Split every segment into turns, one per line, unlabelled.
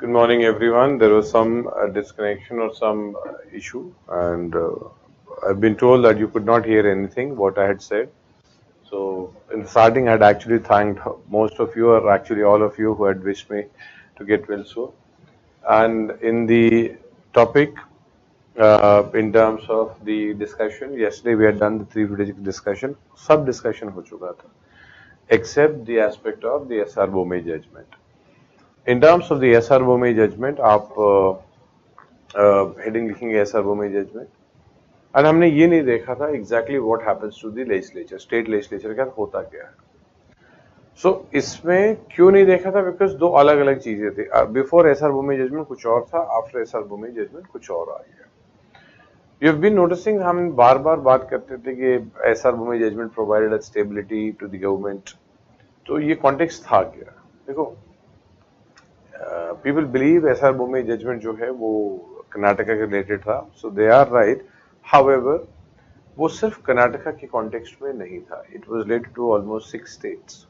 Good morning, everyone. There was some disconnection or some issue, and I've been told that you could not hear anything what I had said. So, in the starting, I had actually thanked most of you, or actually all of you, who had wished me to get well soon. And in the topic, in terms of the discussion, yesterday we had done the 356 discussion. Sub discussion हो चुका था, except the aspect of the SR Bomey judgment. In terms of the SR Bomey judgment, आप heading लिखेंगे SR Bommai judgment. और हमने ये नहीं देखा था exactly what happens to the legislature, state legislature का होता क्या है। सो इसमें क्यों नहीं देखा था, बिकॉज दो अलग अलग चीजें थी। बिफोर एसआर बोमे जजमेंट कुछ और था, आफ्टर एसआर बोमे जजमेंट कुछ और आ गया। यू हैव बीन नोटिसिंग, हम बार बार बात करते थे कि S R Bommai judgement provided stability to the government. तो ये कॉन्टेक्स्ट था क्या? देखो, people believe S R Bommai judgement जो है वो कर्नाटका के रिलेटेड था, so they are right. However वो सिर्फ कर्नाटका के कॉन्टेक्स्ट में नहीं था, it was related to almost 6 states.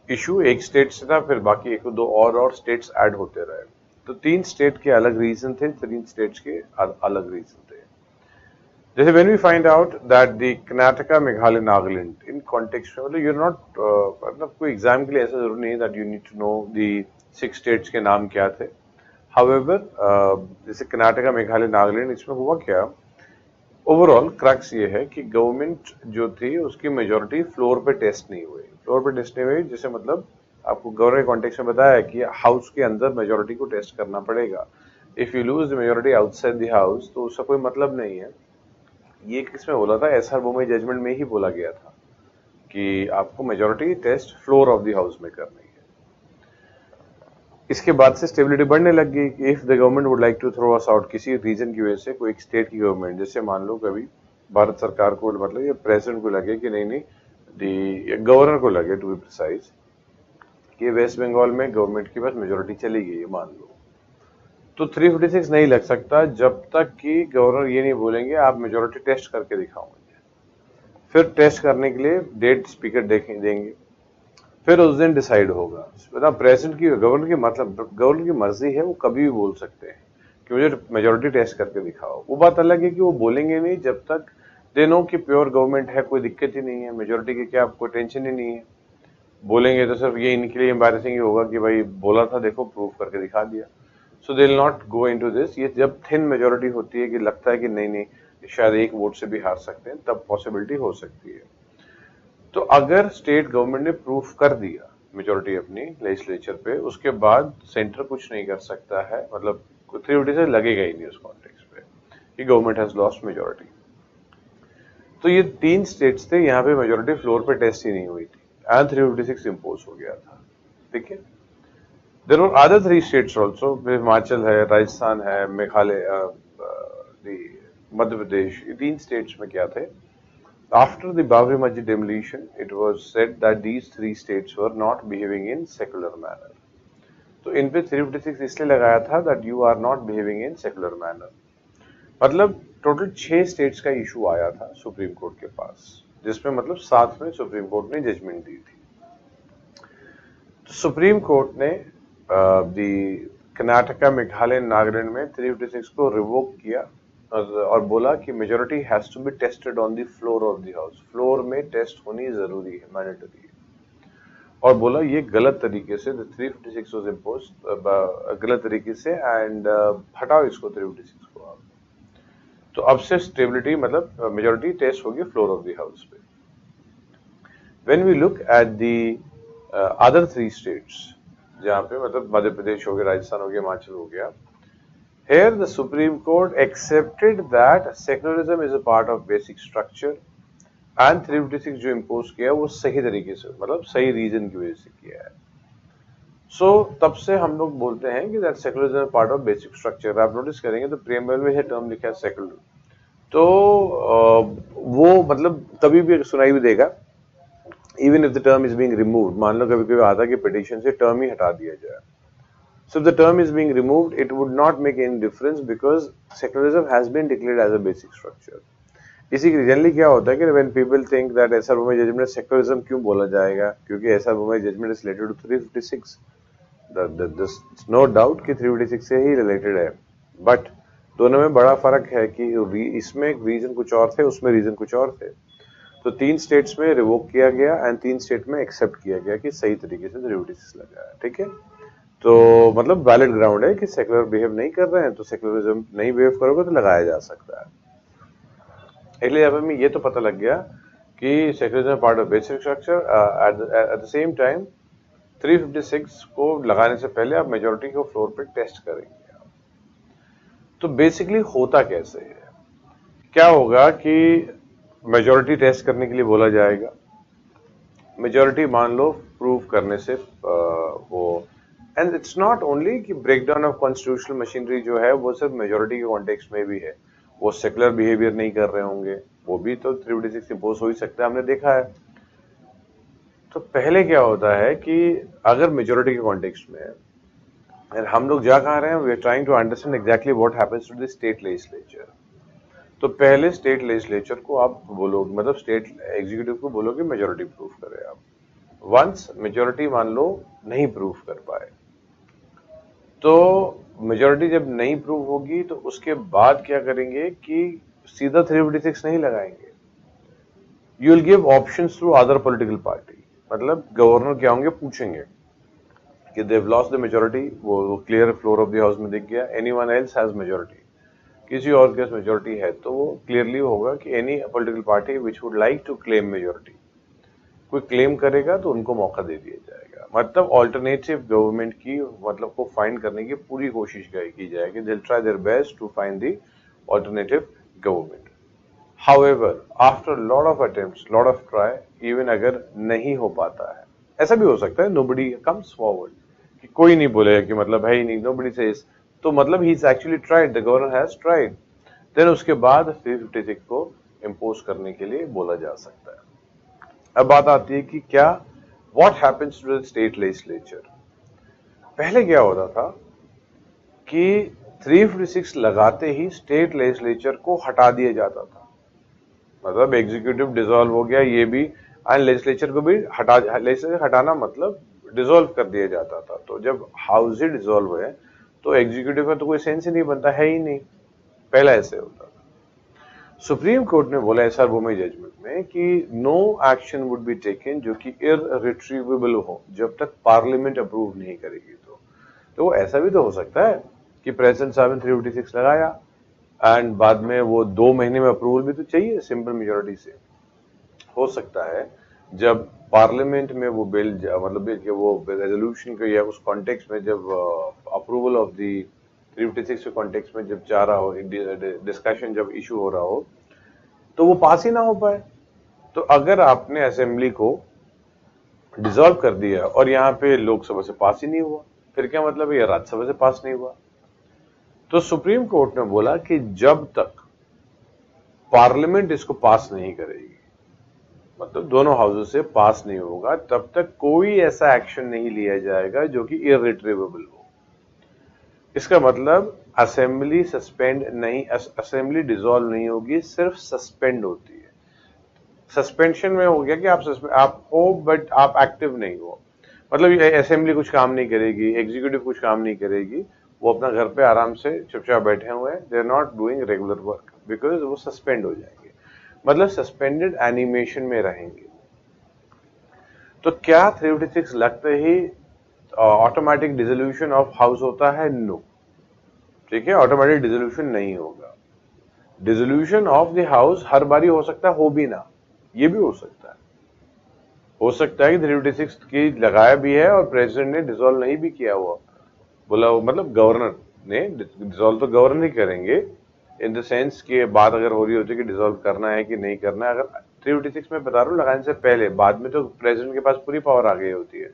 Issue एक स्टेट से था, फिर बाकी एक दो और स्टेट्स ऐड होते रहे। तो 3 स्टेट के अलग रीजन थे, 3 स्टेट्स के अलग रीजन थे। जैसे when we find out that the Karnataka, Meghalaya, Nagaland in context में, मतलब यू आर नॉट, मतलब कोई एग्जाम के लिए ऐसा जरूरी नहीं that you need to know the 6 states के नाम क्या थे। हाउएवर जैसे कर्नाटका, मेघालय, नागालैंड, इसमें हुआ क्या, ओवरऑल क्रक्स ये है कि गवर्नमेंट जो थी उसकी मेजोरिटी फ्लोर पे टेस्ट नहीं हुई। फ्लोर पे टेस्ट नहीं हुई जैसे मतलब आपको गवर्नर कॉन्टेक्स्ट में बताया कि हाउस के अंदर मेजोरिटी को टेस्ट करना पड़ेगा। If you lose the majority outside the house तो उसका कोई मतलब नहीं है। ये किसमें बोला था? एसआर बोमे जजमेंट में ही बोला गया था कि आपको majority test floor of the house में करनी है। इसके बाद से स्टेबिलिटी बढ़ने लग गई कि if the government would like to throw us out, किसी रीजन की वजह से कोई एक स्टेट की गवर्नमेंट, जैसे मान लो कभी भारत सरकार को, मतलब ये प्रेसिडेंट को लगे कि नहीं नहीं, गवर्नर को लगे टू बी प्रिसाइज कि वेस्ट बंगाल में गवर्नमेंट की बस मेजोरिटी चली गई है, मान लो, तो 356 नहीं लग सकता जब तक कि गवर्नर ये नहीं बोलेंगे आप मेजोरिटी टेस्ट करके दिखाओ मुझे। फिर टेस्ट करने के लिए डेट स्पीकर देंगे, फिर उस दिन डिसाइड होगा। मतलब प्रेसिडेंट की, गवर्नर की, मतलब गवर्नर की मर्जी है, वो कभी भी बोल सकते हैं कि मुझे मेजोरिटी टेस्ट करके दिखाओ। वो बात अलग है कि वो बोलेंगे नहीं जब तक दे नो कि प्योर गवर्नमेंट है, कोई दिक्कत ही नहीं है, मेजोरिटी की क्या आपको टेंशन ही नहीं है। बोलेंगे तो सिर्फ ये इनके लिए एम्बैरेसिंग ही होगा कि भाई बोला था, देखो प्रूफ करके दिखा दिया। So they will not go into this. ये जब थिन मेजोरिटी होती है कि लगता है कि नहीं नहीं शायद एक वोट से भी हार सकते हैं, तब पॉसिबिलिटी हो सकती है। तो अगर स्टेट गवर्नमेंट ने प्रूफ कर दिया मेजोरिटी अपनी लेजिस्लेचर पे, उसके बाद सेंटर कुछ नहीं कर सकता है, मतलब 356 से लगेगा ही नहीं उस कॉन्टेक्स्ट पे कि गवर्नमेंट हैज लॉस्ट मेजोरिटी। तो ये 3 स्टेट्स थे, यहाँ पे मेजोरिटी फ्लोर पे टेस्ट ही नहीं हुई थी एंड 356 इम्पोज हो गया था। ठीक है, there are other 3 states also, Himachal है, राजस्थान है, मेघालय, मध्य प्रदेश। ये 3 स्टेट्स में क्या थे, after the Babri Masjid demolition, it was said that these 3 states were not behaving in secular manner. तो इन पे 356 इसलिए लगाया था that you are not behaving in secular manner। मतलब टोटल 6 स्टेट्स का इशू आया था सुप्रीम कोर्ट के पास, जिसमें मतलब साथ में सुप्रीम कोर्ट ने जजमेंट दी थी। तो सुप्रीम कोर्ट ने कर्नाटका, मेघालय, नागालैंड में 356 को रिवोक किया और बोला कि majority has to be tested on the floor of the house. Floor में टेस्ट होनी जरूरी है, मैंडेटरी है। और बोला ये गलत तरीके से 356 वाज इम्पोज्ड, गलत तरीके से, एंड हटाओ इसको 356 को आप। तो अब से स्टेबिलिटी, मतलब मेजोरिटी टेस्ट होगी फ्लोर ऑफ द हाउस पे। When we look at the other 3 states, जहां पे मतलब मध्य प्रदेश हो गया, राजस्थान हो गया, हिमाचल हो गया, here the Supreme Court accepted that secularism is a part of basic structure and 356 जो इम्पोज किया वो सही तरीके से, मतलब सही रीजन की वजह से किया है। सो तब से हम लोग बोलते हैं कि that secularism is part of basic structure. आप नोटिस करेंगे तो प्रीएम्बल में टर्म लिखा है सेकुलर, तो वो मतलब कभी भी सुनाई भी देगा, even if the term is being removed. मान लो कभी कभी आता है कि पिटीशन से टर्म ही हटा दिया जाए, so if the term is being removed, it would not make any difference because secularism has been declared as a basic structure। इसी रीजनली क्या होता है कि when people think that S R Bommai judgement secularism क्यों बोला जाएगा, क्योंकि S R Bommai judgement is related to 356। No doubt कि 356 से ही रिलेटेड है, बट दोनों में बड़ा फर्क है कि इसमें रीजन कुछ और थे, उसमें रीजन कुछ और थे। तो 3 स्टेट्स में रिवोक किया गया एंड 3 स्टेट में एक्सेप्ट किया गया कि सही तरीके से 356 लगा है, ठीक है। तो मतलब वैलिड ग्राउंड है कि सेकुलर बिहेव नहीं कर रहे हैं तो सेकुलरिज्म नहीं बिहेव करोगे तो लगाया जा सकता है। इसलिए अब हमें ये तो पता लग गया कि secularism part of basic structure. At the same time 356 को लगाने से पहले आप मेजोरिटी को फ्लोर पे टेस्ट करेंगे। तो बेसिकली होता कैसे है, क्या होगा कि मेजोरिटी टेस्ट करने के लिए बोला जाएगा। मेजोरिटी मान लो प्रूव करने से वो, एंड इट्स नॉट ओनली कि ब्रेकडाउन ऑफ कॉन्स्टिट्यूशनल मशीनरी जो है वो सिर्फ मेजोरिटी के कॉन्टेक्स्ट में भी है, वो सेकुलर बिहेवियर नहीं कर रहे होंगे, वो भी तो 356 इंपोज हो ही सकता है, हमने देखा है। तो पहले क्या होता है कि अगर मेजोरिटी के कॉन्टेक्स्ट में है, हम लोग जा कहाँ रहे हैं, we are trying to understand exactly what happens to the state legislature. तो पहले स्टेट लेजिस्लेचर को आप बोलोगे, मतलब स्टेट एग्जीक्यूटिव को बोलोगे मेजोरिटी प्रूफ करे आप। वंस मेजोरिटी मान लो नहीं प्रूफ कर पाए, तो मेजोरिटी जब नहीं प्रूव होगी तो उसके बाद क्या करेंगे कि सीधा 356 नहीं लगाएंगे, you will give options through other political party. मतलब गवर्नर क्या होंगे, पूछेंगे कि they have lost the majority, वो clear floor of the house में दिख गया, एनीवन एल्स हैज मेजोरिटी, किसी और के पास मेजोरिटी है, तो वो क्लियरली होगा कि any political party which would like to claim majority, कोई क्लेम करेगा तो उनको मौका दे दिया जाएगा। मतलब ऑल्टरनेटिव गवर्नमेंट की मतलब को फाइंड करने की पूरी कोशिश की जाएगी, they will try their best to find the alternative government. However after lot of attempts, lot of try, even अगर नहीं हो पाता है, ऐसा भी हो सकता है नोबडी कम्स फॉरवर्ड, कि कोई नहीं बोलेगा कि मतलब है ही नहीं, नोबडी सेज, तो मतलब he is actually tried, the governor has tried, then उसके बाद 356 को इंपोज करने के लिए बोला जा सकता है। अब बात आती है कि क्या what happens to the state legislature. पहले क्या होता था कि 356 लगाते ही स्टेट लेजिस्लेचर को हटा दिया जाता था, मतलब एग्जीक्यूटिव डिसॉल्व हो गया, ये भी एंड लेजिस्लेचर को भी लेजिस्लेचर हटाना मतलब डिसॉल्व कर दिया जाता था। तो जब हाउस ही डिसॉल्व है तो एग्जीक्यूटिव का तो कोई सेंस ही नहीं बनता है ही नहीं, पहला ऐसे होता था। सुप्रीम कोर्ट ने बोला एसआर बोमई जजमेंट में कि no action would be taken जो कि इररिट्रीवेबल हो जब तक पार्लियामेंट अप्रूव नहीं करेगी। तो ऐसा भी तो हो सकता है कि प्रेसिडेंट साहब ने 356 लगाया एंड बाद में वो 2 महीने में अप्रूवल भी तो चाहिए सिंपल मेजोरिटी से। हो सकता है जब पार्लियामेंट में वो बिल मतलब वो रेजोल्यूशन को या उस कॉन्टेक्स्ट में जब अप्रूवल ऑफ दी 356 के कॉन्टेक्स्ट में जब जा रहा हो, डिस्कशन जब इशू हो रहा हो, तो वो पास ही ना हो पाए। तो अगर आपने असेंबली को डिसॉल्व कर दिया और यहाँ पे लोकसभा से पास ही नहीं हुआ, फिर क्या मतलब है, राज्यसभा से पास नहीं हुआ। तो सुप्रीम कोर्ट ने बोला कि जब तक पार्लियामेंट इसको पास नहीं करेगी, मतलब दोनों हाउसेस से पास नहीं होगा, तब तक कोई ऐसा एक्शन नहीं लिया जाएगा जो कि इररिट्रीवेबल हो। इसका मतलब असेंबली सस्पेंड नहीं, असेंबली डिसॉल्व नहीं होगी, सिर्फ सस्पेंड होती है। सस्पेंशन में हो गया कि आप हो बट आप एक्टिव नहीं हो, मतलब असेंबली कुछ काम नहीं करेगी, एग्जीक्यूटिव कुछ काम नहीं करेगी, वो अपना घर पे आराम से चुपचाप बैठे हुए हैं, they are not doing regular work because वो सस्पेंड हो जाएंगे, मतलब सस्पेंडेड एनिमेशन में रहेंगे। तो क्या 356 लगते ही ऑटोमेटिक डिसोल्यूशन ऑफ हाउस होता है? नो, ठीक है, ऑटोमेटिक डिसोल्यूशन नहीं होगा। डिसोल्यूशन ऑफ द हाउस हर बारी हो सकता है, हो भी ना, ये भी हो सकता है। हो सकता है कि 356 की लगाया भी है और प्रेसिडेंट ने डिसॉल्व नहीं भी किया हुआ, बोला मतलब गवर्नर ने डिसॉल्व तो गवर्नर ही करेंगे, इन द सेंस कि बात अगर हो रही होती है कि डिसॉल्व करना है कि नहीं करना है। अगर 356 में बता रहा हूँ लगाने से पहले, बाद में तो प्रेसिडेंट के पास पूरी पावर आ गई होती है,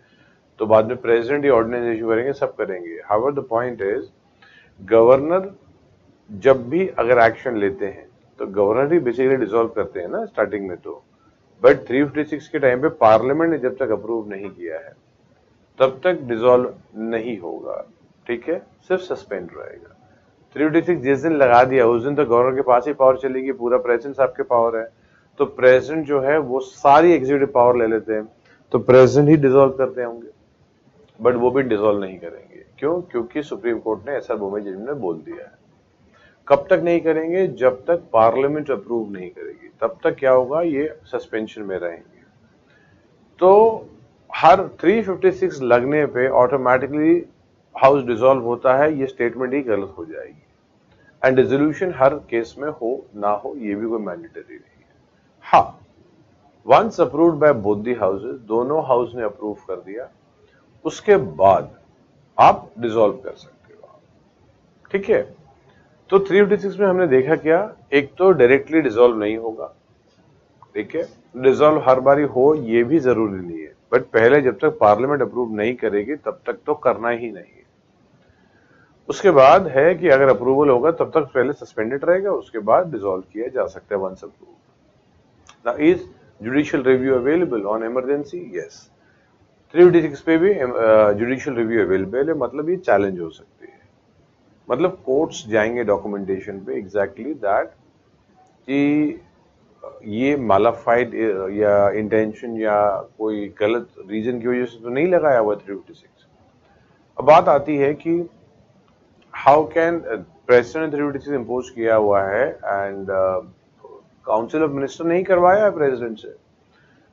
तो बाद में प्रेसिडेंट ही ऑर्डिनेंस इशू करेंगे, सब करेंगे। However the point is, governor जब भी अगर एक्शन लेते हैं तो गवर्नर ही बेसिकली डिसॉल्व करते हैं ना स्टार्टिंग में, तो बट 356 के टाइम पे पार्लियामेंट ने जब तक अप्रूव नहीं किया है तब तक डिसॉल्व नहीं होगा, ठीक है, सिर्फ सस्पेंड रहेगा। 356 जिस दिन लगा दिया उस दिन तो गवर्नर के पास ही पावर चलेगी, पूरा प्रेसिडेंट साहब के पावर है, तो प्रेसिडेंट जो है वो सारी एग्जीक्यूटिव पावर ले लेते हैं, तो प्रेसिडेंट ही डिसॉल्व करते होंगे। बट वो भी डिसॉल्व नहीं करेंगे। क्यों? क्योंकि सुप्रीम कोर्ट ने एसआर बोमे जज ने बोल दिया है। कब तक नहीं करेंगे? जब तक पार्लियामेंट अप्रूव नहीं करेगी, तब तक क्या होगा, ये सस्पेंशन में रहेंगे। तो हर 356 लगने पे ऑटोमेटिकली हाउस डिसॉल्व होता है, ये स्टेटमेंट ही गलत हो जाएगी। एंड रेजोल्यूशन हर केस में हो ना हो, ये भी कोई मैंडेटरी नहीं है। हाँ, once approved by both the houses, दोनों हाउस ने अप्रूव कर दिया, उसके बाद आप डिसॉल्व कर सकते हो। ठीक है? तो 356 में हमने देखा क्या, एक तो डायरेक्टली डिसॉल्व नहीं होगा। ठीक है? डिसॉल्व हर बारी हो ये भी जरूरी नहीं है, बट पहले जब तक पार्लियामेंट अप्रूव नहीं करेगी तब तक तो करना ही नहीं है। उसके बाद है कि अगर अप्रूवल होगा तब तक पहले सस्पेंडेड रहेगा, उसके बाद डिसॉल्व किया जा सकता है once approve. Now is judicial review available on emergency? Yes. 356 पे भी जुडिशियल रिव्यू अवेलेबल है, मतलब ये चैलेंज हो सकती है। मतलब कोर्ट्स जाएंगे डॉक्यूमेंटेशन पे एग्जैक्टली दैट कि ये मालाफाइड या इंटेंशन या कोई गलत रीजन की वजह से तो नहीं लगाया हुआ 356। अब बात आती है कि हाउ कैन प्रेसिडेंट 356 इम्पोज किया हुआ है एंड काउंसिल ऑफ मिनिस्टर नहीं करवाया है प्रेसिडेंट से।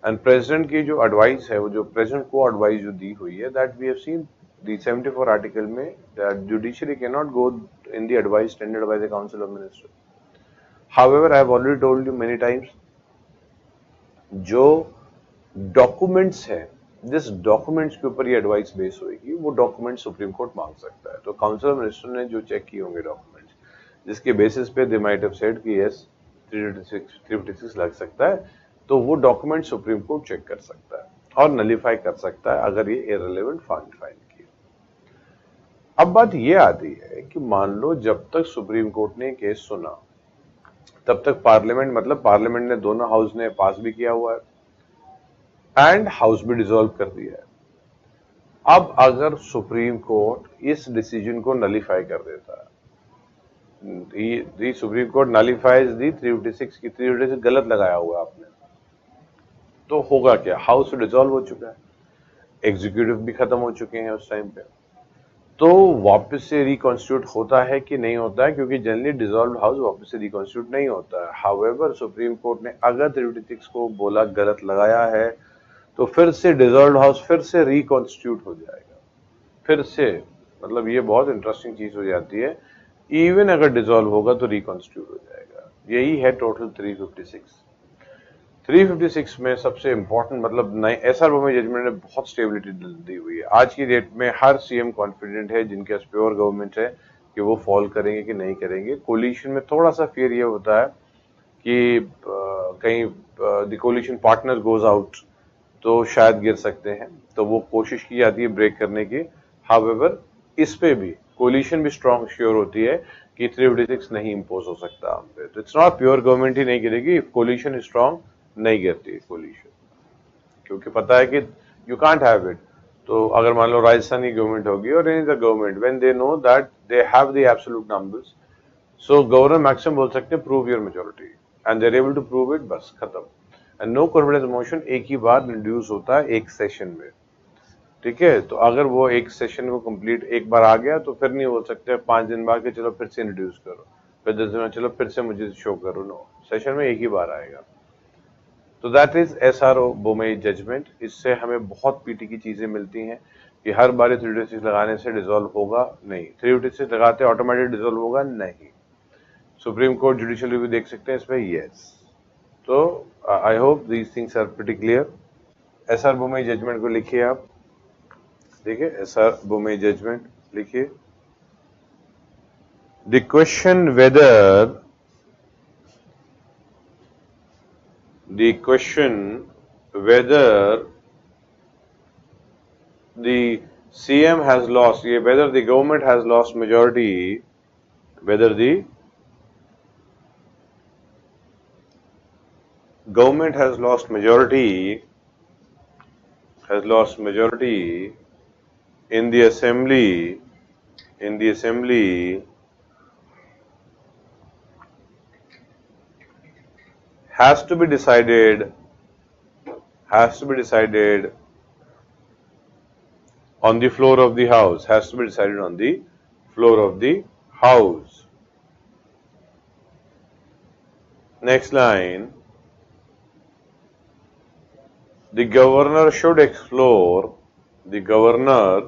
एंड प्रेसिडेंट की जो एडवाइस है, वो जो प्रेसिडेंट को एडवाइस जो दी हुई है, that we have seen the 74 article में that judiciary can not go in the advice tendered by the council of minister. However I have already told you many times, जो डॉक्यूमेंट्स है, जिस documents के ऊपर ये एडवाइस बेस होगी, वो document supreme court मांग सकता है। तो काउंसिल ऑफ मिनिस्टर ने जो चेक किए होंगे डॉक्यूमेंट्स, जिसके बेसिस पे दे माइट हैव सेड कि यस 356 लग सकता है, तो वो डॉक्यूमेंट सुप्रीम कोर्ट चेक कर सकता है और नलीफाई कर सकता है अगर ये इररिलेवेंट फाइंड किए। अब बात ये आती है कि मान लो जब तक सुप्रीम कोर्ट ने केस सुना, तब तक पार्लियामेंट, मतलब पार्लियामेंट ने, दोनों हाउस ने पास भी किया हुआ है एंड हाउस भी डिसॉल्व कर दिया है। अब अगर सुप्रीम कोर्ट इस डिसीजन को नलीफाई कर देता है, दी सुप्रीम कोर्ट नलीफाइज दी 356 की 356 गलत लगाया हुआ आपने, तो होगा क्या, हाउस डिसॉल्व हो चुका है, एग्जीक्यूटिव भी खत्म हो चुके हैं उस टाइम पे, तो वापस से रिकॉन्स्टिट्यूट होता है कि नहीं होता है? क्योंकि जनरली डिसॉल्व हाउस वापस से रिकॉन्स्टिट्यूट नहीं होता है। हाउएवर सुप्रीम कोर्ट ने अगर 356 को बोला गलत लगाया है, तो फिर से डिसॉल्व हाउस फिर से रिकॉन्स्टिट्यूट हो जाएगा, फिर से। मतलब ये बहुत इंटरेस्टिंग चीज हो जाती है, इवन अगर डिसॉल्व होगा तो रिकॉन्स्टिट्यूट हो जाएगा। यही है टोटल 356। 356 में सबसे इंपॉर्टेंट, मतलब नए एसआर बोमे जजमेंट ने बहुत स्टेबिलिटी दी हुई है। आज की डेट में हर सीएम कॉन्फिडेंट है, जिनके पास प्योर गवर्नमेंट है, कि वो फॉल करेंगे कि नहीं करेंगे। कोलिशन में थोड़ा सा फियर ये होता है कि कहीं the coalition partner goes out तो शायद गिर सकते हैं, तो वो कोशिश की जाती है ब्रेक करने की। हाउएवर इस पे भी कोलिशन भी स्ट्रॉन्ग श्योर होती है कि 356 नहीं इंपोज हो सकता हम पे। तो इट्स नॉट प्योर गवर्नमेंट ही नहीं गिरेगी, कोलिशन स्ट्रॉन्ग नहीं गिरती कोलिशन, क्योंकि पता है कि यू कांट हैव इट। तो अगर मान लो राजस्थान की गवर्नमेंट होगी और any other government, when they know that they have the absolute numbers, so governor maximum बोल सकते हैं prove your majority, and they are able to prove it, बस खत्म। एंड नो कॉन्फिडेंस मोशन एक ही बार इंट्रोड्यूस होता है एक सेशन में। ठीक है? तो अगर वो एक सेशन को कंप्लीट एक बार आ गया, तो फिर नहीं हो सकते 5 दिन बाद के चलो फिर से इंट्रोड्यूस करो, फिर 10 दिन बाद चलो फिर से मुझे शो करो। नो, सेशन में एक ही बार आएगा। तो that is SR Bommai judgement. इससे हमें बहुत पीटी की चीजें मिलती हैं कि हर बार 356 लगाने से डिसॉल्व होगा नहीं, 356 लगाते ऑटोमेटिक डिसॉल्व होगा नहीं। सुप्रीम कोर्ट जुडिशियल रिव्यू देख सकते हैं इसमें, यस। तो I hope these things are pretty clear. S R Bommai judgement को लिखिए आप, देखिए एसआर बोमे जजमेंट लिखिए। The question whether the CM has lost, whether the government has lost majority, whether the government has lost majority in the assembly, has to be decided on the floor of the house, has to be decided on the floor of the house. Next line, the governor should explore the governor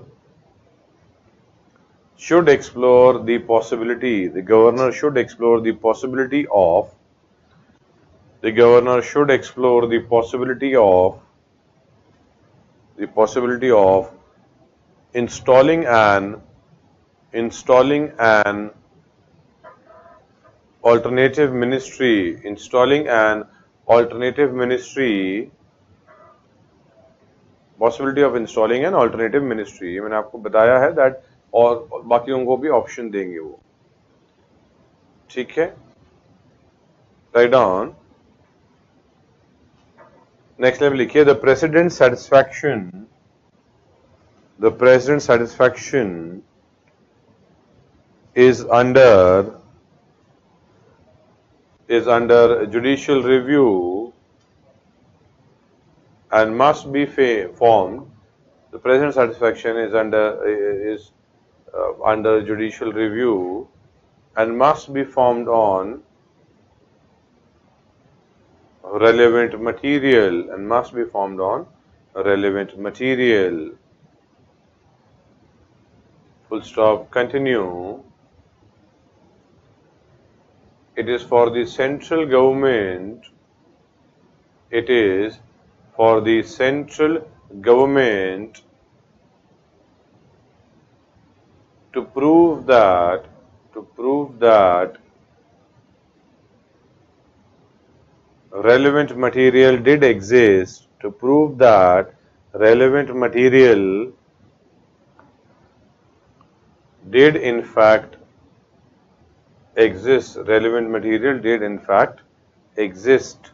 should explore the possibility the governor should explore the possibility of the governor should explore the possibility of installing an alternative ministry possibility of installing an alternative ministry. ये मैंने आपको बताया है that और बाकी लोगों को भी ऑप्शन देंगे वो, ठीक है. Write down. नेक्स्ट लेवल लिखिए, the president's satisfaction is under judicial review and must be formed. The president's satisfaction is under judicial review and must be formed on relevant material Full stop. Continue. It is for the central government to prove that relevant material did exist, did in fact exist.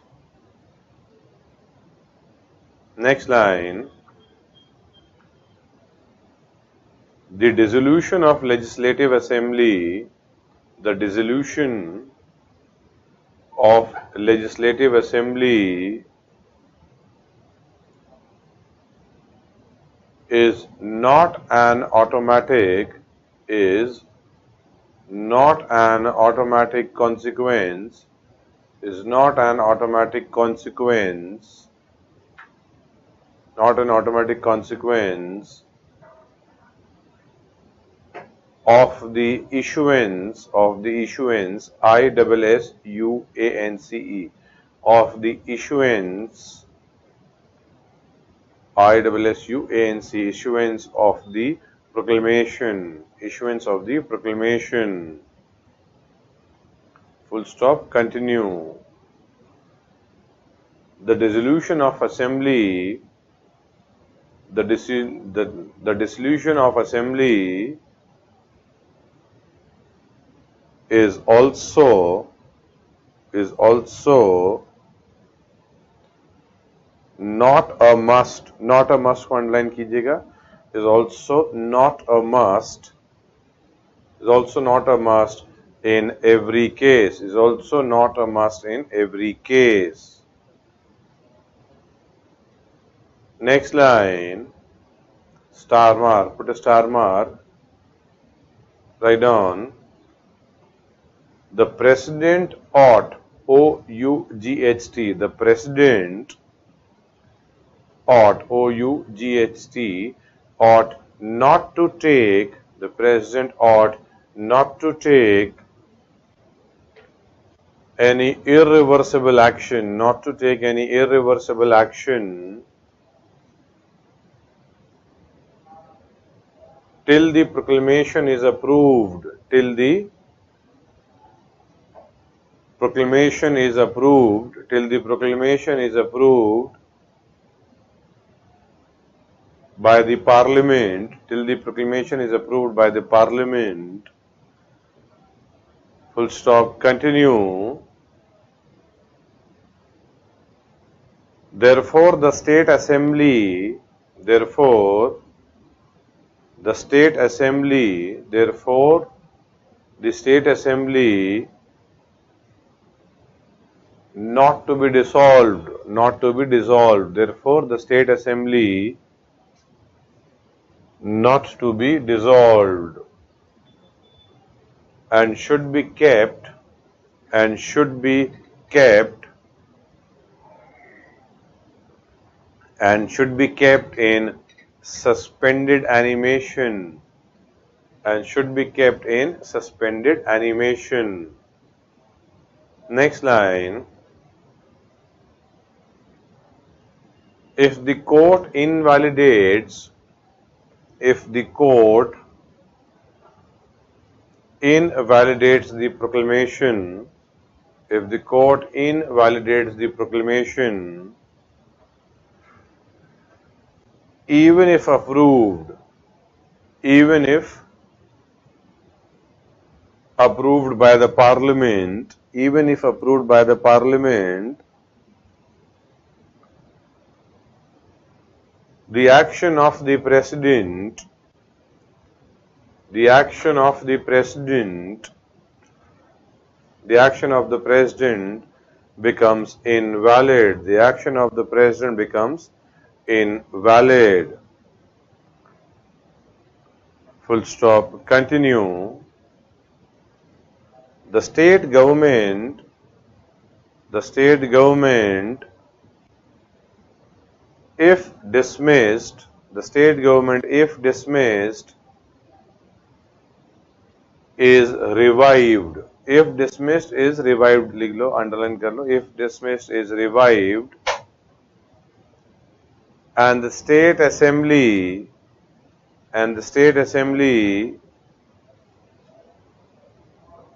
Next line, the dissolution of legislative assembly is not an automatic consequence of the issuance ISSUANCE of the issuance of the proclamation. Full stop. Continue. The dissolution of assembly is also not a must को underline कीजिएगा. is also not a must in every case. Next line, star mark, put a star mark. Write down, the president ought, O-U-G-H-T, the president ought, O-U-G-H-T, ought not to take, the president ought not to take any irreversible action, till the proclamation is approved, by the parliament, full stop. Continue. Therefore the state assembly not to be dissolved. Therefore the state assembly not to be dissolved and should be kept and should be kept and should be kept in suspended animation and should be kept in suspended animation. Next line. If the court invalidates the proclamation, if the court invalidates the proclamation, even if approved by the parliament, the action of the president becomes invalid. The action of the president becomes invalid. Full stop. Continue. The state government if dismissed is revived. If dismissed is revived, लिख लो, underline कर लो. If dismissed is revived, and the state assembly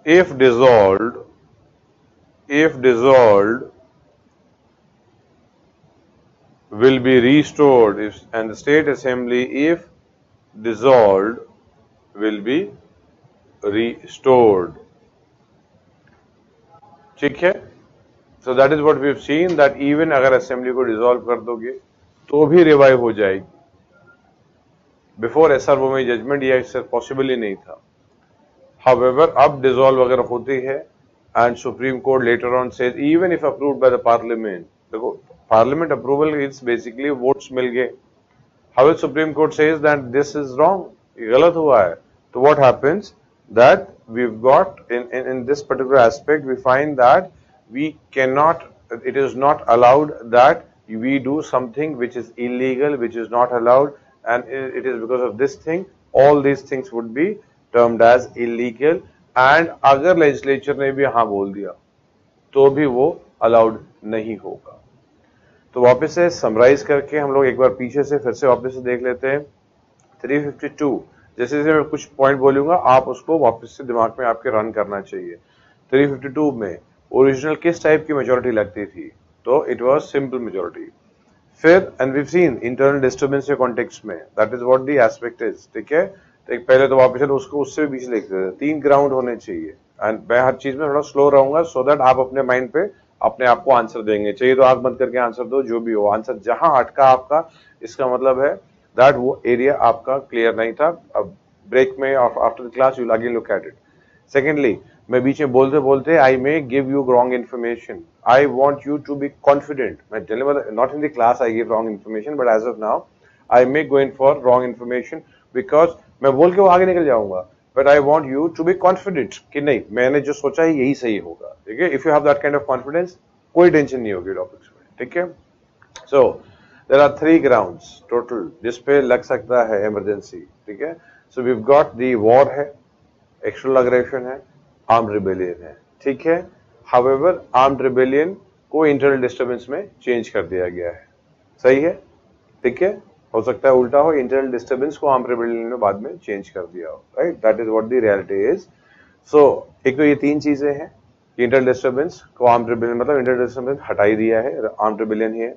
if dissolved will be restored, and the state assembly if dissolved will be restored. ठीक है? So that is what we have seen, that even अगर assembly को dissolve कर दोगे तो भी revive हो जाएगी. Before SRO में judgment ये possible ही नहीं था. However, अब dissolve अगर होती है and Supreme Court later on says even if approved by the Parliament, देखो Parliament approval is basically votes मिल गए. However, Supreme Court says that this is wrong, ये गलत हुआ है. So what happens? That we've got in this particular aspect, we find that we cannot, it is not allowed that we do something which is illegal, which is not allowed, and it is because of this thing, all these things would be termed as illegal. And अगर legislature ने भी हाँ बोल दिया तो भी वो allowed नहीं होगा. तो वापस से समराइज करके हम लोग एक बार पीछे से फिर से वापस से देख लेते हैं. 352, जैसे जैसे मैं कुछ पॉइंट बोलूंगा आप उसको वापस से दिमाग में आपके रन करना चाहिए. 352 में ओरिजिनल किस टाइप की मेजोरिटी लगती थी? तो इट वाज सिंपल मेजोरिटी. फिर and we seen internal disturbance के कॉन्टेक्स्ट में that is what the aspect is. ठीक है, तो पहले तो वापस उसको उससे भी पीछे लिखते थे. 3 ग्राउंड होने चाहिए एंड मैं हर चीज में थोड़ा स्लो रहूंगा सो दैट आप अपने माइंड पे अपने आप को आंसर देंगे. चाहिए तो आंख बंद करके आंसर दो, जो भी हो आंसर जहां अटका आपका, इसका मतलब है दैट वो एरिया आपका क्लियर नहीं था. अब ब्रेक में after the class you will again look at it. Secondly, मैं बीच में बोलते बोलते I may give you wrong information. I want you to be confident. मैं not in the class I give wrong information, but as of now I may go in for wrong information because मैं बोल के वो आगे निकल जाऊंगा. But I want you to be confident कि नहीं, मैंने जो सोचा है यही सही होगा. ठीक है, if you have that kind of confidence, कोई टेंशन नहीं होगी टॉपिक्स में. ठीक है, so there are 3 grounds total जिस पे लग सकता है इमरजेंसी. ठीक है, so we've got the war है, external aggression है, armed rebellion है. ठीक है, however armed rebellion को internal disturbance में चेंज कर दिया गया है. सही है. ठीक है, हो सकता है उल्टा हो, इंटरनल डिस्टर्बेंस को आर्म्ड रिबेलियन में बाद में चेंज कर दिया हो. Right, that is what the reality is. So एक तो ये 3 चीजें हैं. इंटरनल डिस्टर्बेंस को आर्म्ड रिबेलियन मतलब इंटरनल डिस्टर्बेंस हटाई दिया है, आर्म्ड रिबेलियन ही है.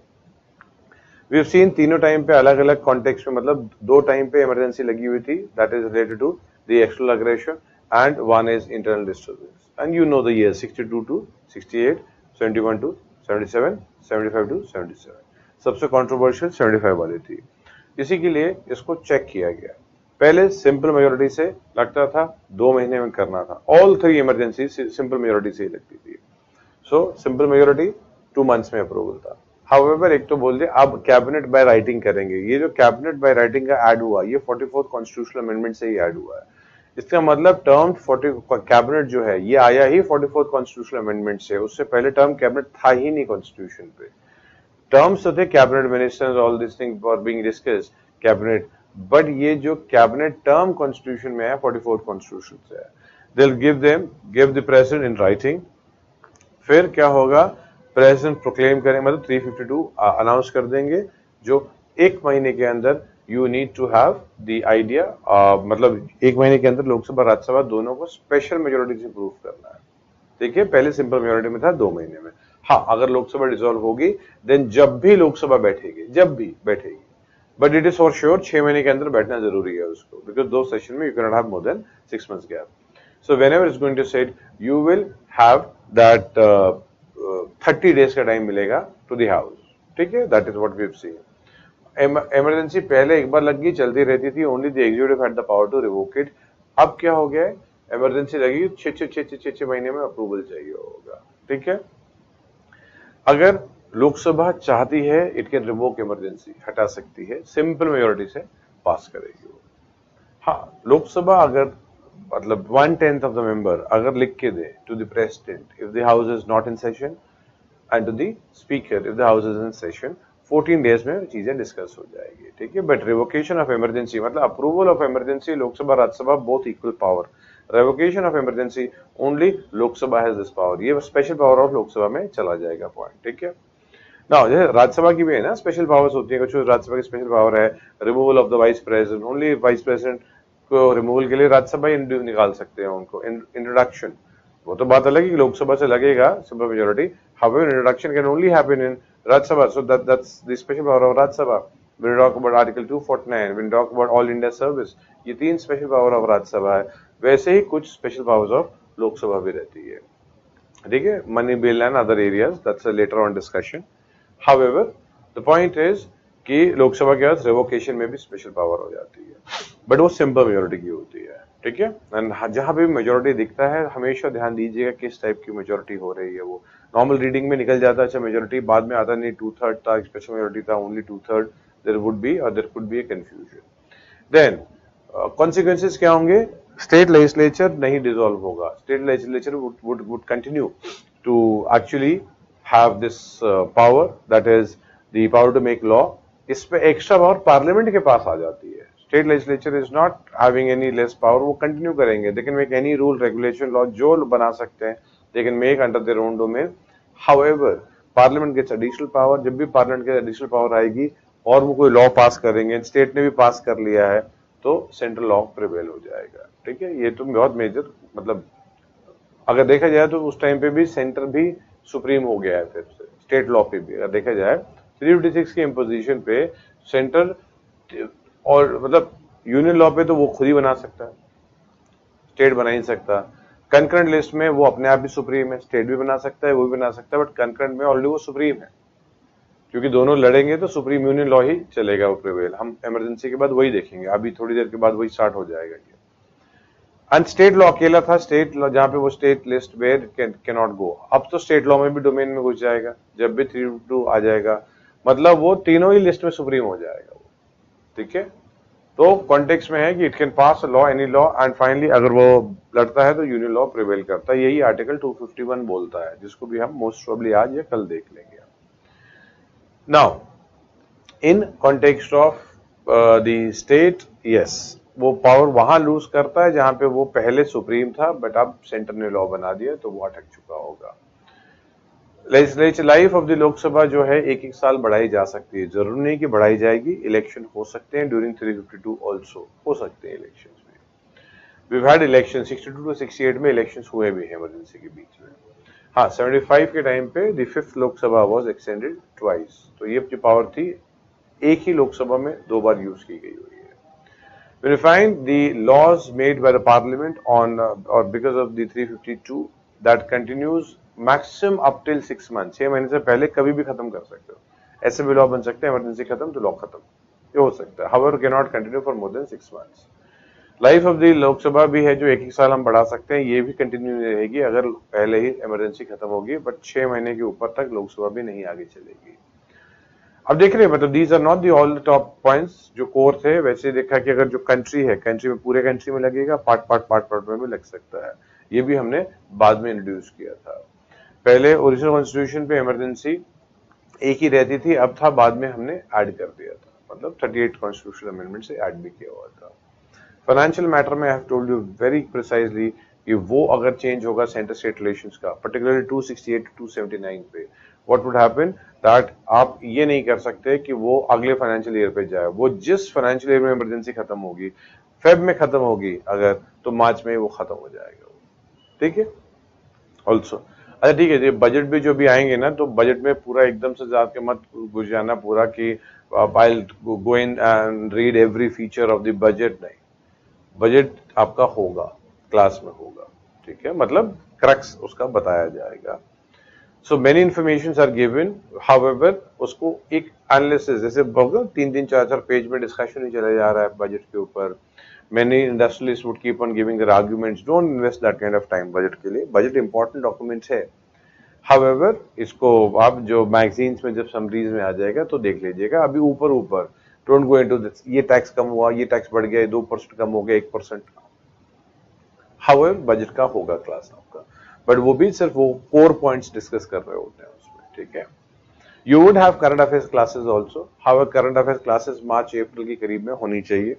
वी हैव सीन तीनों टाइम पे अलग अलग कॉन्टेक्स्ट में, मतलब 2 टाइम पे इमरजेंसी लगी हुई थी, that is related to the external aggression and one is internal disturbance. And you know the year 62 to 68, 71 to 77, 75 to 77. सबसे कंट्रोवर्शियल 75 वाली थी. इसी के लिए इसको चेक किया गया. पहले सिंपल मेजोरिटी से लगता था 2 महीने में करना था. ऑल 3 इमरजेंसी सिंपल मेजोरिटी से ही लगती थी. सो सिंपल मेजोरिटी 2 मंथ्स में अप्रूवल था. हाउएवर एक तो बोल दिया अब कैबिनेट बाय राइटिंग करेंगे। ये जो कैबिनेट बाय राइटिंग का ऐड हुआ ये 44th कॉन्स्टिट्यूशनल अमेंडमेंट से ही ऐड हुआ है। इसका मतलब टर्म 40 कैबिनेट जो है ये आया ही 44th कॉन्स्टिट्यूशनल अमेंडमेंट से, उससे पहले टर्म कैबिनेट था ही नहीं कॉन्स्टिट्यूशन पे। टर्म्स तो थे cabinet ministers all this thing for being discuss cabinet, but ये जो कैबिनेट टर्म कॉन्स्टिट्यूशन में है 44th कॉन्स्टिट्यूशन से है। They give the president in writing. फिर क्या होगा, प्रेसिडेंट प्रोक्लेम करें मतलब 352 अनाउंस कर देंगे, जो एक महीने के अंदर you need to have the idea, मतलब एक महीने के अंदर लोकसभा राज्यसभा दोनों को स्पेशल मेजोरिटी से प्रूव करना है। देखिए पहले सिंपल मेजोरिटी में था 2 महीने में। हाँ, अगर लोकसभा डिसॉल्व होगी देन जब भी लोकसभा बैठेगी, जब भी बैठेगी, but it is for sure 6 महीने के अंदर बैठना जरूरी है उसको, बिकॉज 2 सेशन में you can not have more than 6 months गैप। So whenever is going to set you will have that 30 days का टाइम मिलेगा टू द हाउस, ठीक है। That is what we have seen. Emergency पहले एक बार लग गई चलती रहती थी, only the executive had the power to revoke it. अब क्या हो गया है, इमरजेंसी लगी 6 महीने में अप्रूवल चाहिए होगा, ठीक है। अगर लोकसभा चाहती है इट कैन रिवोक इमरजेंसी, हटा सकती है, सिंपल मेजोरिटी से पास करेगी वो। हाँ, लोकसभा अगर मतलब 1/10 ऑफ द मेंबर अगर लिख के दे to the president if the house is not in session and to the speaker if the house is in session, 14 days में चीजें डिस्कस हो जाएगी, ठीक है। बट रिवोकेशन ऑफ इमरजेंसी मतलब approval of emergency, Lok Sabha Rajya Sabha both equal power. Revocation of emergency only Lok Sabha has this power, ये special power of Lok Sabha में चला जाएगा पॉइंट, ठीक है ना। जैसे राज्यसभा की भी है ना स्पेशल पावर्स होती है, कुछ राज्यसभा की स्पेशल पावर है removal of the vice president, only vice president को रिमूवल के लिए राज्यसभा ही निकाल सकते हैं उनको। इंट्रोडक्शन वो तो बात अलग है कि लोकसभा से लगेगा simple majority, however introduction can only happen in Rajya Sabha, so that's the special power of Rajya Sabha. When we talk about Article 249, when we talk about All India Service, ये 3 special power of राज्य सभा है। वैसे ही कुछ special powers of Lok Sabha भी रहती है, ठीक है। Money bill and other areas, that's a later on discussion. However the point is कि लोकसभा के पास रेवोकेशन में भी स्पेशल पावर हो जाती है, बट वो सिंपल मेजोरिटी की होती है, ठीक है। एंड जहां भी मेजोरिटी दिखता है हमेशा ध्यान दीजिएगा किस टाइप की मेजोरिटी हो रही है। वो नॉर्मल रीडिंग में निकल जाता है अच्छा मेजोरिटी, बाद में आता नहीं 2/3 था, स्पेशल मेजोरिटी था ओनली 2/3, देयर वुड बी और there could be a confusion. Then consequences क्या होंगे, स्टेट लेजिस्लेचर नहीं डिसॉल्व होगा, state legislature would continue to actually have this power, that is the power to make law. इस पे extra power parliament के पास आ जाती है। State legislature is not having any less power, वो कंटिन्यू करेंगे, they can make any rule regulation law जो बना सकते हैं, they can make under their own domain. However, Parliament gets additional power. जब भी Parliament के additional power आएगी और वो कोई लॉ पास करेंगे, स्टेट ने भी पास कर लिया है तो सेंट्रल लॉ प्रिवेल हो जाएगा, ठीक है। ये तो बहुत मेजर मतलब अगर देखा जाए तो उस टाइम पे भी सेंटर भी सुप्रीम हो गया है, फिर से स्टेट लॉ पे भी अगर देखा जाए 356 की इम्पोजिशन पे सेंटर और मतलब यूनियन लॉ पे तो वो खुद ही बना सकता है, स्टेट बना ही सकता। कंकरेंट लिस्ट में वो अपने आप भी सुप्रीम है, स्टेट भी बना सकता है वो भी बना सकता है, बट कंकरेंट में ऑलरेडी वो सुप्रीम है, क्योंकि दोनों लड़ेंगे तो सुप्रीम यूनियन लॉ ही चलेगा वो प्रिवेल। हम इमरजेंसी के बाद वही देखेंगे, अभी थोड़ी देर के बाद वही स्टार्ट हो जाएगा। एंड स्टेट लॉ अकेला था, स्टेट लॉ जहां पे वो state list where can not go, अब तो स्टेट लॉ में भी डोमेन में घुस जाएगा जब भी 352 आ जाएगा, मतलब वो तीनों ही लिस्ट में सुप्रीम हो जाएगा वो, ठीक है। तो कॉन्टेक्स्ट में है कि it can pass law any law and finally अगर वो लड़ता है तो यूनियन लॉ प्रिवेल करता है, यही आर्टिकल 251 बोलता है, जिसको भी हम मोस्ट प्रोबेबली आज या कल देख लेंगे। Now in context of the state, yes वो पावर वहां लूज करता है जहां पे वो पहले सुप्रीम था, बट अब सेंटर ने लॉ बना दिया तो वो अटक चुका होगा। Legislature life of the Lok Sabha जो है एक एक साल बढ़ाई जा सकती है, जरूरी नहीं कि बढ़ाई जाएगी, इलेक्शन हो सकते हैं ड्यूरिंग 352 ऑल्सो, हो सकते हैं इलेक्शन में। वी हैड इलेक्शन 62 to 68 में इलेक्शन हुए भी हैं इमरजेंसी के बीच में। हाँ, 75 के टाइम पे the 5th Lok Sabha was extended twice, तो ये जो पावर थी एक ही लोकसभा में 2 बार यूज की गई हुई है। When we find the laws made by the parliament on or because of the 352 that continues maximum up till 6 months, 6 महीने से पहले कभी भी खत्म कर सकते हो, ऐसे भी लॉ बन सकते हैं, इमरजेंसी खत्म तो लॉ खत्म, ये हो सकता है। However can not continue for more than 6 months। Life of the Lok Sabha भी है जो एक एक साल हम बढ़ा सकते हैं, ये भी कंटिन्यू रहेगी अगर पहले ही इमरजेंसी खत्म होगी, बट 6 महीने के ऊपर तक लोकसभा भी नहीं आगे चलेगी। अब देख रहे हैं, मतलब these are not the all the top points जो कोर थे। वैसे देखा कि अगर जो कंट्री है, कंट्री में पूरे कंट्री में लगेगा, पार्ट में भी लग सकता है। ये भी हमने बाद में इंट्रोड्यूस किया था। पहले ओरिजिनल कॉन्स्टिट्यूशन पे इमरजेंसी एक ही रहती थी, अब था बाद में हमने ऐड कर दिया था, मतलब 38 कॉन्स्टिट्यूशनल अमेंडमेंट से ऐड भी किया हुआ था। फाइनेंशियल मैटर में I have told you very precisely कि वो अगर चेंज होगा सेंटर स्टेट रिलेशंस का, पर्टिकुलरली 268 टू 279 पे, व्हाट वुड हैपन दैट आप ये नहीं कर सकते कि वो अगले फाइनेंशियल ईयर पे जाए। वो जिस फाइनेंशियल ईयर में इमरजेंसी खत्म होगी, फेब में खत्म होगी अगर, तो मार्च में वो खत्म हो जाएगा। ठीक है। ऑल्सो अच्छा ठीक है, बजट भी जो भी आएंगे ना, तो बजट में पूरा एकदम से जाके मत घुस जाना पूरा कि I go in and read every feature of the budget. नहीं, बजट आपका होगा, क्लास में होगा। ठीक है, मतलब क्रक्स उसका बताया जाएगा। So many information are given, however उसको एक एनालिसिस जैसे होगा, 3-3, 4-4 पेज में डिस्कशन ही चला जा रहा है बजट के ऊपर। Many industrialists would keep on giving their arguments. Don't invest that kind of time budget के लिए। बजट इंपॉर्टेंट डॉक्यूमेंट्स है। However, इसको आप जो मैगजीन्स में जब समरीज में आ जाएगा तो देख लीजिएगा। अभी ऊपर ऊपर डोंट गो इनटू दिस, ये टैक्स कम हुआ, ये टैक्स बढ़ गया, 2% कम हो गया, 1%। However, बजट का होगा क्लास आपका, बट वो भी सिर्फ वो कोर पॉइंट्स डिस्कस कर रहे होते हैं उसमें। ठीक है। You would have current affairs classes also. However current affairs classes March April के करीब में होनी चाहिए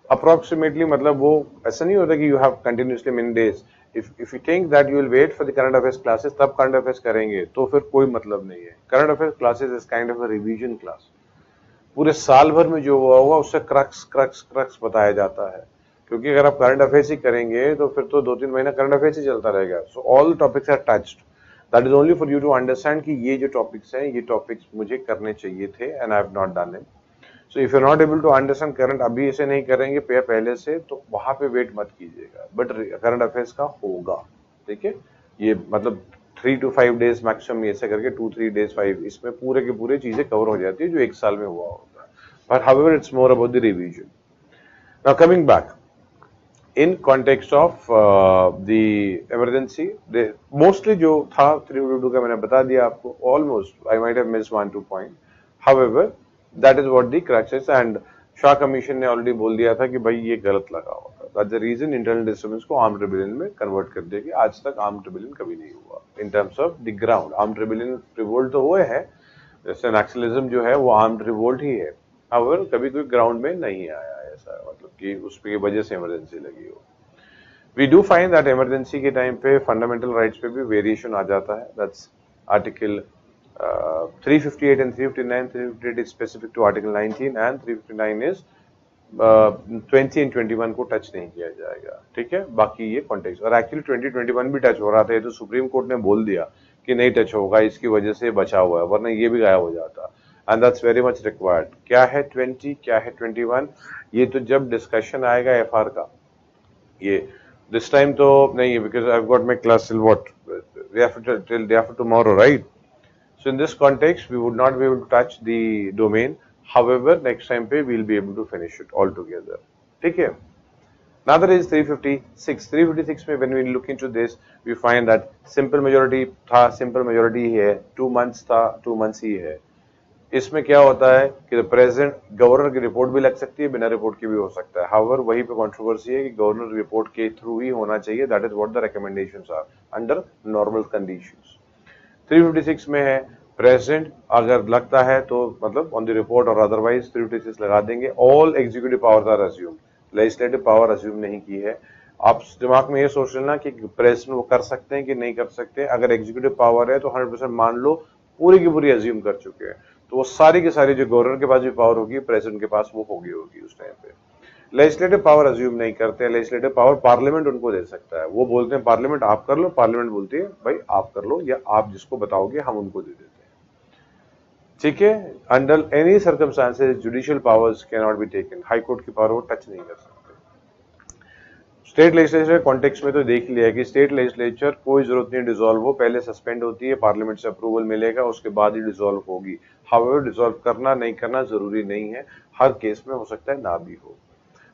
अप्रोक्सीमेटली। मतलब वो ऐसा नहीं होता कि you have continuously many days. If you think that you will wait for the current affairs classes तब करंट अफेयर्स करेंगे तो फिर कोई मतलब नहीं है। Current affairs classes is kind of a revision class. पूरे साल भर में जो हुआ होगा उससे क्रक्स क्रक्स क्रक्स बताया जाता है, क्योंकि अगर आप करंट अफेयर्स ही करेंगे तो फिर तो 2-3 महीना करंट अफेयर्स ही चलता रहेगा। So all topics are touched, that is only for you to understand कि ये जो टॉपिक्स हैं, ये टॉपिक्स मुझे करने चाहिए थे and I have not done it. So if you not able to understand current, अभी ऐसे नहीं करेंगे पहले से, तो वहां पे वेट मत कीजिएगा, बट करंट अफेयर्स का होगा। ठीक है, ये मतलब 3 to 5 डेज मैक्सिमम, ऐसे करके 2-3 डेज 5, इसमें पूरे के पूरे चीजें कवर हो जाती है जो एक साल में हुआ होता है। But however it's more about the revision. Now coming back in context of the emergency, mostly जो था 352 का मैंने बता दिया आपको, almost I might have missed 1-2 point. However that is what the crux is, and Shah commission ने already बोल दिया था कि भाई ये गलत लगा हुआ था। That's the reason internal disturbance को आर्म्ड रिबेलियन में कन्वर्ट कर दिया कि आज तक आर्म्ड रिबेलियन कभी नहीं हुआ इन terms of the ground. Armed rebellion revolt तो हुए हैं, जैसे नक्सलिज्म जो है वो आर्म्ड रिवोल्ट ही है, हाउएवर कभी कोई ग्राउंड में नहीं आया ऐसा, मतलब कि उसकी वजह से इमरजेंसी लगी हो। We do find that emergency के टाइम पे फंडामेंटल राइट्स पे भी वेरिएशन आ जाता है। That's article 358 and 359. 358 is specific to Article 19 and 359 is 20 and 21 को टच नहीं किया जाएगा। ठीक है, बाकी ये कॉन्टेक्स्ट, और एक्चुअली 2021 भी टच हो रहा था, ये तो सुप्रीम कोर्ट ने बोल दिया कि नहीं टच होगा, इसकी वजह से बचा हुआ है, वरना ये भी गायब हो जाता। And that's very much required. क्या है 20, क्या है 21, ये तो जब डिस्कशन आएगा एफआर का, ये दिस टाइम तो नहीं है, because I have got my class till what, till day after tomorrow, right? So in this context, we would not be able to touch the domain. However, next time पे we'll be able to finish it all together. ठीक है? Now there is 356. 356 में when we look into this, we find that simple majority था, simple majority ही है, 2 months था, 2 months ही है। इसमें क्या होता है कि प्रेसिडेंट गवर्नर की रिपोर्ट भी लग सकती है, बिना रिपोर्ट की भी हो सकता है। हाउएवर वहीं पे कंट्रोवर्सी है कि गवर्नर रिपोर्ट के थ्रू ही होना चाहिए। That is what the recommendations are under normal conditions. 356 में है प्रेसिडेंट अगर लगता है तो मतलब ऑन द रिपोर्ट और अदरवाइज 356 लगा देंगे। All executive powers are assume, legislative power assume नहीं की है। आप दिमाग में ये सोच लेना कि प्रेसिडेंट वो कर सकते हैं कि नहीं कर सकते। अगर एग्जीक्यूटिव पावर है तो 100% मान लो पूरी की पूरी अज्यूम कर चुके हैं, तो वो सारी की सारी जो गवर्नर के पास भी पावर होगी प्रेसिडेंट के पास वो होगी उस टाइम पे। लेजिस्लेटिव पावर अज्यूम नहीं करते हैं, लेजिस्लेटिव पावर पार्लियामेंट उनको दे सकता है। वो बोलते हैं पार्लियामेंट आप कर लो, पार्लियामेंट बोलती है भाई आप कर लो, या आप जिसको बताओगे हम उनको दे देते हैं। ठीक है, under any circumstances judicial powers can not be taken, high court की पावर वो टच नहीं कर सकते। स्टेट लेजिस्लेचर कॉन्टेक्स्ट में तो देख लिया है कि स्टेट लेजिस्लेचर कोई जरूरत नहीं डिसॉल्व हो, पहले सस्पेंड होती है, पार्लियामेंट से अप्रूवल मिलेगा, उसके बाद ही डिसॉल्व होगी। हाउएवर डिसॉल्व करना नहीं करना जरूरी नहीं है, हर केस में हो सकता है ना भी हो।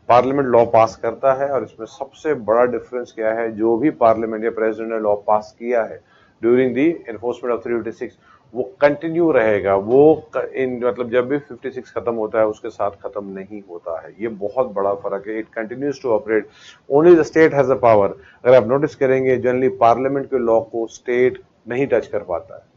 पार्लियामेंट लॉ पास करता है, और इसमें सबसे बड़ा डिफरेंस क्या है, जो भी पार्लियामेंट या प्रेसिडेंट ने लॉ पास किया है ड्यूरिंग दी एनफोर्समेंट ऑफ 356, वो कंटिन्यू रहेगा, वो इन मतलब जब भी 56 खत्म होता है उसके साथ खत्म नहीं होता है। ये बहुत बड़ा फर्क है। It continues to operate, only the state has the power. अगर आप नोटिस करेंगे जनरली पार्लियामेंट के लॉ को स्टेट नहीं टच कर पाता है।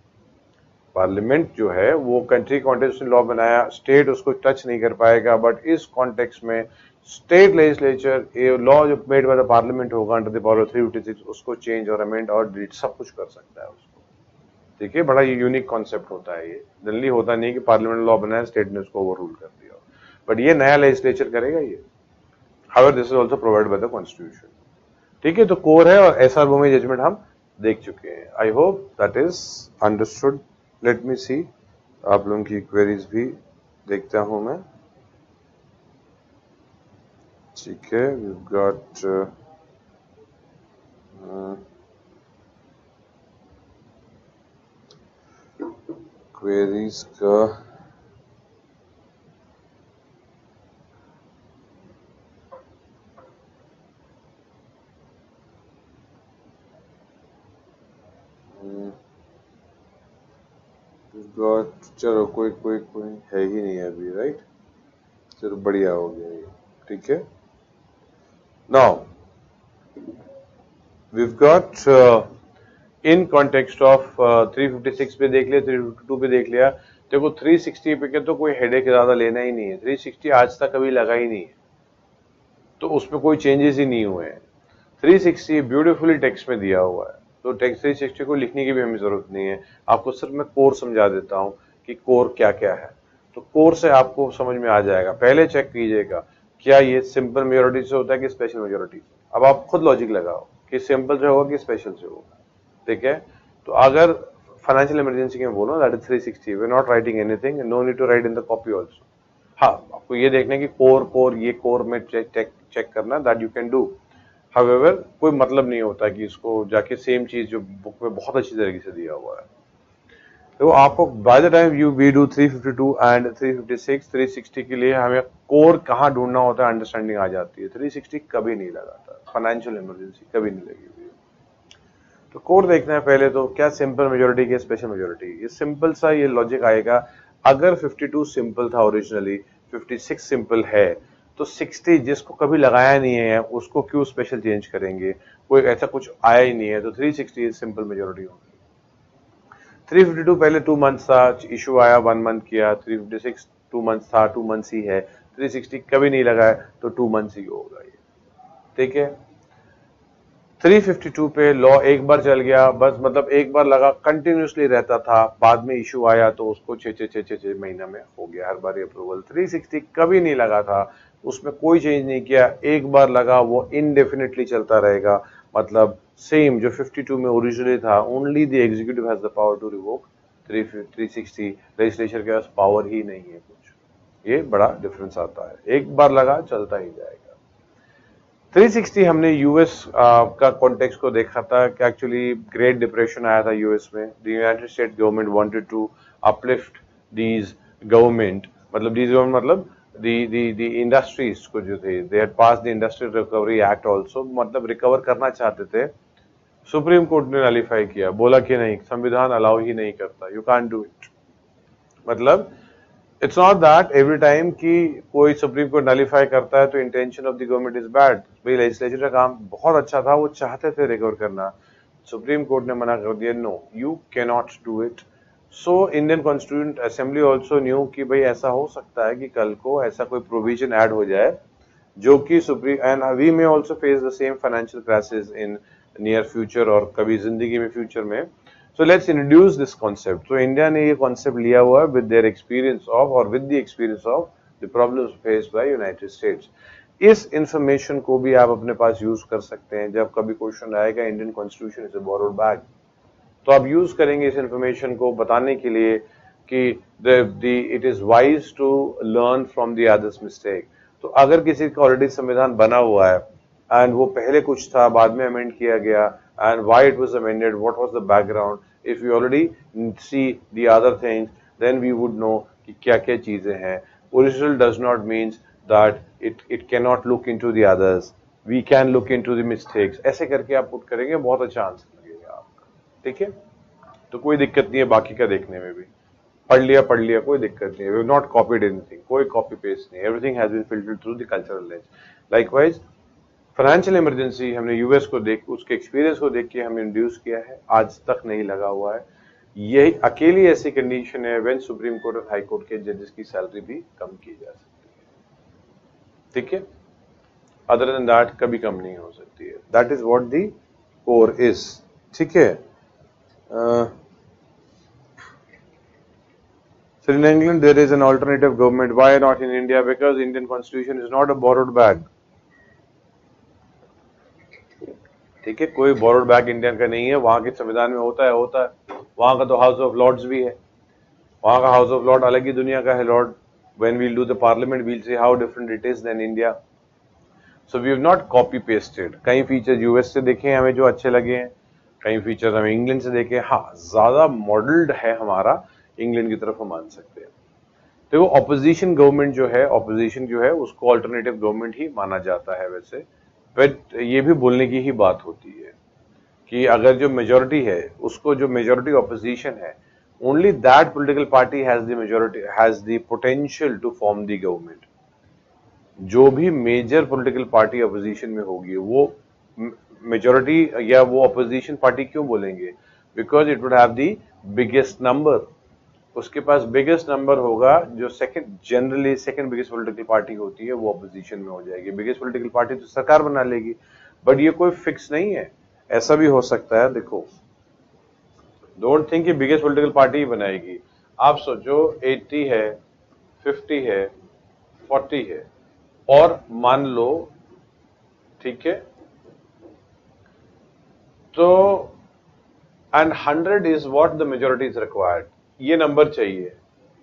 पार्लियामेंट जो है वो कंट्री कॉन्टेक्स्ट में लॉ बनाया, स्टेट उसको टच नहीं कर पाएगा, बट इस कॉन्टेक्स्ट में स्टेट लेजिस्लेचर ये लॉ जो मेड बाय द पार्लियामेंट होगा अंडर द पावर ऑफ 356 उसको चेंज और अमेंड और डिलीट सब कुछ कर सकता है उसको। देखिए बड़ा ये यूनिक कॉन्सेप्ट होता है। ये जनरली होता नहीं कि पार्लियामेंट लॉ बनाया स्टेट ने उसको ओवररूल कर दिया, बट ये नया लेजिस्लेचर करेगा ये। However this is also provided by the constitution. ठीक है, तो कोर है और एसआर वो में जजमेंट हम देख चुके हैं। I hope that is understood. Let me see, आप लोगों की क्वेरीज भी देखता हूं मैं। ठीक है, वी गॉट क्वेरीज का चलो कोई कोई कोई है ही नहीं अभी, राइट। चलो बढ़िया हो गया ये। ठीक है, now we've got in context of 356 पे देख लिया, 352 पे देख लिया। देखो 360 पे के तो कोई हेडेक ज्यादा लेना ही नहीं है। 360 आज तक कभी लगा ही नहीं है, तो उसमें कोई चेंजेस ही नहीं हुए हैं। 360 ब्यूटीफुली टेक्स्ट में दिया हुआ है, तो टेक्स्ट 360 को लिखने की भी हमें जरूरत नहीं है। आपको सिर्फ मैं कोर समझा देता हूं कि कोर क्या क्या है, तो कोर से आपको समझ में आ जाएगा। पहले चेक कीजिएगा क्या ये सिंपल मेजोरिटी से होता है कि स्पेशल मेजोरिटी से। अब आप खुद लॉजिक लगाओ कि सिंपल से होगा कि स्पेशल से होगा। ठीक है, तो अगर फाइनेंशियल इमरजेंसी के बोलो that is 360, we are not writing anything, no need to write in the copy also. हाँ, आपको ये देखना है कि कोर ये कोर में चेक करना, that you can do. However कोई मतलब नहीं होता कि इसको जाके सेम चीज जो बुक में बहुत अच्छी तरीके से दिया हुआ है। तो आपको by the time you we do 352 and 356 360 के लिए हमें कोर कहाँ ढूंढना होता है अंडरस्टैंडिंग आ जाती है। 360 कभी नहीं लगाता, फाइनेंशियल इमरजेंसी कभी नहीं लगी हुई। तो कोर देखना है पहले तो क्या सिंपल मेजोरिटी की स्पेशल मेजोरिटी। ये सिंपल सा ये लॉजिक आएगा, अगर 52 सिंपल था ओरिजिनली, 56 सिंपल है, तो 60 जिसको कभी लगाया नहीं है उसको क्यों स्पेशल चेंज करेंगे, कोई ऐसा कुछ आया ही नहीं है, तो 360 सिंपल मेजोरिटी होगी। 352 पहले 2 मंथ्स था, इशू आया 1 मंथ किया। 356 2 मंथ्स था, 2 मंथ्स ही है। 360 कभी नहीं लगाया तो 2 मंथ्स ही होगा ये। ठीक है, 352 पे लॉ एक बार चल गया बस, मतलब एक बार लगा, कंटिन्यूसली रहता था, बाद में इशू आया तो उसको 6 महीना में हो गया हर बार अप्रूवल। 360 कभी नहीं लगा था, उसमें कोई चेंज नहीं किया, एक बार लगा वो इनडेफिनेटली चलता रहेगा। मतलब सेम जो 52 में ओरिजिनली था, only the executive has the power to revoke. 360 legislature के पास पावर ही नहीं है कुछ, ये बड़ा डिफरेंस आता है। एक बार लगा चलता ही जाएगा। 360 हमने यूएस का कॉन्टेक्स्ट को देखा था कि एक्चुअली ग्रेट डिप्रेशन आया था यूएस में। The United State government wanted to uplift these government, मतलब दीज गवर्नमेंट मतलब द इंडस्ट्रीज को जो थे, they had pass the industrial recovery act also, मतलब रिकवर करना चाहते थे। सुप्रीम कोर्ट ने नलिफाई किया, बोला कि नहीं, संविधान अलाउ ही नहीं करता, यू कांट डू इट। मतलब it's not that every time कि कोई सुप्रीम कोर्ट नलिफाई करता है तो intention of the government is bad. भाई लेजिस्लेचर का काम बहुत अच्छा था, वो चाहते थे रिकवर करना, सुप्रीम कोर्ट ने मना कर दिया, no you can not do it. So Indian constituent assembly also knew कि भाई ऐसा हो सकता है कि कल को ऐसा कोई प्रोविजन ऐड हो जाए जो कि supreme, and we may also face the same financial crisis in near future और कभी जिंदगी में फ्यूचर में। So let's introduce this concept. So India ने ये concept लिया हुआ है with their experience of or with the experience of the problems faced by United States. इस information को भी आप अपने पास use कर सकते हैं जब कभी क्वेश्चन आएगा Indian Constitution is a borrowed bag, तो आप use करेंगे इस information को बताने के लिए कि it is wise to learn from the others mistake. तो अगर किसी का ऑलरेडी संविधान बना हुआ है एंड वो पहले कुछ था बाद में अमेंड किया गया, and why it was amended, what was the background, if we already see the other things, then we would know कि क्या क्या चीजें हैं। Original does not means that it cannot look into the others, we can look into the mistakes। ऐसे करके आप put करेंगे, बहुत अच्छा आंसर लगेगा आपका। ठीक है, तो कोई दिक्कत नहीं है बाकी का देखने में भी, पढ़ लिया कोई दिक्कत नहीं है, we have not copied anything, कोई कॉपी पेस्ट नहीं, everything has been filtered through the cultural lens. Likewise financial emergency हमने यूएस को देख, उसके एक्सपीरियंस को देख के हमने इंड्यूस किया है, आज तक नहीं लगा हुआ है। यही अकेली ऐसी कंडीशन है व्हेन सुप्रीम कोर्ट और हाई कोर्ट के जजेस की सैलरी भी कम की जा सकती है, ठीक है, अदर देन दैट कभी कम नहीं हो सकती है। That is what the core is, ठीक है। So in England there is an alternative government. Why not in India? Because Indian constitution is not a borrowed bag. ठीक है, कोई borrowed bag इंडियन का नहीं है, वहां के संविधान में होता है वहां का तो हाउस ऑफ लॉर्ड्स भी है, वहां का हाउस ऑफ लॉर्ड अलग ही दुनिया का है Lord. When we'll do the parliament we'll see how different it is than India. So we have not copy pasted. कई फीचर यूएस से देखे हमें जो अच्छे लगे हैं, कई फीचर हमें इंग्लैंड से देखे, हाँ ज्यादा मॉडल्ड है हमारा इंग्लैंड की तरफ हम मान सकते हैं। देखो ऑपोजिशन गवर्नमेंट जो है उसको अल्टरनेटिव गवर्नमेंट ही माना जाता है वैसे, बट ये भी बोलने की ही बात होती है कि अगर जो मेजोरिटी है उसको, जो मेजोरिटी ऑपोजिशन है, only that political party has the majority, has the potential to form the government. जो भी मेजर पॉलिटिकल पार्टी ऑपोजिशन में होगी वो मेजोरिटी या वो ऑपोजिशन पार्टी क्यों बोलेंगे? Because it would have the biggest number, उसके पास बिगेस्ट नंबर होगा। जो generally second biggest political party होती है वो ऑपोजिशन में हो जाएगी। बिगेस्ट पॉलिटिकल पार्टी तो सरकार बना लेगी, बट ये कोई फिक्स नहीं है, ऐसा भी हो सकता है। देखो डोंट थिंक कि बिगेस्ट पॉलिटिकल पार्टी ही बनाएगी। आप सोचो 80 है, 50 है, 40 है, और मान लो, ठीक है, तो and 100 is what the majority is required, ये नंबर चाहिए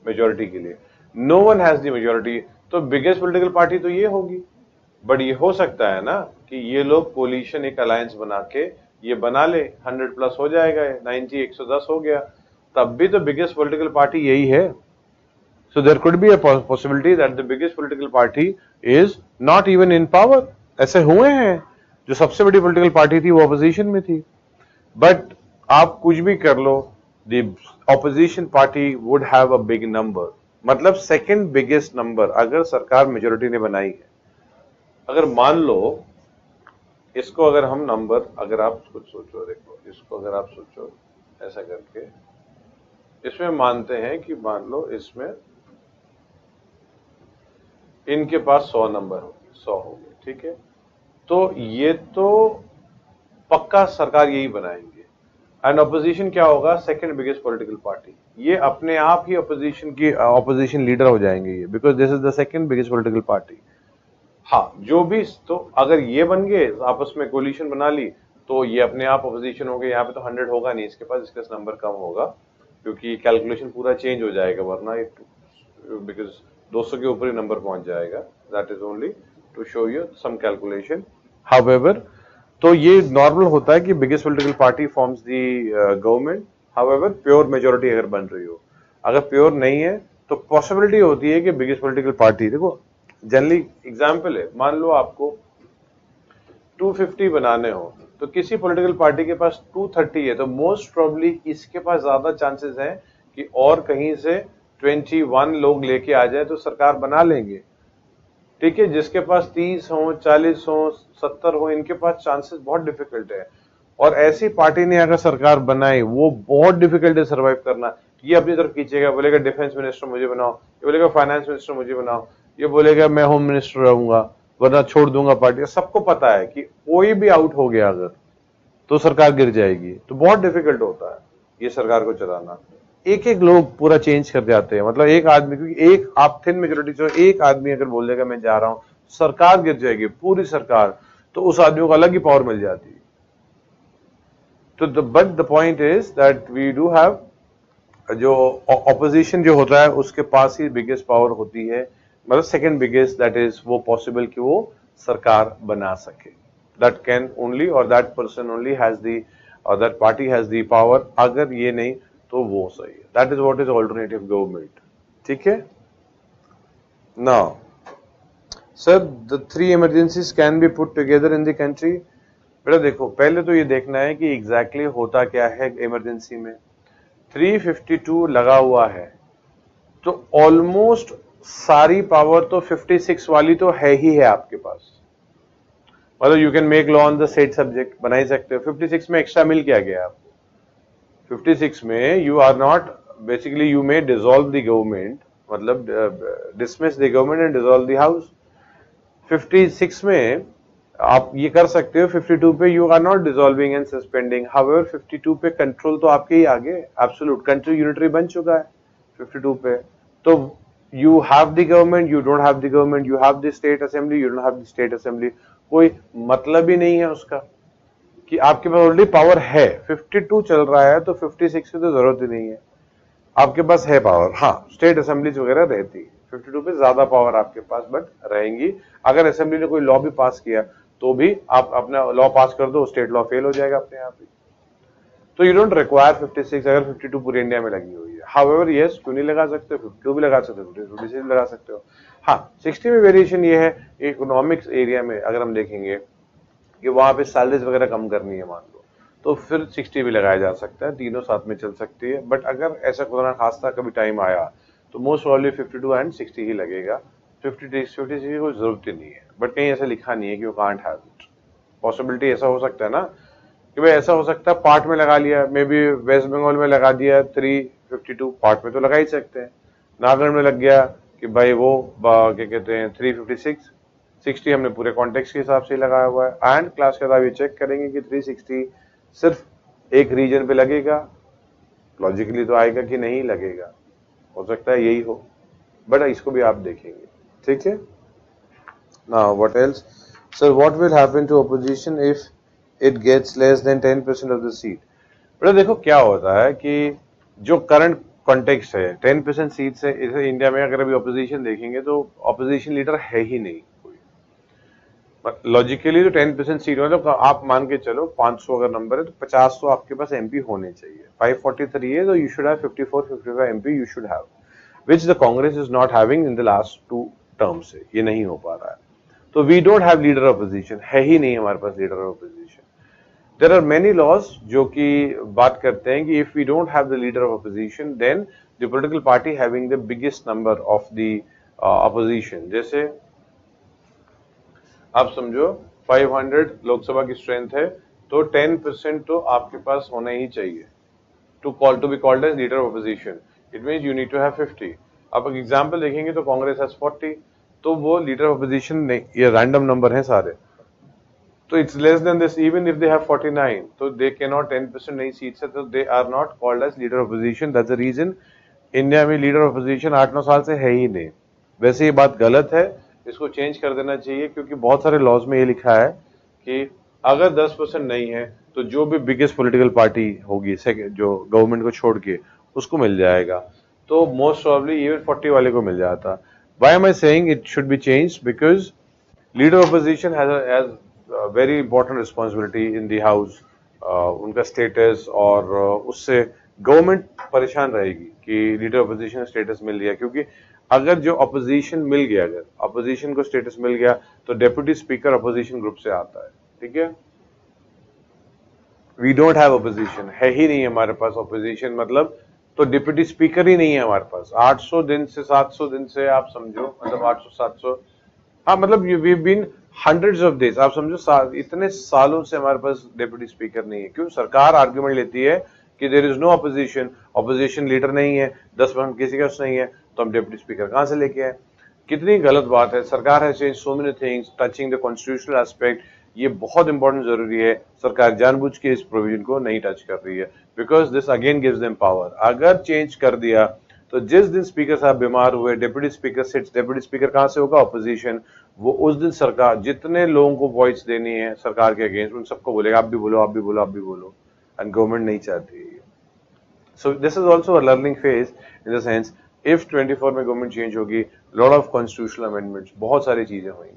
मेजोरिटी के लिए। No one has the majority, तो बिगेस्ट पॉलिटिकल पार्टी तो ये होगी। बट ये हो सकता है ना कि ये लोग कोलिशन, एक अलायंस बना के ये बना ले, 100 प्लस हो जाएगा, 90 110 हो गया, तब भी तो बिगेस्ट पॉलिटिकल पार्टी यही है। So there could be a possibility that the biggest political party is not even in power. ऐसे हुए हैं, जो सबसे बड़ी पॉलिटिकल पार्टी थी वो ऑपोजिशन में थी। बट आप कुछ भी कर लो, the opposition party would have a big number, मतलब सेकंड बिगेस्ट नंबर अगर सरकार मेजोरिटी ने बनाई है। अगर मान लो इसको, अगर हम नंबर, अगर आप कुछ सोचो, देखो इसको अगर आप सोचो ऐसा करके, इसमें मानते हैं कि मान लो इसमें इनके पास 100 नंबर होंगे, 100 होंगे, ठीक है, तो ये तो पक्का सरकार यही बनाएंगे। एंड ऑपोजिशन क्या होगा? Second biggest political party. ये अपने आप ही ऑपोजिशन लीडर हो जाएंगे ये, because this is the second biggest political party. हाँ, जो भी, तो अगर ये बन गए आपस में कोलिशन बना ली, तो ये अपने आप ऑपोजिशन हो गए। यहाँ पे तो 100 होगा नहीं इसके पास, इसका नंबर कम होगा, क्योंकि कैलकुलेशन पूरा चेंज हो जाएगा, वरना बिकॉज 200 के ऊपर ही नंबर पहुंच जाएगा। That is only to show you some calculation. However, तो ये नॉर्मल होता है कि biggest political party forms the government. However, pure majority अगर बन रही हो, अगर प्योर नहीं है तो पॉसिबिलिटी होती है कि बिगेस्ट पॉलिटिकल पार्टी, देखो जनरली एग्जांपल है, मान लो आपको 250 बनाने हो, तो किसी पॉलिटिकल पार्टी के पास 230 है, तो मोस्ट प्रोबेबली इसके पास ज्यादा चांसेस हैं कि और कहीं से 21 लोग लेके आ जाए तो सरकार बना लेंगे, ठीक है। जिसके पास 30 हो, 40 हो, 70 हो, इनके पास चांसेस बहुत डिफिकल्ट है। और ऐसी पार्टी ने अगर सरकार बनाई, वो बहुत डिफिकल्ट है सर्वाइव करना। ये अपनी तरफ खींचेगा, बोलेगा डिफेंस मिनिस्टर मुझे बनाओ, ये बोलेगा फाइनेंस मिनिस्टर मुझे बनाओ, ये बोलेगा मैं होम मिनिस्टर रहूंगा वरना छोड़ दूंगा पार्टी। सबको पता है कि कोई भी आउट हो गया अगर, तो सरकार गिर जाएगी। तो बहुत डिफिकल्ट होता है ये सरकार को चलाना। एक एक लोग पूरा चेंज कर जाते हैं, मतलब एक आदमी, क्योंकि एक आप थिन मेजोरिटी से, एक आदमी अगर बोल देगा मैं जा रहा हूं, सरकार गिर जाएगी, पूरी सरकार, तो उस आदमी को अलग ही पावर मिल जाती है। तो but the point is that we do have, जो ऑपोजिशन जो होता है उसके पास ही बिगेस्ट पावर होती है, मतलब सेकंड बिगेस्ट, दैट इज वो पॉसिबल कि वो सरकार बना सके। दैट कैन ओनली, और that person only has the, और that party has the power. अगर ये नहीं तो वो सही है। That is what is alternative government, ठीक है। Now sir, the 3 emergencies can be put together in the country. बेटा देखो, पहले तो ये देखना है कि एग्जैक्टली होता क्या है इमरजेंसी में। 352 लगा हुआ है तो ऑलमोस्ट सारी पावर तो 56 वाली तो है ही है आपके पास। मतलब you can make law on the state subject, बना ही सकते हो। 56 में एक्स्ट्रा मिल क्या गया आपको? 56 में you are not, basically you may dissolve the government, मतलब dismiss the government and dissolve the house. 56 में आप ये कर सकते हो, 52 पे you are not dissolving and suspending. However 52 पे कंट्रोल तो आपके ही आगे, एब्सोल्यूट कंट्री यूनिटरी बन चुका है 52 पे। तो you have the government, you don't have the government, you have the state assembly, you don't have the state assembly, कोई मतलब ही नहीं है उसका कि आपके पास ऑलरेडी पावर है। 52 चल रहा है तो 56 की तो जरूरत ही नहीं है, आपके पास है पावर। हाँ, स्टेट असेंबलीज वगैरह रहती है 52 पे, ज्यादा पावर आपके पास बट रहेंगी। अगर असेंबली ने कोई लॉ भी पास किया तो भी आप अपना लॉ पास कर दो, स्टेट लॉ फेल हो जाएगा अपने आप ही। तो यू डोंट रिक्वायर 56 अगर 52 पूरे इंडिया में लगी हुई है। हाउएवर यस, क्यों नहीं लगा सकते, 52 भी लगा सकते हो, 56 भी लगा सकते हो। हाँ, 60 में वेरिएशन ये है, इकोनॉमिक्स एरिया में अगर हम देखेंगे कि वहां पे सैलरीज वगैरह कम करनी है मान लो, तो फिर 60 भी लगाया जा सकता है, तीनों साथ में चल सकती है। बट अगर ऐसा खुदा खास्ता कभी टाइम आया तो मोस्ट प्रॉब्ली 52 एंड 60 ही लगेगा। 56 की कोई जरूरत ही नहीं है, बट कहीं ऐसा लिखा नहीं है कि you can't have it. Possibility ऐसा हो सकता है ना कि भाई ऐसा हो सकता है पार्ट में लगा लिया, मे बी वेस्ट बंगाल में लगा दिया 352, पार्ट में तो लगा ही सकते हैं। नागालैंड में लग गया कि भाई वो क्या कहते हैं 356, 60 हमने पूरे कॉन्टेक्स्ट के हिसाब से ही लगाया हुआ है। एंड क्लास के बाद ये चेक करेंगे कि 360 सिर्फ एक रीजन पे लगेगा, लॉजिकली तो आएगा कि नहीं लगेगा, हो सकता है यही हो, बट इसको भी आप देखेंगे। ठीक है, now what else sir, what will happen to opposition if it gets less than 10% of the seat? बेटा देखो क्या होता है कि जो करंट कॉन्टेक्स्ट है 10% सीट से, इसे इंडिया में अगर अभी ऑपोजिशन देखेंगे तो ऑपोजिशन लीडर है ही नहीं कोई। लॉजिकली तो 10% सीट मतलब आप मान के चलो 500 अगर नंबर है तो 50 तो आपके पास एमपी होने चाहिए। 543 है तो you should have 54-55 MP you should have, which the Congress is not having in the last 2 terms से, ये नहीं हो पा रहा है। तो we don't have leader opposition, है ही नहीं हमारे पास leader opposition। There are many laws जो कि बात करते हैं कि if we don't have the leader of opposition, then the political party having the biggest number of the opposition, जैसे आप समझो 500 लोकसभा की स्ट्रेंथ है तो 10% तो आपके पास होना ही चाहिए to be called as leader of opposition. It means you need to have 50. आप एक एग्जाम्पल देखेंगे तो कांग्रेस हैज 40, तो वो लीडर ऑफ अपोजिशन नहीं, ये रैंडम नंबर है सारे, तो it's less than this. Even if they have 49 तो दे कैन नॉट 10% नहीं सीट से, तो they are not called as leader of opposition. That's the reason India में लीडर ऑफ अपोजिशन 8-9 साल से है ही नहीं। वैसे ये बात गलत है, इसको चेंज कर देना चाहिए, क्योंकि बहुत सारे लॉज में ये लिखा है कि अगर 10% नहीं है तो जो भी बिगेस्ट पॉलिटिकल पार्टी होगी जो गवर्नमेंट को छोड़ के उसको मिल जाएगा, तो मोस्ट प्रॉब्ली इवन 40 वाले को मिल जाता। Why am I saying it should be changed? Because leader opposition has very important responsibility in the house, उनका स्टेटस, और उससे गवर्नमेंट परेशान रहेगी कि लीडर ऑपोजिशन स्टेटस मिल गया, क्योंकि अगर जो अपोजिशन मिल गया, अगर अपोजिशन को स्टेटस मिल गया तो डेप्यूटी स्पीकर अपोजिशन ग्रुप से आता है। ठीक है, वी डोंट हैव अपोजिशन, है ही नहीं हमारे पास अपोजिशन, मतलब तो डिप्यूटी स्पीकर ही नहीं है हमारे पास। 800 दिन से 700 दिन से आप समझो, मतलब 800-700, हाँ मतलब we been hundreds of days, आप समझो इतने सालों से हमारे पास डेप्यूटी स्पीकर नहीं है। क्यों? सरकार आर्ग्यूमेंट लेती है कि there is no opposition, opposition leader नहीं है, 10% किसी का नहीं है, तो हम डेप्यूटी स्पीकर कहां से लेके आए? कितनी गलत बात है। सरकार है change so many things touching the constitutional aspect, ये बहुत इंपॉर्टेंट जरूरी है। सरकार जानबूझ के इस प्रोविजन को नहीं टच कर रही है, because this again gives them power. अगर चेंज कर दिया तो जिस दिन स्पीकर साहब बीमार हुए, deputy speaker sits, deputy speaker कहां से होगा? ऑपोजिशन। वो उस दिन सरकार जितने लोगों को वॉइस देनी है सरकार के अगेंस्ट, उन सबको बोलेगा आप भी बोलो, आप भी बोलो, आप भी बोलो, एंड गवर्नमेंट नहीं चाहती है। So this is also a learning phase in the sense if 24 में गवर्नमेंट चेंज होगी, lot of constitutional amendments, बहुत सारी चीजें होंगी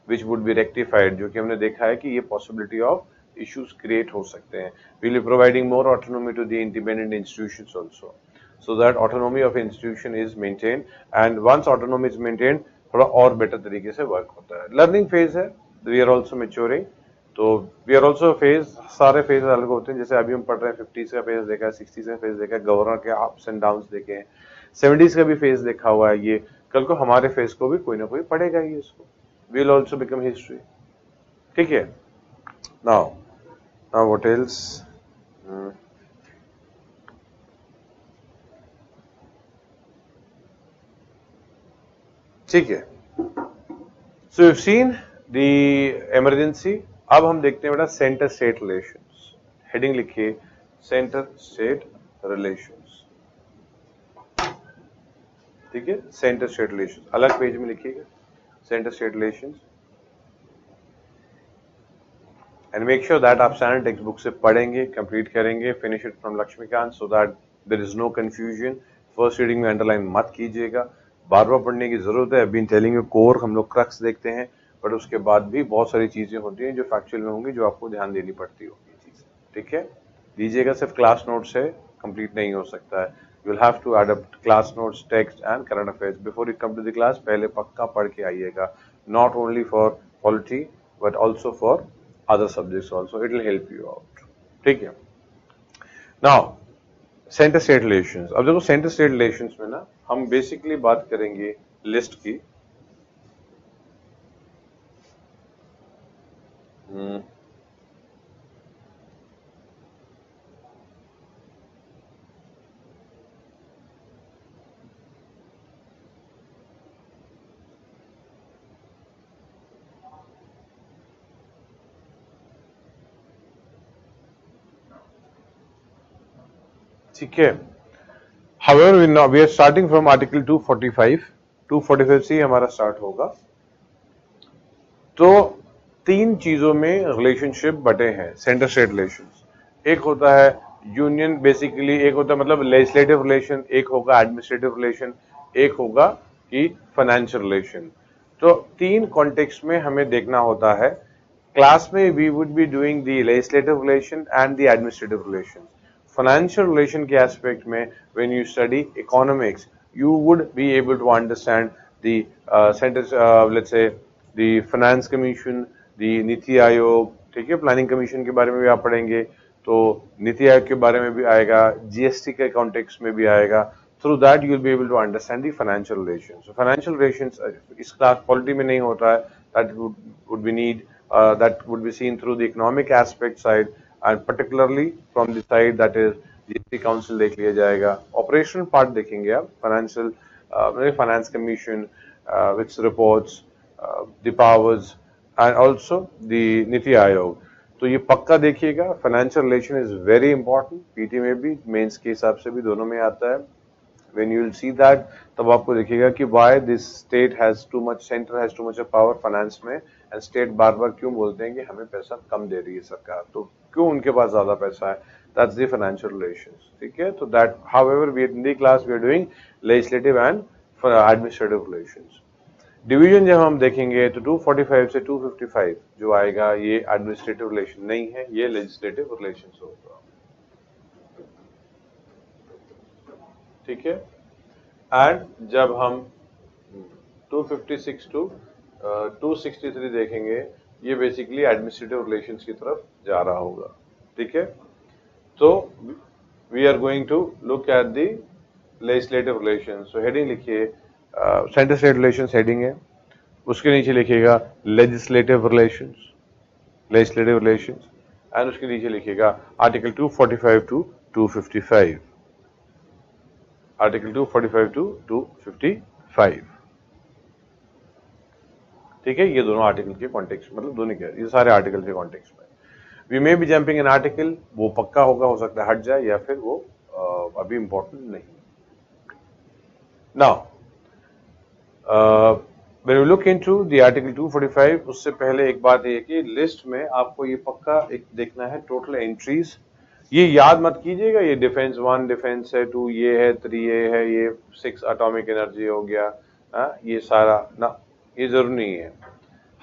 which would be rectified, जो कि हमने देखा है कि ये possibility of issues create हो सकते हैं। We'll be providing more autonomy to the independent institutions also, so that autonomy of institution is maintained, and once autonomy is maintained थोड़ा और बेटर तरीके से वर्क होता है। लर्निंग फेज है, we are also maturing, तो वी आर ऑल्सो फेज, सारे phase अलग होते हैं, जैसे अभी हम पढ़ रहे हैं 50s का फेज देखा है, 60s का फेज देखा है, गवर्नर के अप्स एंड डाउन्स देखे हैं, 70s का भी फेज देखा हुआ है। ये कल को हमारे फेज को भी कोई ना कोई पढ़ेगा ही इसको, विल ऑल्सो बिकम हिस्ट्री। ठीक है, नाउ नाउ व्हाट एल्स, ठीक है। So you seen the emergency. अब हम देखते हैं बेटा सेंटर स्टेट रिलेशंस। हेडिंग लिखिए सेंटर स्टेट रिलेशंस। ठीक है, सेंटर स्टेट रिलेशंस अलग पेज में लिखिएगा, centre state relations. And make sure that आप स्टैंडर्ड टेक्स्ट बुक से पढ़ेंगे, कंप्लीट करेंगे, finish it from Laxmikanth, so that there is no confusion. First reading में अंडरलाइन मत कीजिएगा, बार बार पढ़ने की जरूरत है। अभी इन टेलिंग यू कोर हम लोग क्रक्स देखते हैं, बट उसके बाद भी बहुत सारी चीजें होती हैं जो फैक्चुअल में होंगी, जो आपको ध्यान देनी पड़ती होगी चीजें। ठीक है, दीजिएगा, सिर्फ क्लास नोट से कंप्लीट नहीं हो सकता है। You will have to adopt class notes, text and current affairs before you come to the class. पहले पक्का पढ़ के आइएगा, not only for polity but also for other subjects also, it will help you out। ठीक है, now centre state relations. अब देखो centre state relations में ना हम बेसिकली बात करेंगे लिस्ट की। ठीक है, however we are starting from article 245। 245 से हमारा स्टार्ट होगा। तो तीन चीजों में रिलेशनशिप बटे हैं सेंटर स्टेट रिलेशंस। एक होता है यूनियन, बेसिकली एक होता है मतलब लेजिस्लेटिव रिलेशन, एक होगा एडमिनिस्ट्रेटिव रिलेशन, एक होगा कि फाइनेंशियल रिलेशन। तो तीन कॉन्टेक्स्ट में हमें देखना होता है। क्लास में we would be doing the legislative relation and the administrative relation. Financial relation के एस्पेक्ट में when you study economics you would be able to understand the centers, let's say the finance commission, the NITI Aayog. ठीक है, planning commission के बारे में भी आप पढ़ेंगे, तो नीति आयोग के बारे में भी आएगा, जीएसटी के कॉन्टेक्स्ट में भी आएगा। Through that you will be able to understand the financial relations. Financial relations इस क्लास पॉलिटी में नहीं होता है, that would be need that would be seen through the economic aspect side and particularly from the side that is GST council देख लिया जाएगा। Operational part देखेंगे आप, financial finance commission which reports the powers and also the NITI Aayog. तो ये पक्का देखिएगा, financial relation is very important, PT में भी, मेंस के हिसाब से भी, दोनों में आता है। when you will see that, तब आपको देखिएगा कि why this state has too much, center has too much of power finance में, and state बार बार क्यों बोलते हैं कि हमें पैसा कम दे रही है सरकार, तो क्यों उनके पास ज्यादा पैसा है। That's the financial relations। ठीक है, तो that however we in the class we are doing legislative and administrative relations। Division जब हम देखेंगे तो 245 से 255 जो आएगा ये एडमिनिस्ट्रेटिव रिलेशन नहीं है, ये लेजिस्लेटिव रिलेशंस होगा। ठीक है, एंड जब हम 256 टू 263 देखेंगे, ये बेसिकली एडमिनिस्ट्रेटिव रिलेशंस की तरफ जा रहा होगा। ठीक है, तो we are going to look at the legislative relations. So heading लिखिए सेंटर स्टेट रिलेशंस हेडिंग है, उसके नीचे लिखिएगा legislative relations, legislative relations, and उसके नीचे लिखिएगा आर्टिकल 245 टू 255, आर्टिकल 245 टू 255। ठीक है, ये दोनों आर्टिकल के कॉन्टेक्स्ट, मतलब दोनों के, ये सारे आर्टिकल के कॉन्टेक्स्ट में we may be jumping an article, वो पक्का होगा, हो सकता है हट जाए, या फिर वो अभी इंपॉर्टेंट नहीं। Now when you look into the article 245, उससे पहले एक बात ये कि लिस्ट में आपको ये पक्का एक देखना है टोटल एंट्रीज। ये याद मत कीजिएगा ये डिफेंस 1 डिफेंस है, 2 ये है, 3 ये है, ये 6 एटॉमिक एनर्जी हो गया, ये सारा ना, ये जरूरी नहीं है।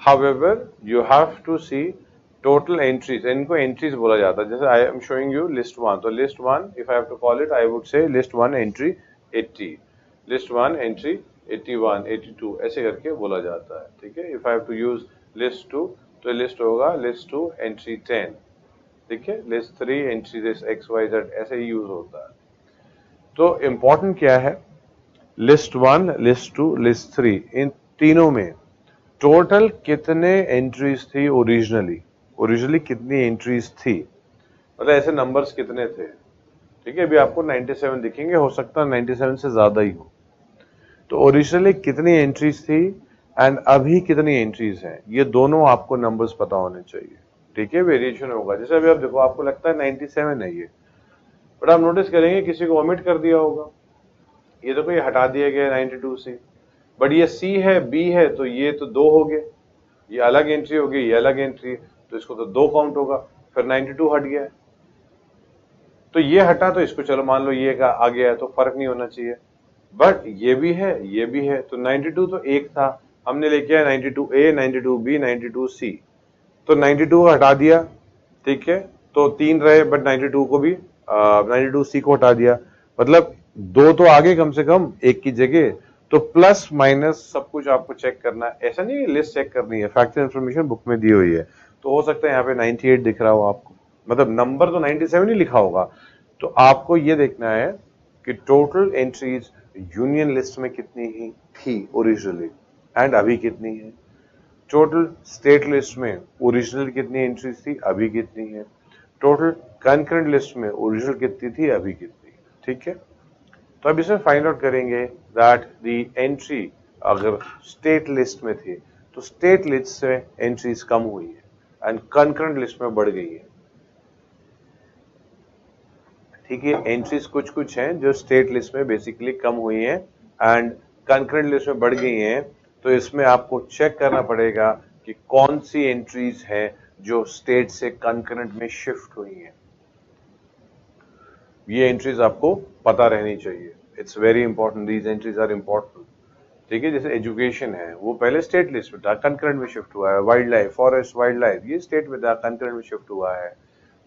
However, you have to see total entries, इनको entries बोला जाता है। जैसे I am showing you list 1, तो list 1 if I have to call it, I would say list 1 entry 80, list 1 entry 81, 82 ऐसे करके बोला जाता है। ठीक है, if I have to use list 2 तो लिस्ट होगा लिस्ट 2 एंट्री 10, ठीक है। लिस्ट 3 एंट्री दिस XYZ, ऐसे ही यूज होता है। तो इंपॉर्टेंट क्या है, लिस्ट 1, लिस्ट 2, लिस्ट 3, इन तीनों में टोटल कितने एंट्रीज थी ओरिजिनली कितनी एंट्रीज थी, मतलब ऐसे नंबर्स कितने थे, ठीक है। अभी आपको 97 दिखेंगे, हो सकता है 97 से ज्यादा ही हो। तो ओरिजिनली कितनी एंट्रीज थी एंड अभी कितनी एंट्रीज हैं, ये दोनों आपको नंबर्स पता होने चाहिए, ठीक है। वेरिएशन होगा, जैसे अभी आप देखो, आपको लगता है 97 है ये, बट आप नोटिस करेंगे किसी को ओमिट कर दिया होगा। ये देखो, ये हटा दिया गया 92 से, बट ये C है, B है, तो ये तो 2 हो गए, ये अलग एंट्री होगी, ये अलग एंट्री, तो इसको तो 2 काउंट होगा, फिर 92 हट गया, तो ये हटा, तो इसको चलो मान लो ये का आ गया है, तो फर्क नहीं होना चाहिए। बट ये भी है, ये भी है, तो 92 तो एक था, हमने लेके आया 92A, 92B, 92C, तो 92 को हटा दिया, ठीक है, तो 3 रहे, बट 92 को भी 92C को हटा दिया, मतलब 2 तो आगे कम से कम एक की जगह। तो प्लस माइनस सब कुछ आपको चेक करना है, ऐसा नहीं लिस्ट चेक करनी है, फैक्चुअल इंफॉर्मेशन बुक में दी हुई है। तो हो सकता है यहाँ पे 98 दिख रहा हो आपको, मतलब नंबर तो 97 ही लिखा होगा। तो आपको ये देखना है कि टोटल एंट्रीज यूनियन लिस्ट में कितनी ही थी ओरिजिनली एंड अभी कितनी है, टोटल स्टेट लिस्ट में ओरिजिनल कितनी एंट्रीज थी, अभी कितनी है, टोटल कंकरेंट लिस्ट में ओरिजिनल कितनी थी, अभी कितनी है, ठीक है। तो अब इसमें फाइंड आउट करेंगे दैट द एंट्री अगर स्टेट लिस्ट में थी तो स्टेट लिस्ट से एंट्रीज कम हुई है एंड कंकरेंट लिस्ट में बढ़ गई है, ठीक है। एंट्रीज कुछ कुछ हैं जो स्टेट लिस्ट में बेसिकली कम हुई हैं एंड कंकरेंट लिस्ट में बढ़ गई हैं। तो इसमें आपको चेक करना पड़ेगा कि कौन सी एंट्रीज हैं जो स्टेट से कंकरेंट में शिफ्ट हुई हैं, ये एंट्रीज आपको पता रहनी चाहिए। It's very important, these entries are important, ठीक है। जैसे एजुकेशन है, वो पहले स्टेट लिस्ट में था, कंकरेंट में शिफ्ट हुआ है। Wild life, forest wild life, ये स्टेट में था, कंकरेंट में शिफ्ट हुआ है।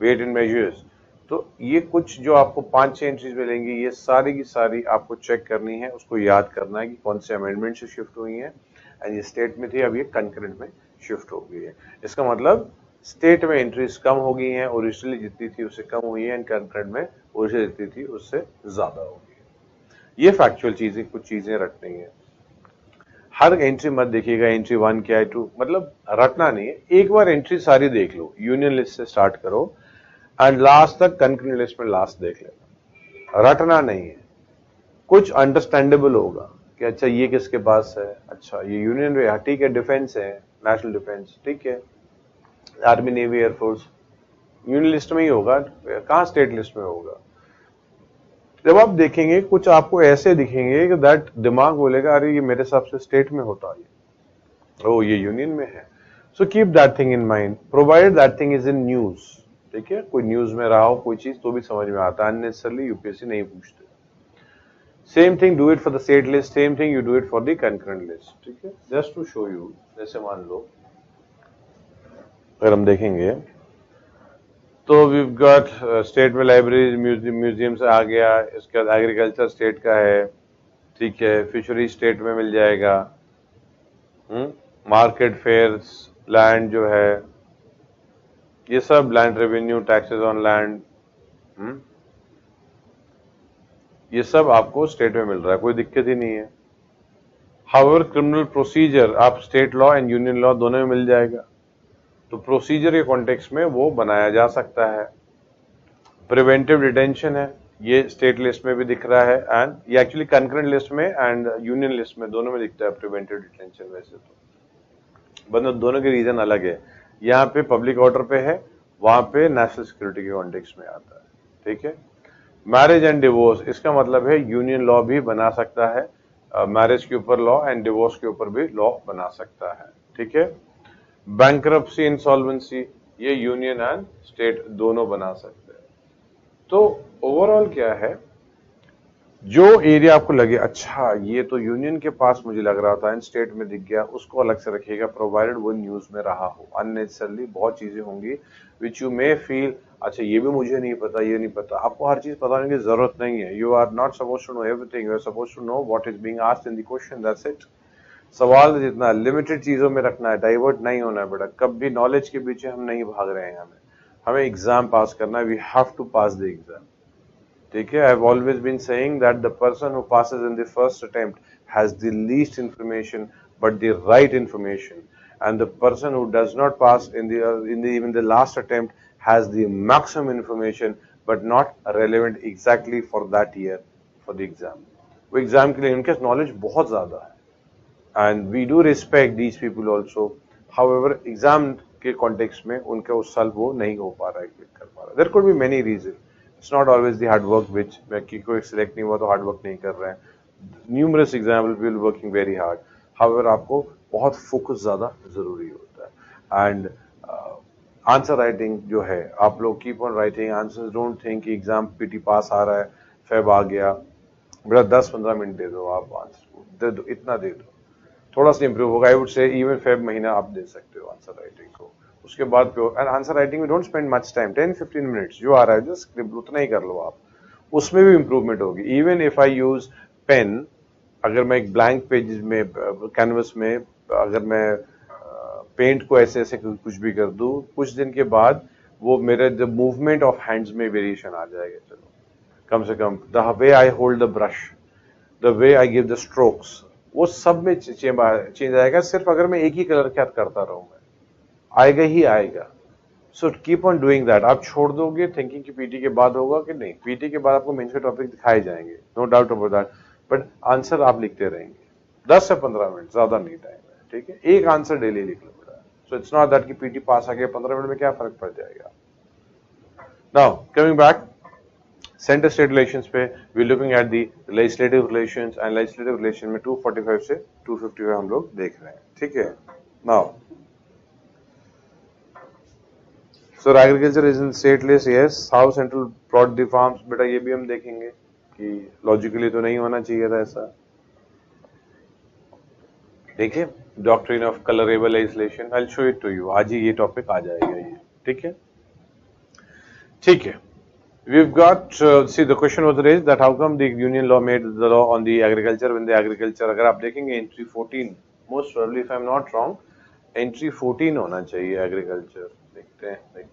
वेट एंड मेजर्स, तो ये कुछ जो आपको 5-6 एंट्रीज मिलेंगी, ये सारी की सारी आपको चेक करनी है, उसको याद करना है कि कौन से अमेंडमेंट से शिफ्ट हुई है एंड ये स्टेट में थी, अब ये कंकरेंट में शिफ्ट हो गई है। इसका मतलब स्टेट में एंट्रीज कम हो गई हैं, ओरिजिनली जितनी थी उससे कम हुई है एंड कंकरेंट में ओरिजिनल जितनी थी उससे ज्यादा हो गई है। ये फैक्चुअल चीजें, कुछ चीजें रटनी है। हर एंट्री मत देखिएगा एंट्री 1 क्या है, 2, मतलब रटना नहीं है। एक बार एंट्री सारी देख लो, यूनियन लिस्ट से स्टार्ट करो एंड लास्ट तक कंकरेंट लिस्ट में लास्ट देख लेना, रटना नहीं है। कुछ अंडरस्टैंडेबल होगा कि अच्छा ये किसके पास है, अच्छा ये यूनियन में, ठीक है, डिफेंस है, नेशनल डिफेंस, ठीक है, army, navy, air force, union list में ही होगा, कहां स्टेट लिस्ट में होगा। जब आप देखेंगे कुछ आपको ऐसे दिखेंगे कि दैट दिमाग बोलेगा अरे ये मेरे हिसाब से स्टेट में होता है, ओ ये यूनियन में है। So keep that thing in mind, provide that thing is in news, ठीक है। कोई न्यूज में रहा हो कोई चीज तो भी समझ में आता है, अननेसेसरली यूपीएससी नहीं पूछते। Same thing do it for the state list, same thing you do it for the concurrent list, ठीक है। जस्ट टू शो यू, जैसे मान लो अगर हम देखेंगे तो वी गॉट स्टेट में लाइब्रेरी, म्यूजियम से आ गया, इसके बाद एग्रीकल्चर स्टेट का है, ठीक है, फिशरी स्टेट में मिल जाएगा, मार्केट फेयर्स, लैंड जो है, ये सब land revenue, taxes on land, ये सब आपको स्टेट में मिल रहा है, कोई दिक्कत ही नहीं है। हाउएवर क्रिमिनल प्रोसीजर आप state law and union law दोनों में मिल जाएगा, तो प्रोसीजर के कॉन्टेक्स्ट में वो बनाया जा सकता है। प्रिवेंटिव डिटेंशन है, ये स्टेट लिस्ट में भी दिख रहा है एंड ये एक्चुअली कंकरेंट लिस्ट में एंड यूनियन लिस्ट में दोनों में दिखता है प्रिवेंटिव डिटेंशन। वैसे तो मतलब दोनों के रीजन अलग है, यहाँ पे पब्लिक ऑर्डर पे है, वहां पे नेशनल सिक्योरिटी के कॉन्टेक्स्ट में आता है, ठीक है। मैरिज एंड डिवोर्स, इसका मतलब है यूनियन लॉ भी बना सकता है, मैरिज के ऊपर लॉ एंड डिवोर्स के ऊपर भी लॉ बना सकता है, ठीक है। बैंकरप्सी, इंसॉल्वेंसी, ये यूनियन एंड स्टेट दोनों बना सकते हैं। तो ओवरऑल क्या है, जो एरिया आपको लगे अच्छा ये तो यूनियन के पास मुझे लग रहा था एंड स्टेट में दिख गया, उसको अलग से रखिएगा, प्रोवाइडेड वो न्यूज में रहा हो। अननेसेसरली बहुत चीजें होंगी विच यू मे फील अच्छा ये भी मुझे नहीं पता, ये नहीं पता, आपको हर चीज पता होने की जरूरत नहीं है। You are not supposed to know everything, you are supposed to know what is being asked in the question, that's it. सवाल जितना लिमिटेड चीजों में रखना है, डाइवर्ट नहीं होना है बेटा, कभी नॉलेज के पीछे हम नहीं भाग रहे हैं, हमें एग्जाम पास करना है, we have to pass the exam. ठीक है, I have always been saying that the person who passes in the first attempt has the least information but the right information, and the person who does not pass in even the last attempt has the maximum information but not relevant exactly for that year for the exam। वो exam के लिए उनके knowledge बहुत ज्यादा है and we do respect these people also, however exam के context में उनका उस साल वो नहीं हो पा रहा है, क्लिक कर पा रहा है। There could be many reason, it's not always the hard work which कोई सिलेक्ट नहीं हुआ तो हार्ड वर्क नहीं कर रहे हैं, numerous example people working very hard, however आपको बहुत फोकस ज्यादा जरूरी होता है। एंड आंसर राइटिंग जो है, आप लोग keep on writing answers, don't think कि एग्जाम पीटी पास आ रहा है, फेब आ गया, बेटा 10-15 मिनट दे दो, आप आंसर दे दो, इतना दे दो, थोड़ा सा इंप्रूव होगा। I would say even Feb महीना आप दे सकते हो आंसर राइटिंग को, उसके बाद प्योर एंड आंसर राइटिंग में don't spend much time, 10-15 minutes जो आ रहा है जस्ट उतना ही कर लो आप, उसमें भी इंप्रूवमेंट होगी। Even if I use pen, अगर मैं एक ब्लैंक पेज में कैनवस में अगर मैं पेंट को ऐसे ऐसे कुछ भी कर दूं, कुछ दिन के बाद वो मेरे द मूवमेंट ऑफ हैंड्स में वेरिएशन आ जाएगा। चलो कम से come the way I hold the brush, the way I give the strokes, वो सब में चेंज आएगा। सिर्फ अगर मैं एक ही कलर क्या करता रहूं, मैं आएगा ही आएगा। So keep on doing that. आप छोड़ दोगे थिंकिंग कि पीटी के बाद होगा कि नहीं, पीटी के बाद आपको मेंस के टॉपिक दिखाए जाएंगे, no doubt about that, but answer आप लिखते रहेंगे 10 से 15 मिनट, ज्यादा नहीं टाइम है। ठीक है, एक आंसर डेली लिख लो बेटा। सो इट्स नॉट दैट कि पीटी पास आ गया 15 मिनट में क्या फर्क पड़ जाएगा। Now coming back centre state relations पे, we looking at the legislative relations and legislative relation में 245 से 255 हम लोग देख रहे हैं। ठीक है, now sir agriculture is in state list, yes, how central plot the farms, बेटा ये भी हम देखेंगे कि लॉजिकली तो नहीं होना चाहिए था ऐसा। देखिए doctrine of colourable legislation, I will show it to you, आज ही ये टॉपिक आ जाएगा ये। ठीक है, ठीक है, we've got see the question was raised that how come the union law made the law on the agriculture when the agriculture, अगर आप देखेंगे entry 14 most probably if I'm not wrong entry 14 होना चाहिए एग्रीकल्चर। देखते हैं,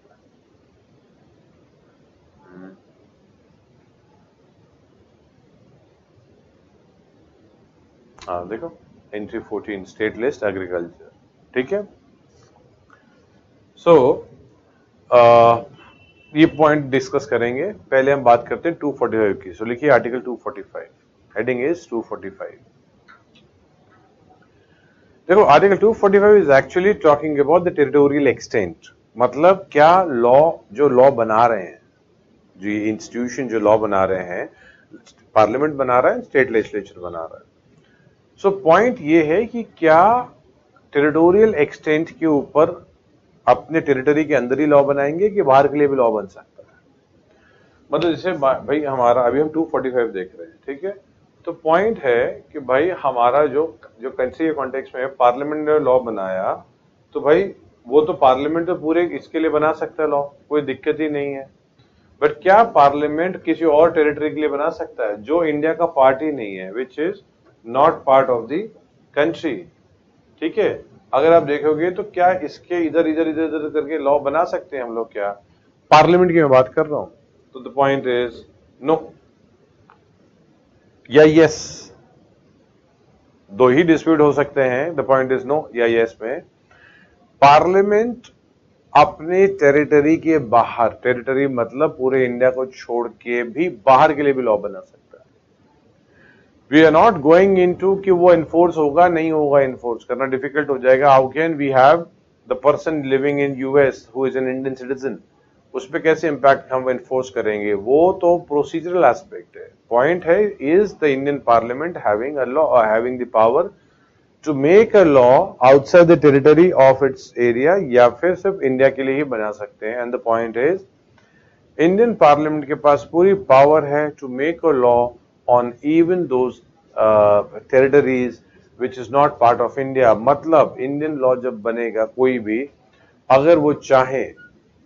हाँ देखो entry 14 state list agriculture. ठीक है, सो ये पॉइंट डिस्कस करेंगे। पहले हम बात करते हैं 245 की। सो लिखिए आर्टिकल 245, हेडिंग इज 245। देखो article 245 is actually talking about the territorial extent, मतलब क्या लॉ, जो लॉ बना रहे हैं, जो इंस्टीट्यूशन जो लॉ बना रहे हैं, पार्लियामेंट बना रहा है, स्टेट लेजिस्लेचर बना रहा है। सो पॉइंट ये है कि क्या टेरिटोरियल एक्सटेंट के ऊपर अपने टेरिटरी के अंदर ही लॉ बनाएंगे कि बाहर के लिए भी लॉ बन सकता है। मतलब जैसे भाई हमारा अभी हम 245 देख रहे हैं, ठीक है, तो पॉइंट है कि भाई हमारा जो कंट्री के कॉन्टेक्स्ट में पार्लियामेंट ने लॉ बनाया, तो भाई वो तो पार्लियामेंट तो पूरे इसके लिए बना सकता है लॉ, कोई दिक्कत ही नहीं है। बट क्या पार्लियामेंट किसी और टेरिटरी के लिए बना सकता है जो इंडिया का पार्ट ही नहीं है, विच is not part of the country? ठीक है, अगर आप देखोगे तो क्या इसके इधर इधर इधर इधर करके लॉ बना सकते हैं हम लोग? क्या पार्लियामेंट की मैं बात कर रहा हूं। तो द पॉइंट इज नो या यस, दो ही डिस्प्यूट हो सकते हैं। द पॉइंट इज नो या यस में पार्लियामेंट अपने टेरिटरी के बाहर, टेरिटरी मतलब पूरे इंडिया को छोड़ के भी बाहर के लिए भी लॉ बना सकता है। We are not going into कि वो इन्फोर्स होगा नहीं होगा, इन्फोर्स करना डिफिकल्ट हो जाएगा। How can we have the person living in US who is an Indian citizen, उस पर कैसे इंपैक्ट हम इन्फोर्स करेंगे? वो तो प्रोसीजरल एस्पेक्ट है। पॉइंट है is the Indian parliament having a law और having the power to make a law outside the territory of its area, या फिर सिर्फ इंडिया के लिए ही बना सकते हैं। And the point is Indian parliament के पास पूरी पावर है to make a law on even those territories which is not part of India. मतलब इंडियन लॉ जब बनेगा कोई भी, अगर वो चाहे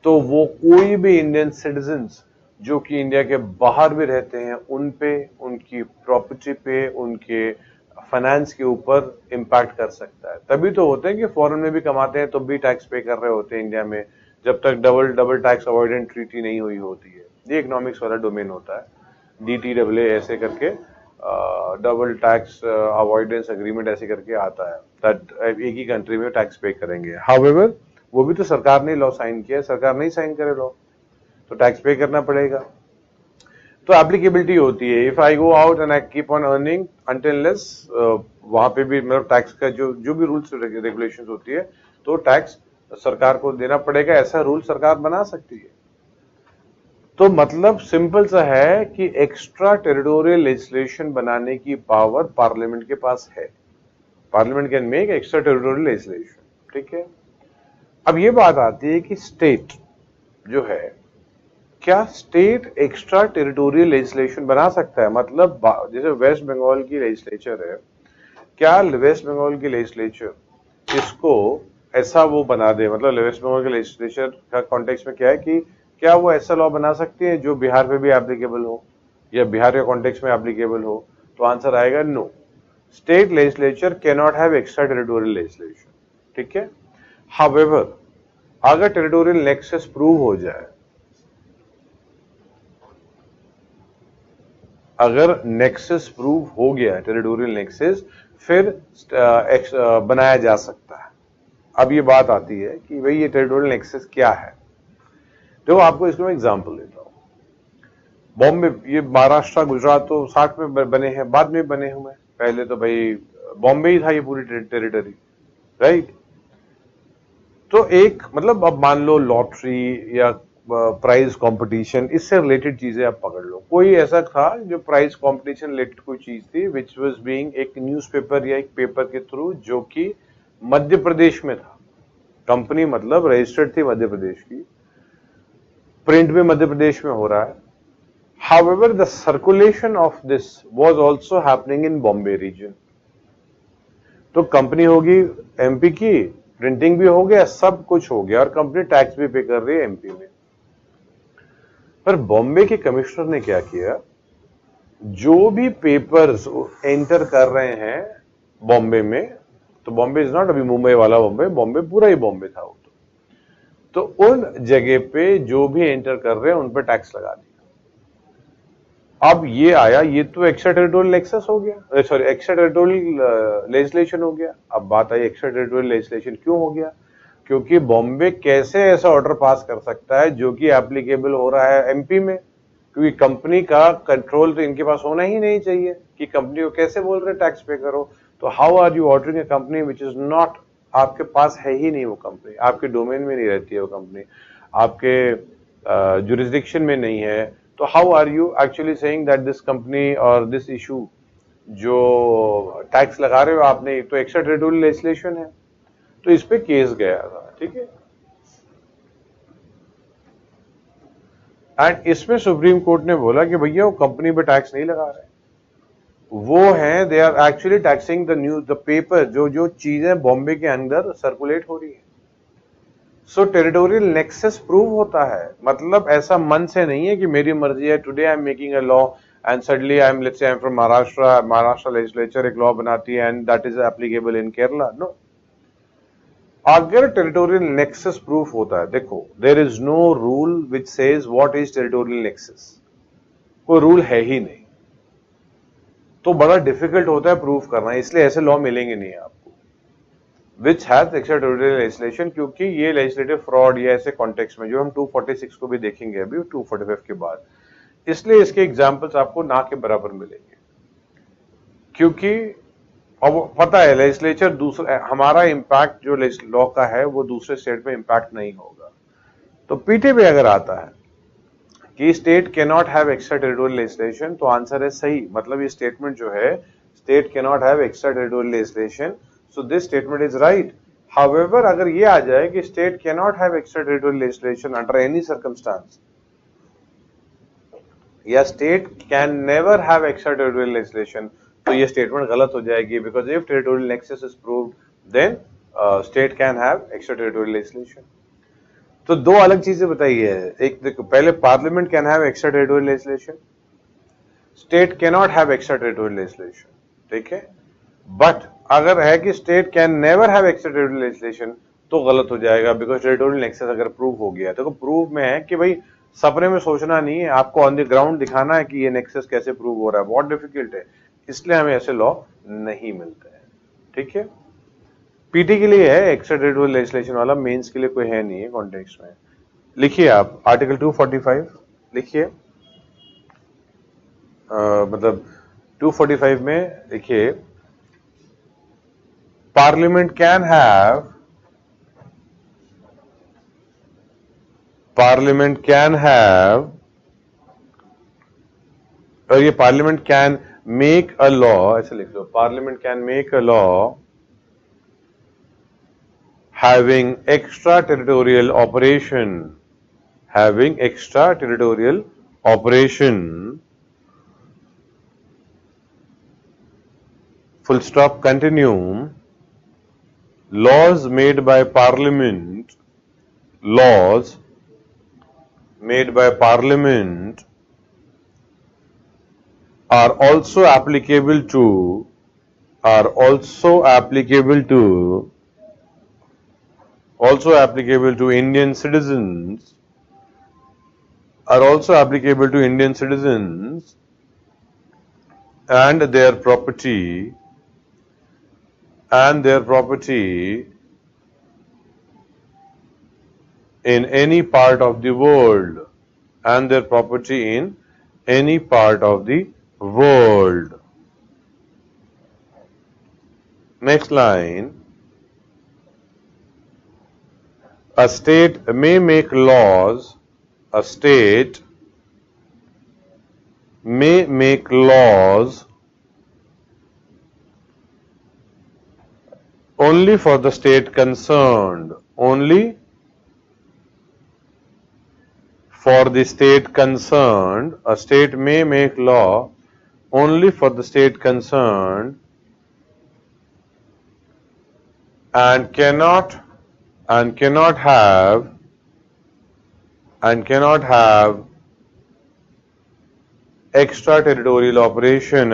तो वो कोई भी इंडियन सिटीजन्स जो कि इंडिया के बाहर भी रहते हैं उन पे, उनकी प्रॉपर्टी पे, उनके फाइनेंस के ऊपर इम्पैक्ट कर सकता है। तभी तो होते हैं कि फॉरेन में भी कमाते हैं तो भी टैक्स पे कर रहे होते हैं इंडिया में, जब तक double double tax avoidant treaty नहीं हुई होती है। ये इकोनॉमिक्स वाला डोमेन होता है, DTAA ऐसे करके, डबल टैक्स अवॉइडेंस एग्रीमेंट ऐसे करके आता है, दैट एक ही कंट्री में टैक्स पे करेंगे। हाउएवर वो भी तो सरकार ने लॉ साइन किया है, सरकार नहीं साइन करे लॉ तो टैक्स पे करना पड़ेगा। तो एप्लीकेबिलिटी होती है, if I go out and I keep on earning until less, वहां पे भी मतलब टैक्स का जो भी रूल्स रेगुलेशंस होती है तो टैक्स सरकार को देना पड़ेगा, ऐसा रूल सरकार बना सकती है। तो मतलब सिंपल सा है कि एक्स्ट्रा टेरिटोरियल लेजिस्लेशन बनाने की पावर पार्लियामेंट के पास है। Parliament can make extra territorial legislation, ठीक है। अब ये बात आती है कि स्टेट जो है, क्या स्टेट एक्स्ट्रा टेरिटोरियल लेजिस्लेशन बना सकता है? मतलब जैसे वेस्ट बंगाल की लेजिस्लेचर है, क्या वेस्ट बंगाल की लेजिस्लेचर इसको ऐसा वो बना दे, मतलब वेस्ट बंगाल के लेजिस्लेचर का कॉन्टेक्स्ट में क्या है कि क्या वो ऐसा लॉ बना सकती है जो बिहार पे भी एप्लीकेबल हो या बिहार के कॉन्टेक्स्ट में एप्लीकेबल हो? तो आंसर आएगा no, state legislature can not have extra territorial legislation, ठीक है। हाउएवर अगर टेरिटोरियल नेक्सस प्रूव हो जाए, अगर नेक्सस प्रूव हो गया टेरिटोरियल नेक्सस, फिर बनाया जा सकता है। अब ये बात आती है कि भाई ये टेरिटोरियल नेक्सस क्या है। देखो आपको इसको मैं एग्जांपल देता हूं। बॉम्बे, ये महाराष्ट्र गुजरात तो 60 में बने हैं, बाद में बने हुए हैं, पहले तो भाई बॉम्बे ही था ये पूरी टेरिटरी, राइट। तो एक मतलब अब मान लो लॉटरी या प्राइज कंपटीशन, इससे रिलेटेड चीजें आप पकड़ लो। कोई ऐसा था जो प्राइज कंपटीशन रिलेटेड कोई चीज थी विच वाज बीइंग एक न्यूज़पेपर या एक पेपर के थ्रू, जो कि मध्य प्रदेश में था। कंपनी मतलब रजिस्टर्ड थी मध्य प्रदेश की, प्रिंट भी मध्य प्रदेश में हो रहा है। However the circulation of this was also happening in Bombay region. तो कंपनी होगी एमपी की, प्रिंटिंग भी हो गया, सब कुछ हो गया और कंपनी टैक्स भी पे कर रही है एमपी में। पर बॉम्बे के कमिश्नर ने क्या किया, जो भी पेपर्स एंटर कर रहे हैं बॉम्बे में, तो बॉम्बे इज नॉट अभी मुंबई वाला बॉम्बे, बॉम्बे पूरा ही बॉम्बे था वो, तो उन जगह पे जो भी एंटर कर रहे हैं उन पर टैक्स लगा दिया। अब ये आया, ये तो एक्स्ट्रा टेरिटोरियल नेक्सस हो गया, सॉरी एक्स्ट्रा टेरिटोरियल लेजिस्लेशन हो गया। अब बात आई एक्स्ट्रा टेरिटोरियल लेजिस्लेशन क्यों हो गया? क्योंकि बॉम्बे कैसे ऐसा ऑर्डर पास कर सकता है जो कि एप्लीकेबल हो रहा है एमपी में, क्योंकि कंपनी का कंट्रोल तो इनके पास होना ही नहीं चाहिए कि कंपनी को कैसे बोल रहे टैक्स पे करो। तो how are you ordering a company which is not, आपके पास है ही नहीं वो कंपनी, आपके डोमेन में नहीं रहती है वो कंपनी, आपके जुरिस्डिक्शन में नहीं है। तो how are you actually saying that this company और दिस इशू जो टैक्स लगा रहे हो आपने, तो एक्स्ट्रा टेरिटोरियल लेजिस्लेशन है। तो इस पे केस गया था, ठीक है। एंड इसमें सुप्रीम कोर्ट ने बोला कि भैया वो कंपनी पे टैक्स नहीं लगा रहे, वो है they are actually taxing the news, the paper, जो चीजें बॉम्बे के अंदर सर्कुलेट हो रही है। सो टेरिटोरियल नेक्सस प्रूव होता है, मतलब ऐसा मन से नहीं है कि मेरी मर्जी है, today I am making a law and suddenly I am, let's say I am from Maharashtra, Maharashtra legislature एक लॉ बनाती है and that is applicable in Kerala, no. अगर टेरिटोरियल नेक्सस प्रूफ होता है, देखो there is no rule which says what is territorial nexus, कोई rule है ही नहीं, तो बड़ा डिफिकल्ट होता है प्रूफ करना, इसलिए ऐसे लॉ मिलेंगे नहीं आपको which has extra territorial legislation, क्योंकि ये लेजिस्लेटिव फ्रॉड या ऐसे कॉन्टेक्स्ट में जो हम 246 को भी देखेंगे अभी 245 के बाद, इसलिए इसके एग्जाम्पल्स आपको ना के बराबर मिलेंगे। क्योंकि अब पता है लेजिस्लेचर दूसरा, हमारा इंपैक्ट जो लॉ का है वो दूसरे स्टेट में इंपैक्ट नहीं होगा। तो पीटी पे अगर आता है कि state can not have extra territorial legislation, तो आंसर है सही, मतलब ये स्टेटमेंट जो है state can not have extra territorial legislation, so this statement is right. However अगर ये आ जाए कि state can not have extra territorial legislation under any circumstance, या state can never have extra territorial legislation, तो ये स्टेटमेंट गलत हो जाएगी, because if territorial nexus is proved then state can have extra territorial legislation. तो दो अलग चीजें बताई है, एक देखो, पहले parliament can have extra territorial legislation, state can not have extra territorial legislation, ठीक है। बट अगर है कि state can never have extra territorial legislation तो गलत हो जाएगा, बिकॉज टेरिटोरियल नेक्सस अगर प्रूव हो गया तो प्रूव में है कि भाई सपने में सोचना नहीं है, आपको ऑन द ग्राउंड दिखाना है कि ये नेक्सस कैसे प्रूव हो रहा है, बहुत डिफिकल्ट है, इसलिए हमें ऐसे लॉ नहीं मिलते हैं। ठीक है, पीटी के लिए है एक्स्ट्रा टेरिटोरियल लेजिस्लेशन वाला, मेंस के लिए कोई है नहीं है कॉन्टेक्स्ट में। लिखिए आप आर्टिकल 245 लिखिए, मतलब 245 में लिखिए, पार्लियामेंट कैन हैव और ये parliament can make a law, ऐसे लिख लो, parliament can make a law having extraterritorial operation, full stop, continue, laws made by parliament are also applicable to Indian citizens, and their property in any part of the world, Next line, a state may make laws only for the state concerned, a state may make law only for the state concerned and cannot have extraterritorial operation,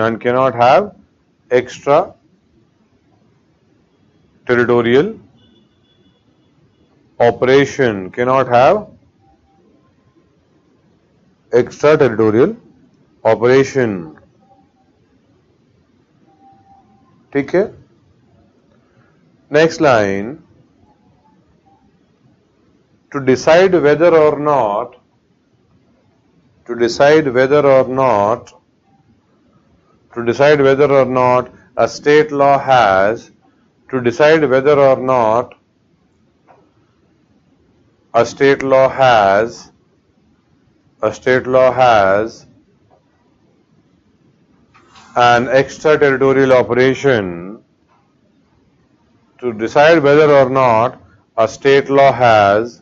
extraterritorial operation। ठीक है, next line, to decide whether or not a state law has an extraterritorial operation, to decide whether or not a state law has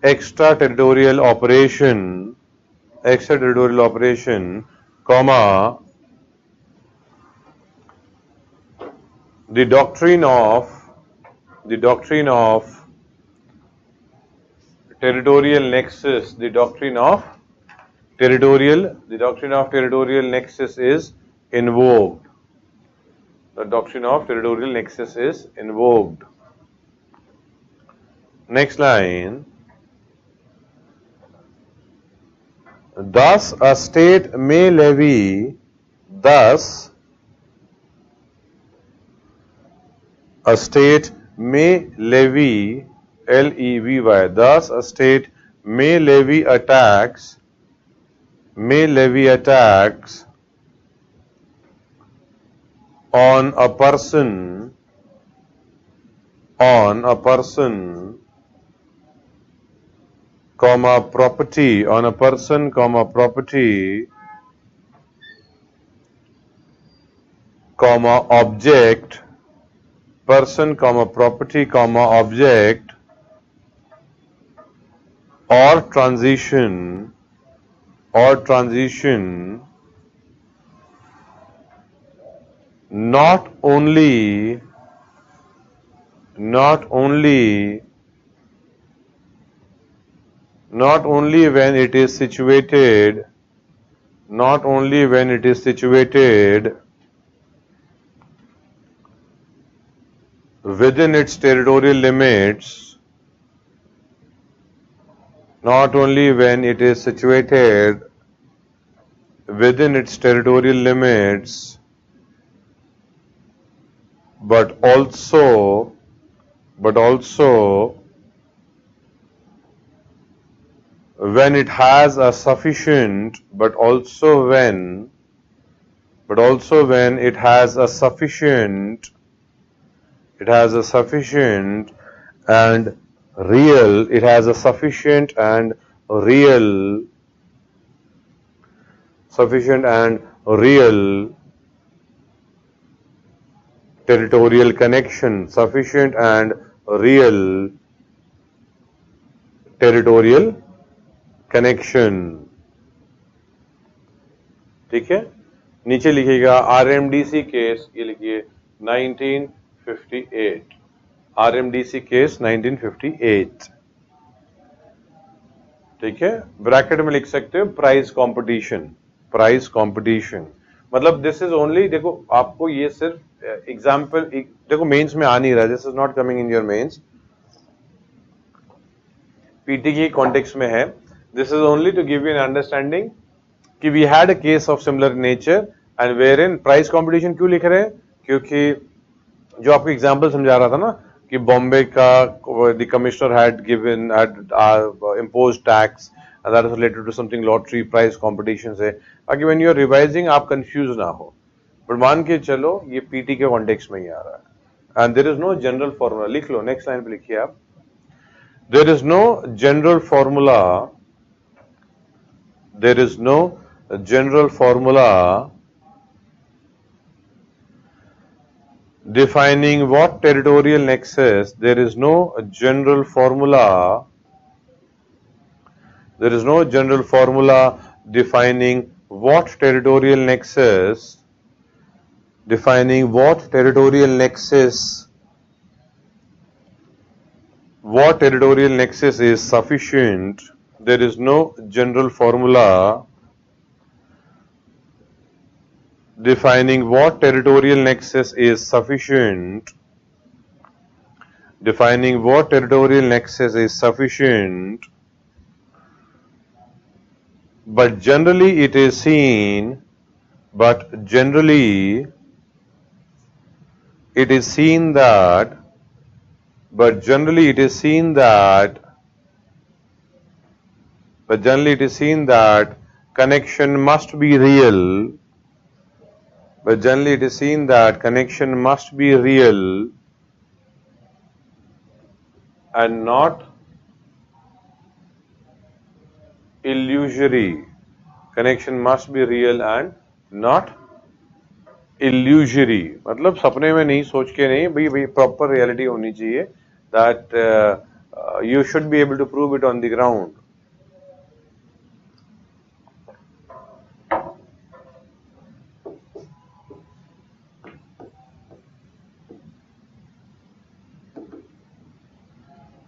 extraterritorial operation, comma, the doctrine of territorial nexus, the doctrine of territorial nexus is invoked. The doctrine of territorial nexus is invoked. Next line, thus a state may levy, thus a state may levy a tax on a person, comma property, comma object, person, comma property, comma object, or transition, not only when it is situated not only when it is situated within its territorial limits, not only when it is situated within its territorial limits, but also when it has a sufficient, but also when it has a sufficient and real, it has a sufficient and real territorial connection, sufficient and real territorial connection. ठीक है, नीचे लिखिएगा आरएमडीसी case, ये लिखिए 1958, आरएमडीसी case 1958. ठीक है, bracket में लिख सकते हो प्राइस कंपटीशन, मतलब दिस इज ओनली, देखो आपको ये सिर्फ एग्जाम्पल, देखो मेंस में आ नहीं रहा, this is not coming in your mains, PT की कॉन्टेक्स्ट में है. This is only to give you an understanding कि we had a case of similar nature and where in price competition. क्यों लिख रहे हैं? क्योंकि जो आपको एग्जाम्पल समझा रहा था ना कि बॉम्बे का the commissioner had impose tax and that is related to something lottery price competition से, ताकि when you are revising आप confused ना हो. but मान के चलो ये पीटी के कॉन्टेक्स्ट में ही आ रहा है, and there is no general formula. लिख लो, नेक्स्ट लाइन पे लिखिए आप, there is no general formula defining what territorial nexus, there is no general formula defining what territorial nexus is sufficient. There is no general formula defining what territorial nexus is sufficient, but generally it is seen that connection must be real, and not illusory. Connection must be real and not illusory. मतलब सपने में नहीं, सोच के नहीं, भाई proper reality होनी चाहिए. That you should be able to prove it on the ground.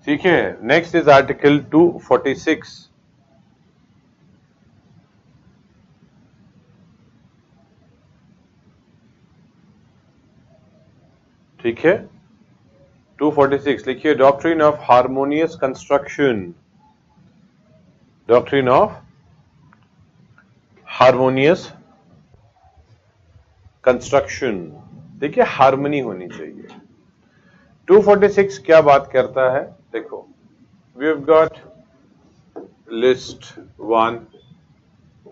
ठीक है, नेक्स्ट इज आर्टिकल 246. ठीक है, 246 लिखिए, डॉक्ट्रिन ऑफ हार्मोनियस कंस्ट्रक्शन. देखिए, हार्मनी होनी चाहिए. 246 क्या बात करता है? देखो, we have got list 1,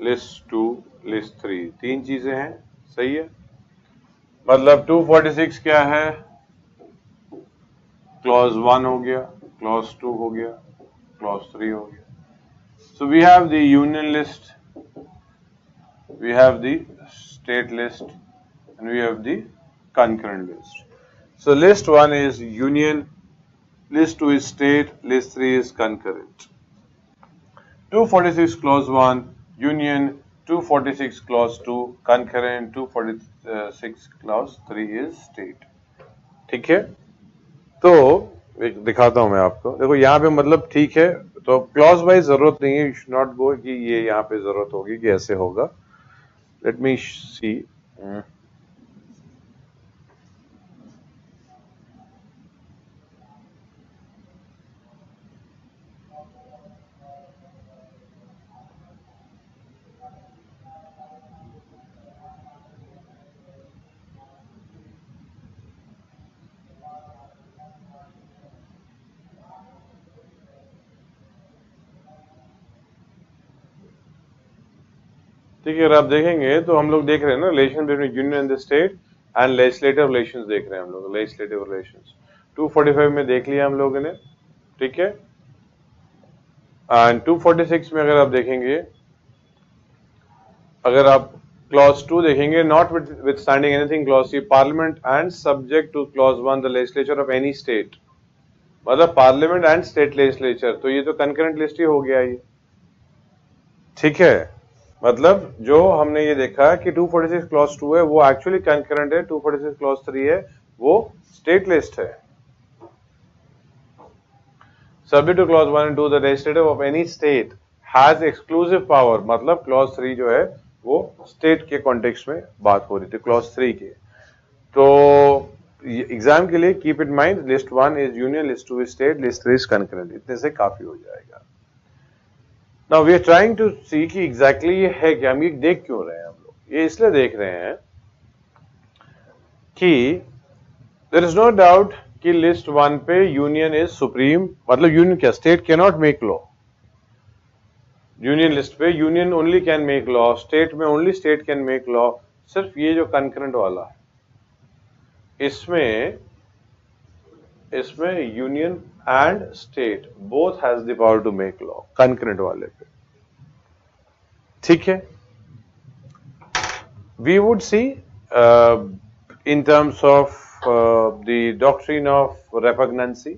list 2, list 3, 3 चीजें हैं, सही है. मतलब 246 क्या है? क्लॉज 1 हो गया, क्लॉज 2 हो गया, क्लॉज 3 हो गया. So we have the union list, we have the state list, and we have the concurrent list. So list 1 is union, list 2 is state, list 3 is concurrent. 246 clause 1 union, 246 clause 2 concurrent, 246 clause 3 is state. ठीक है, तो दिखाता हूं मैं आपको. देखो यहां पे मतलब ठीक है, तो क्लॉज वाइज जरूरत नहीं है, यू शुड नॉट गो कि ये यहां पे जरूरत होगी कि ऐसे होगा. Let me see. ठीक है, अगर आप देखेंगे तो हम लोग देख रहे हैं ना relation between union and the state and legislative relations देख रहे हैं हम लोग, लेजिस्लेटिव रिलेशंस 245 में देख लिया हम लोगों ने, ठीक है। एंड 246 में अगर आप देखेंगे, अगर आप क्लॉज 2 देखेंगे, not with standing anything clause 3 parliament and subject two clause 1 the legislature of any state, मतलब पार्लियामेंट एंड स्टेट लेजिस्लेचर, तो ये तो कंकरेंट लिस्ट ही हो गया ये, ठीक है। मतलब जो हमने ये देखा कि 246 क्लॉज 2 है वो एक्चुअली कंकरेंट है, 246 क्लॉज 3 है वो स्टेट लिस्ट है। Subject to clause 1 and 2, the legislative of any state has exclusive power, मतलब क्लॉज 3 जो है वो स्टेट के कॉन्टेक्स्ट में बात हो रही थी, क्लॉज 3 के। तो एग्जाम के लिए keep in mind, list 1 is union, list 2 is state, list 3 is concurrent, इतने से काफी हो जाएगा। Now we are trying to see कि एग्जैक्टली ये है क्या, हम ये देख क्यों रहे हैं हम लोग, ये इसलिए देख रहे हैं कि देयर इज नो डाउट कि लिस्ट 1 पे यूनियन इज सुप्रीम, मतलब यूनियन क्या, state can not make law. Union list पे union only can make law, state में only state can make law. सिर्फ ये जो कंकरेंट वाला है इसमें union and state both has the power to make law, concurrent वाले पे, ठीक है। We would see in terms of the doctrine of repugnancy,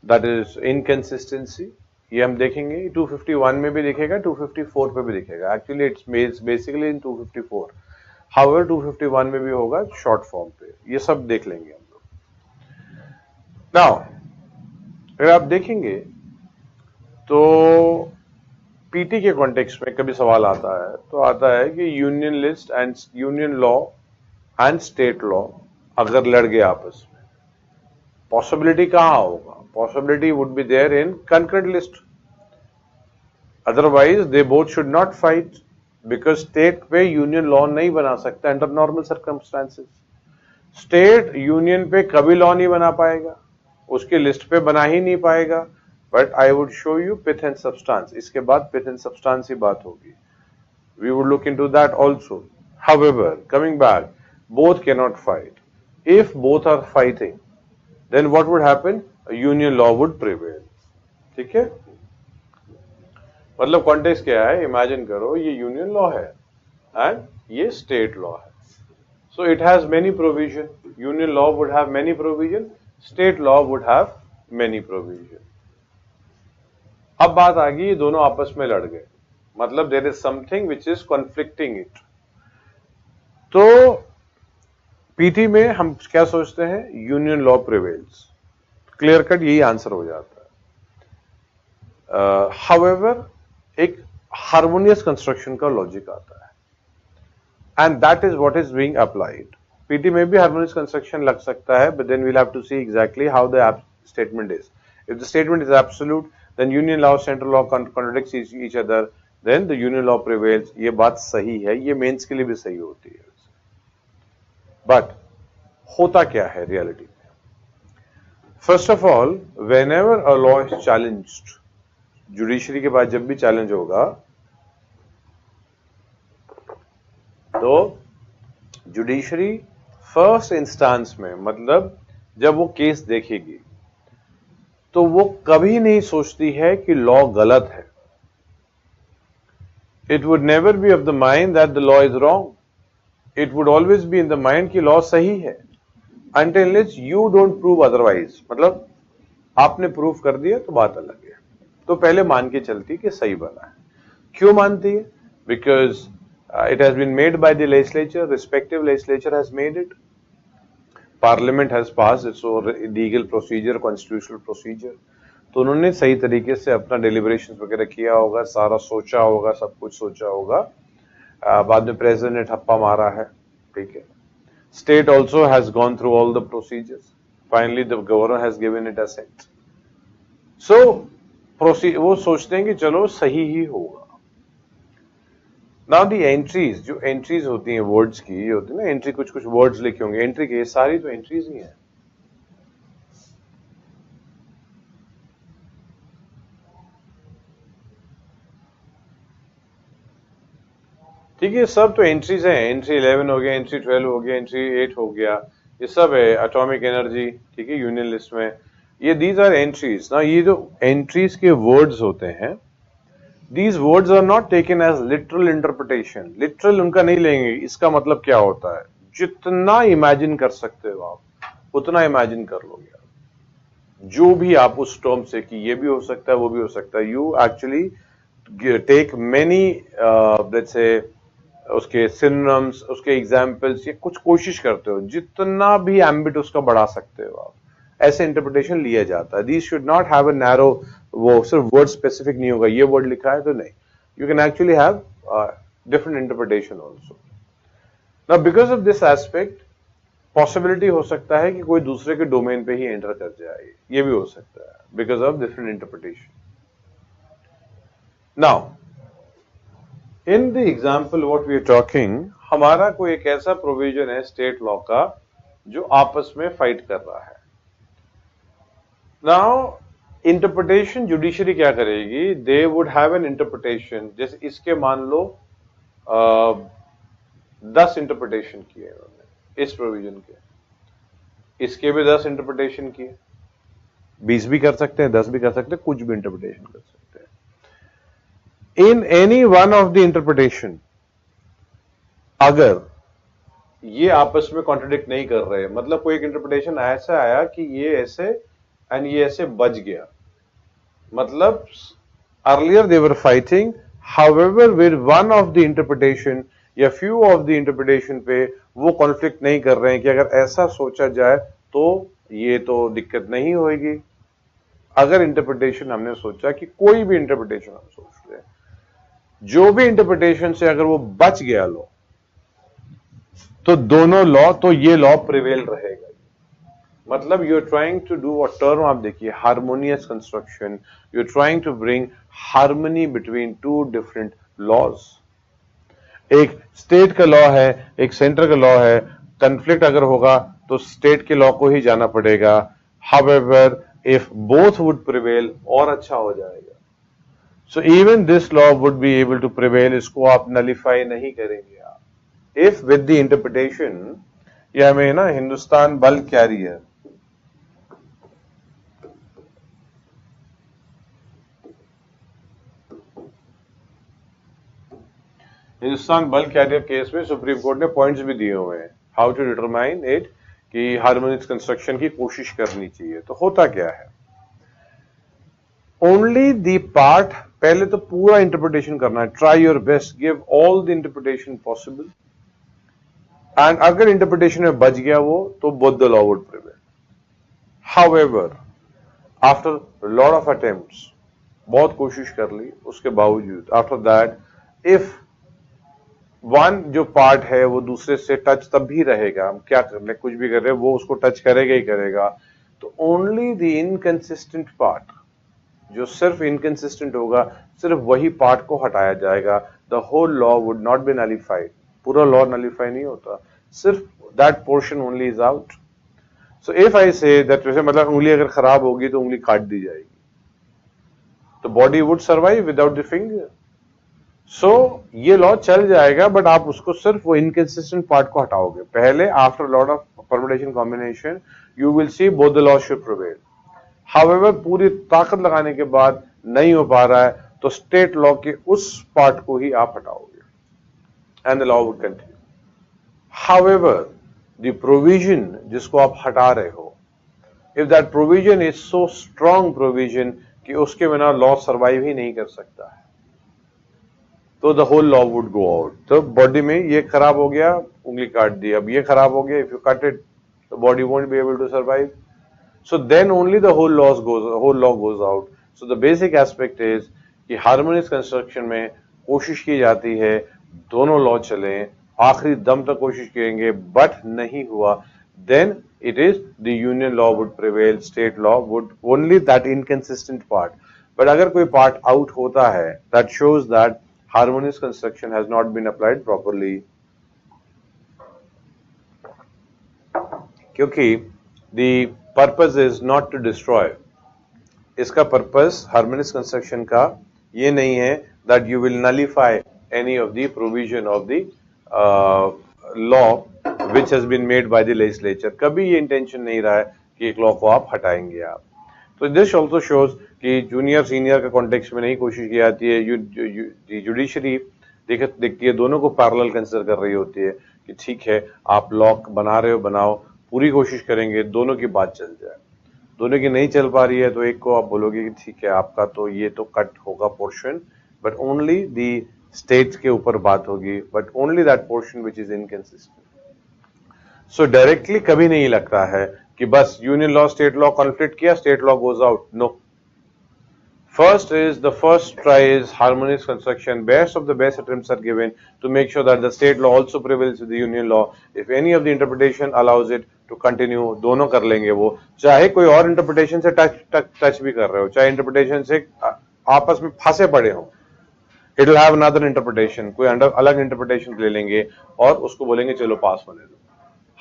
that is inconsistency, ये हम देखेंगे 251 में भी दिखेगा, 254 पे भी दिखेगा। Actually it's basically in 254, however 251 में भी होगा शॉर्ट फॉर्म पे, ये सब देख लेंगे हम लोग। नाउ अगर आप देखेंगे तो पीटी के कॉन्टेक्स्ट में कभी सवाल आता है तो आता है कि union list and union law and state law अगर लड़ गए आपस में, पॉसिबिलिटी कहां होगा, possibility would be there in concurrent list, otherwise they both should not fight, because state पे यूनियन लॉ नहीं बना सकता under normal circumstances. State union पे कभी लॉ नहीं बना पाएगा, उसके लिस्ट पे बना ही नहीं पाएगा। But I would show you pith and substance, इसके बाद पिथ एंड सब्सटेंस की बात होगी, we would look into that also. However coming back, both can not fight. If both are fighting, then what would happen? A union law would prevail. ठीक है, मतलब context क्या है, इमेजिन करो ये यूनियन लॉ है एंड ये state law है, so it has many provision, union law would have many provision, state law would have many provision. अब बात आ गई, ये दोनों आपस में लड़ गए, मतलब there is something which is conflicting it. तो पीटी में हम क्या सोचते हैं, union law prevails, clear cut यही आंसर हो जाता है। हाउएवर एक हार्मोनियस कंस्ट्रक्शन का लॉजिक आता है and that is what is being applied. PT में भी हार्मोनियस कंस्ट्रक्शन लग सकता है, but then we'll have to see exactly how the statement is. If the statement is absolute, then union law central law contradicts each other, then the union law prevails. ये बात सही है, ये mains के लिए भी सही होती है। बट होता क्या है रियलिटी में? First of all, whenever a law is challenged, judiciary के बाद जब भी चैलेंज होगा तो जुडिशरी फर्स्ट इंस्टेंस में, मतलब जब वो केस देखेगी तो वो कभी नहीं सोचती है कि लॉ गलत है। It would never be of the mind that the law is wrong, it would always be in the mind कि लॉ सही है, until unless you don't prove otherwise, मतलब आपने प्रूव कर दिया तो बात अलग है। तो पहले मान के चलती कि सही बना है। क्यों मानती है? Because it has been made by the legislature, respective legislature has made it, parliament has passed its legal procedure, constitutional procedure, तो उन्होंने सही तरीके से अपना डिलिब्रेशन वगैरह किया होगा, सारा सोचा होगा, सब कुछ सोचा होगा, बाद में प्रेसिडेंट ने ठप्पा मारा है, ठीक है। State also has gone through all the procedures, finally the governor has given it assent. So वो सोचते हैं कि चलो सही ही होगा। नाउ दी एंट्रीज, जो एंट्रीज होती हैं वर्ड्स की, ये होती है ना एंट्री, कुछ कुछ वर्ड्स लिखे होंगे एंट्री के, सारी तो एंट्रीज ही हैं। ठीक है, सब तो एंट्रीज हैं। एंट्री 11 हो गया, एंट्री 12 हो गया, एंट्री 8 हो गया, ये सब है। एटॉमिक एनर्जी, ठीक है, यूनियन लिस्ट में, ये दीज आर एंट्रीज ना। ये जो एंट्रीज के वर्ड्स होते हैं, these words are not taken as literal interpretation. Literal उनका नहीं लेंगे। इसका मतलब क्या होता है, जितना इमेजिन कर सकते हो आप उतना इमेजिन कर लोगे आप, जो भी आप उस टर्म से कि ये भी हो सकता है वो भी हो सकता है। You actually take many let's say उसके सिनोनिम्स, उसके एग्जाम्पल्स, ये कुछ कोशिश करते हो, जितना भी एम्बिट उसका बढ़ा सकते हो आप, ऐसे इंटरप्रिटेशन लिया जाता है। These should not have a narrow, वो सिर्फ वर्ड स्पेसिफिक नहीं होगा, ये वर्ड लिखा है तो नहीं, you can actually have different interpretation also. Now because of this aspect, possibility हो सकता है कि कोई दूसरे के डोमेन पे ही एंटर कर जाए, ये भी हो सकता है, because of different interpretation. Now in the example what we are talking, हमारा कोई एक ऐसा प्रोविजन है स्टेट लॉ का जो आपस में फाइट कर रहा है। नाउ इंटरप्रिटेशन जुडिशरी क्या करेगी, they would have an interpretation. जैसे इसके मान लो 10 इंटरप्रिटेशन किए उन्होंने इस प्रोविजन के, इसके भी 10 इंटरप्रिटेशन किए, 20 भी कर सकते हैं, 10 भी कर सकते हैं, कुछ भी इंटरप्रिटेशन कर सकते हैं। In any one of the interpretation, अगर ये आपस में कॉन्ट्रडिक्ट नहीं कर रहे, मतलब कोई एक इंटरप्रिटेशन ऐसा आया कि ये ऐसे एंड ये ऐसे बच गया, मतलब earlier they were fighting, however with one of the interpretation या फ्यू ऑफ द इंटरप्रिटेशन पे वो कॉन्फ्लिक्ट नहीं कर रहे हैं कि अगर ऐसा सोचा जाए तो ये तो दिक्कत नहीं होगी। अगर इंटरप्रिटेशन हमने सोचा कि कोई भी इंटरप्रिटेशन हम सोच रहे हैं, जो भी इंटरप्रिटेशन से अगर वो बच गया लॉ, तो दोनों लॉ, तो ये लॉ प्रिवेल रहेगा। मतलब you are trying to do a term, आप देखिए, harmonious construction, you are trying to bring harmony between two different laws. एक स्टेट का लॉ है, एक सेंटर का लॉ है, कन्फ्लिक्ट अगर होगा तो स्टेट के लॉ को ही जाना पड़ेगा। However if both would prevail, और अच्छा हो जाएगा। So even this law would be able to prevail, इसको आप नलिफाई नहीं करेंगे आप, इफ विद द इंटरप्रिटेशन, या हमें ना Hindustan bulk carrier, Hindustan bulk carrier case में सुप्रीम कोर्ट ने पॉइंट्स भी दिए हुए हैं, हाउ टू डिटरमाइन इट, कि हार्मोनियस कंस्ट्रक्शन की कोशिश करनी चाहिए। तो होता क्या है, ओनली द पार्ट, पहले तो पूरा इंटरप्रिटेशन करना है, try your best, give all the interpretation possible, and अगर इंटरप्रिटेशन में बच गया वो, तो both the law would prevail. However after lot of attempts, बहुत कोशिश कर ली, उसके बावजूद आफ्टर दैट इफ वन जो पार्ट है वो दूसरे से टच तब भी रहेगा, हम क्या कर ले, कुछ भी कर रहे हैं वो उसको टच करेगा ही करेगा, तो ओनली द इनकंसिस्टेंट पार्ट, जो सिर्फ इनकंसिस्टेंट होगा, सिर्फ वही पार्ट को हटाया जाएगा। The whole law would not be nullified, पूरा लॉ नलिफाई नहीं होता, सिर्फ that portion only is out. So if I say that, वैसे मतलब उंगली अगर खराब होगी तो उंगली काट दी जाएगी, तो body would survive without the finger. So ये लॉ चल जाएगा, बट आप उसको सिर्फ वो इनकंसिस्टेंट पार्ट को हटाओगे पहले। After lot of permutation combination you will C both the law should prevail. However पूरी ताकत लगाने के बाद नहीं हो पा रहा है, तो स्टेट लॉ के उस पार्ट को ही आप हटाओगे and the law would continue. However the provision जिसको आप हटा रहे हो, if that provision is so strong provision कि उसके बिना लॉ सर्वाइव ही नहीं कर सकता है, तो the whole law would go out. तो बॉडी में ये खराब हो गया, उंगली काट दी, अब ये खराब हो गया, if you cut it the body won't be able to survive, so then only the whole law goes out. So the basic aspect is कि हार्मोनियस कंस्ट्रक्शन में कोशिश की जाती है दोनों लॉ चले, आखिरी दम तक कोशिश करेंगे, बट नहीं हुआ, then it is the union law would prevail, state law would only that inconsistent part. But अगर कोई part out होता है, that shows that harmonious construction has not been applied properly. क्योंकि the purpose is not to destroy. इसका purpose harmonious construction का ये नहीं है that you will nullify any of the provision of the law which has been made by the legislature. कभी ये intention नहीं रहा है कि एक law को आप हटाएंगे आप. तो this also shows कि junior senior का context में नहीं कोशिश की जाती है. Judiciary देखती है, दोनों को parallel consider कर रही होती है कि ठीक है आप law बना रहे हो, बनाओ, पूरी कोशिश करेंगे दोनों की बात चल जाए. दोनों की नहीं चल पा रही है तो एक को आप बोलोगे कि ठीक है आपका तो ये तो कट होगा portion, but only the state के ऊपर बात होगी, but only that portion which is inconsistent. So directly कभी नहीं लगता है कि बस union law state law conflict किया, state law goes out. No. First is the first try is harmonious construction. Best of the best attempts are given to make sure that the state law also prevails with the union law. If any of the interpretation allows it to continue, दोनों कर लेंगे वो, चाहे कोई और interpretation से touch भी कर रहे हो, चाहे इंटरप्रिटेशन से आपस में फंसे पड़े हो, it will have another interpretation, कोई अलग इंटरप्रिटेशन ले लेंगे और उसको बोलेंगे चलो पास होने दो.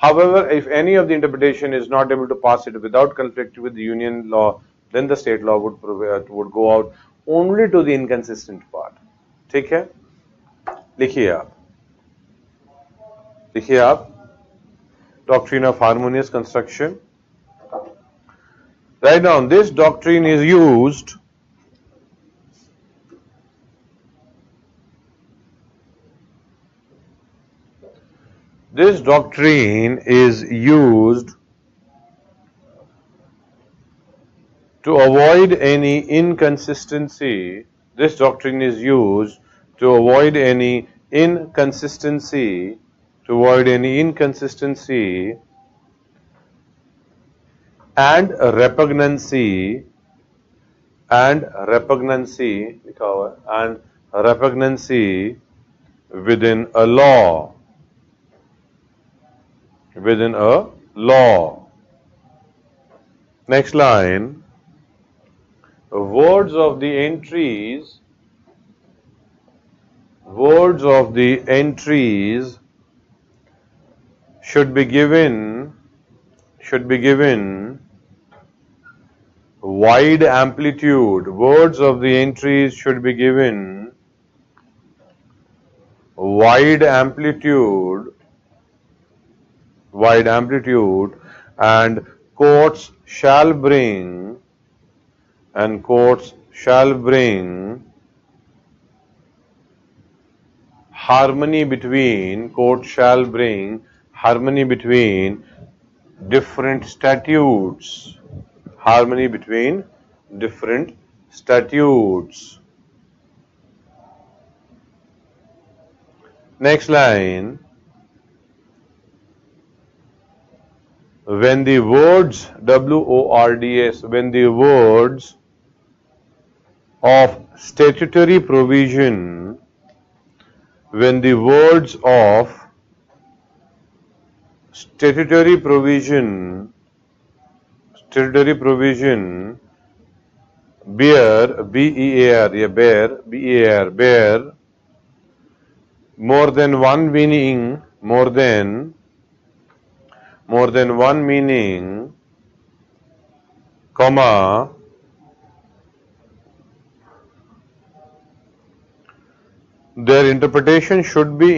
However, if any of the interpretation is not able to pass it without conflict with the union law, then the state law would go out only to the inconsistent part. ठीक है, लिखिए आप doctrine of harmonious construction. Write down, this doctrine is used to avoid any inconsistency. This doctrine is used to avoid any inconsistency, and repugnancy, लिखा हुआ है, and repugnancy within a law. Next line. Words of the entries should be given wide amplitude. Words of the entries should be given wide amplitude, and courts shall bring harmony between different statutes. Next line. When the words, WORDS, when the words of statutory provision bear, bear more than one meaning, comma, their interpretation should be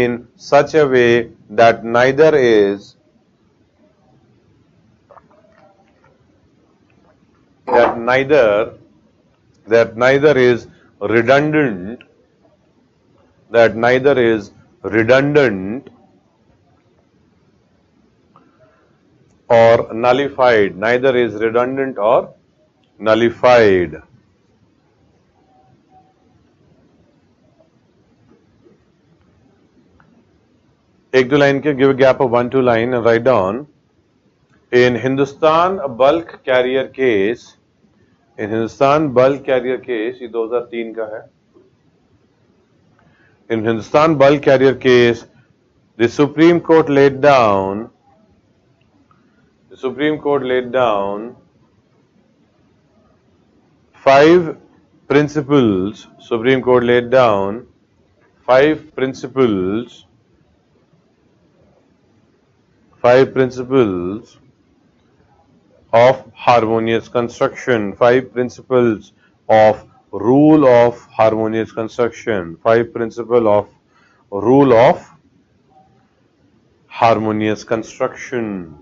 in such a way that neither is redundant, or nullified. एक दो line के, give a gap of 1-2 line and write down. In Hindustan bulk carrier case, in Hindustan bulk carrier case, ये 2003 का है. In Hindustan bulk carrier case, the Supreme Court laid down 5 principles. Supreme Court laid down 5 principles of harmonious construction, 5 principles of rule of harmonious construction, 5 principle of rule of harmonious construction.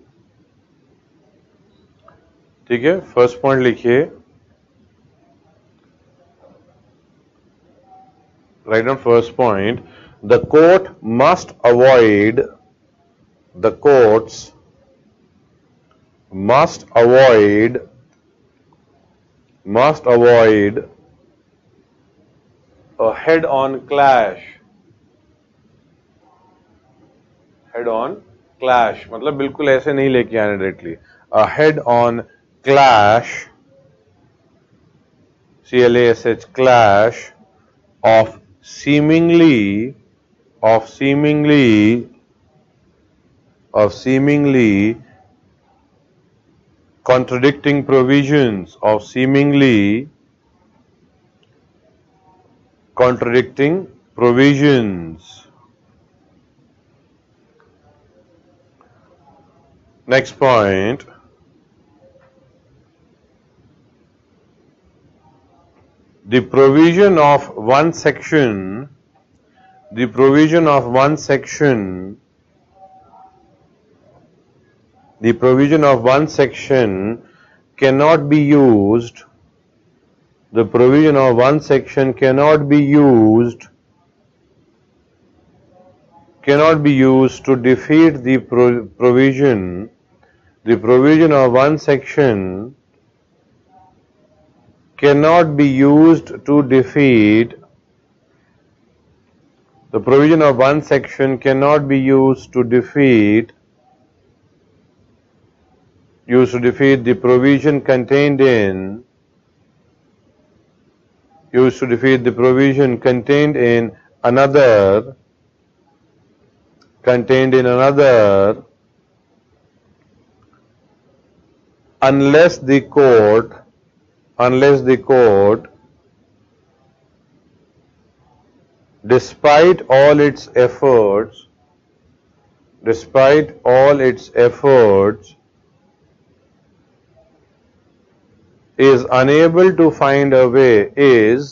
ठीक है, first point लिखिए, write down first point. The court must avoid a head-on clash. Head-on clash मतलब बिल्कुल ऐसे नहीं लेके आने directly. A head-on clash, CLASH, clash of seemingly contradicting provisions, of seemingly contradicting provisions. Next point. The provision of one section cannot be used. The provision of one section cannot be used to defeat the provision. The provision of one section cannot be used to defeat. The provision of one section cannot be used to defeat the provision contained in another unless the court despite all its efforts is unable to find a way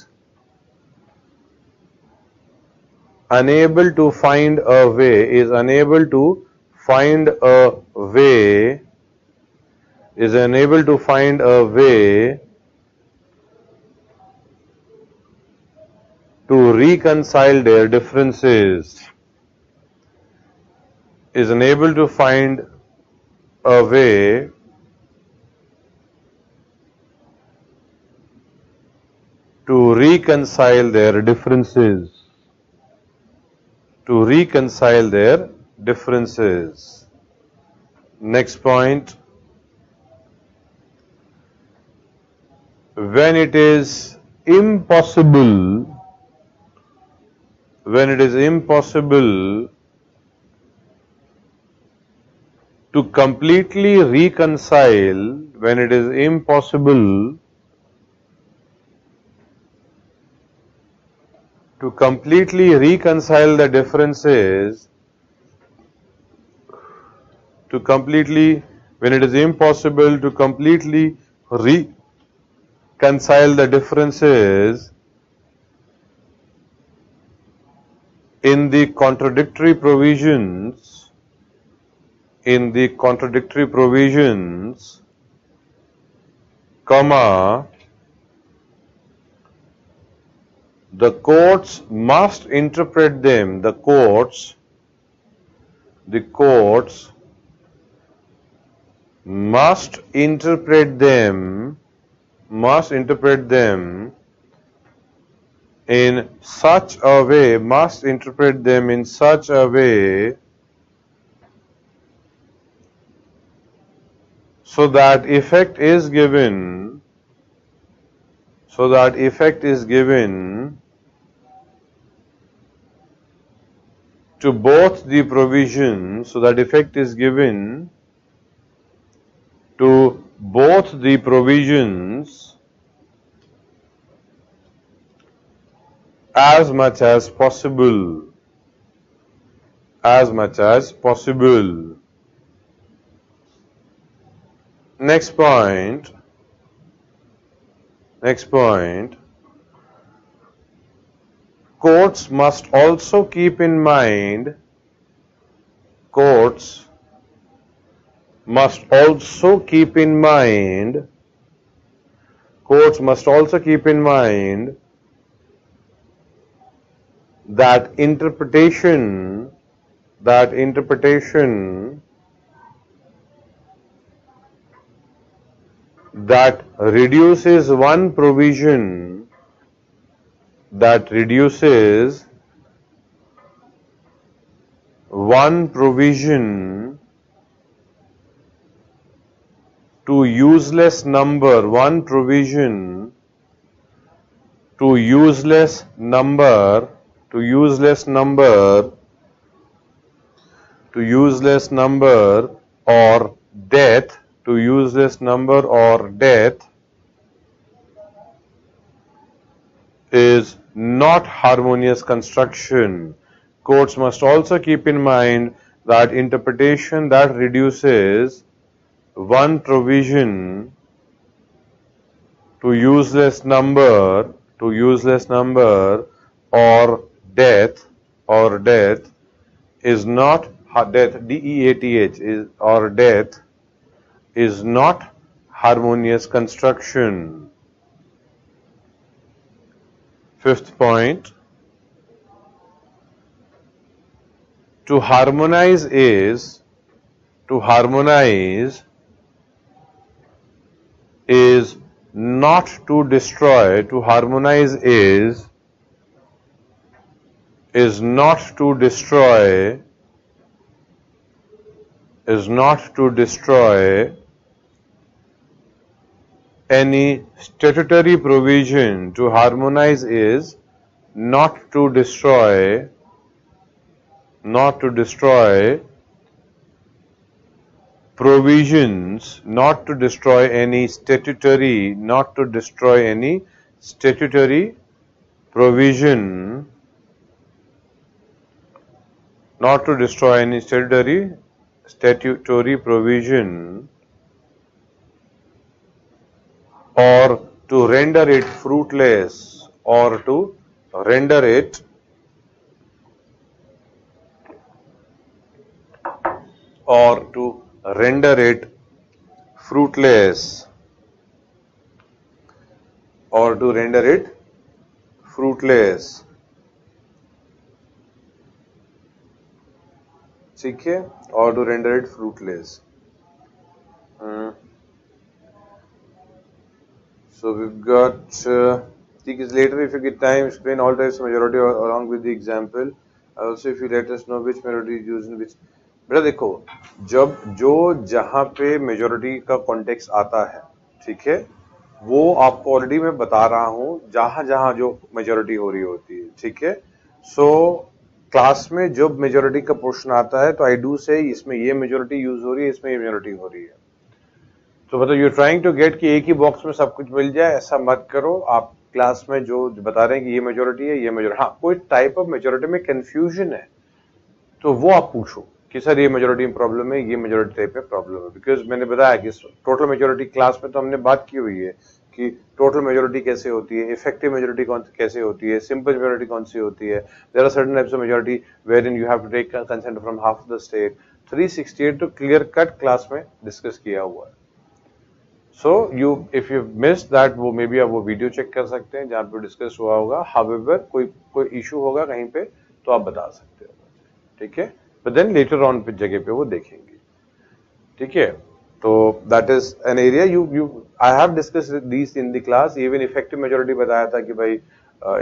to reconcile their differences, is unable to find a way to reconcile their differences. Next point. When it is impossible to completely reconcile, the differences, when it is impossible to completely reconcile the differences in the contradictory provisions, comma, the courts must interpret them. The courts must interpret them in such a way so that effect is given to both the provisions, as much as possible. Next point. Courts must also keep in mind that interpretation that reduces one provision to useless number or death is not harmonious construction. Courts must also keep in mind that interpretation that reduces one provision to useless number or death is not death is not harmonious construction. Fifth point, to harmonize is not to destroy. Is not to destroy any statutory provision. To harmonize is not to destroy provisions, not to destroy any statutory provision, or to render it fruitless, ठीक है, or to render it fruitless. So we've got later, if you get time, explain all types of majority along with the example. Also, if you let us know which majority is used in which. बेटा देखो, जब जहाँ पे majority का context आता है, ठीक है, वो आपको ऑलरेडी मैं बता रहा हूँ जहाँ जो मेजोरिटी हो रही होती है, ठीक है. सो क्लास में जब मेजोरिटी का पोर्शन आता है तो आई डू से इसमें ये मेजोरिटी यूज हो रही है, इसमें ये मेजोरिटी हो रही है. तो मतलब यू ट्राइंग टू गेट कि एक ही बॉक्स में सब कुछ मिल जाए, ऐसा मत करो. आप क्लास में जो बता रहे हैं कि ये मेजोरिटी है, ये मेजोरिटी, हाँ कोई टाइप ऑफ मेजोरिटी में कंफ्यूजन है तो वो आप पूछो कि सर ये मेजोरिटी में प्रॉब्लम है, ये मेजोरिटी टाइप में प्रॉब्लम है. बिकॉज मैंने बताया कि टोटल मेजोरिटी क्लास में तो हमने बात की हुई है कि टोटल मेजोरिटी कैसे होती है, इफेक्टिव मेजोरिटी कैसे होती है, सिंपल मेजोरिटी कौन सी होती है. There are certain types of majority where in you have to take consent from half the state. 368 तो क्लियर कट क्लास में डिस्कस किया हुआ है. So if you miss that, वो मे बी आप वो वीडियो चेक कर सकते हैं जहां पे डिस्कस हुआ होगा. हाउएवर कोई इशू होगा कहीं पे तो आप बता सकते हो, ठीक है. बट देन लेटर ऑन पे जगह पे वो देखेंगे, ठीक है. तो that is an area you I have discussed this in the class. Even effective majority बताया था कि भाई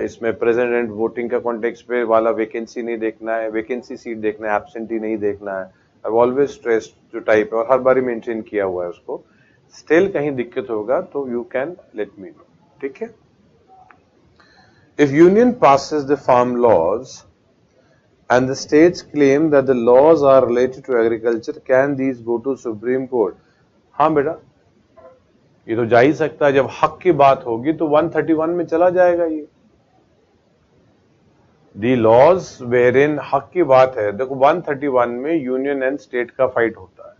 इसमें प्रेजेंट एंड वोटिंग का कॉन्टेक्स्ट पे वाला वैकेंसी नहीं देखना है, वैकेंसी सीट देखना है, एब्सेंटी नहीं देखना है. आई ऑलवेज स्ट्रेस्ड जो टाइप है और हर बार मेंशन किया हुआ है उसको स्टिल कहीं दिक्कत होगा तो you can let me know, ठीक है। If union passes the farm laws and the states claim that the laws are related to agriculture, can these go to Supreme Court? हाँ बेटा, ये तो जा ही सकता है। जब हक की बात होगी तो 131 में चला जाएगा ये। दी लॉज वेरिन हक की बात है, देखो 131 में यूनियन एंड स्टेट का फाइट होता है,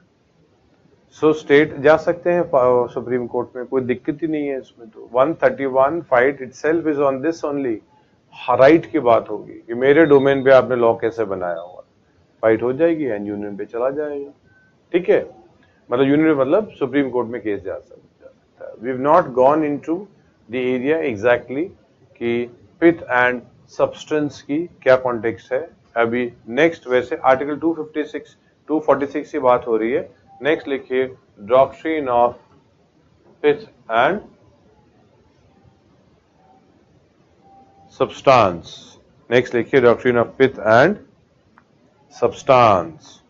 सो स्टेट जा सकते हैं सुप्रीम कोर्ट में, कोई दिक्कत ही नहीं है इसमें। तो 131 fight itself is on this only, right की बात होगी कि मेरे डोमेन पे आपने लॉ कैसे बनाया हुआ, फाइट हो जाएगी एंड यूनियन पे चला जाएगा, ठीक है। मतलब यूनियन मतलब सुप्रीम कोर्ट में केस जा सकता है। We have not gone into the area exactly कि पिथ एंड सब्सटेंस की क्या कॉन्टेक्स्ट है अभी। नेक्स्ट वैसे आर्टिकल 256 246 की बात हो रही है। नेक्स्ट लिखिए doctrine of pith and substance. Next लिखिए doctrine of pith and substance.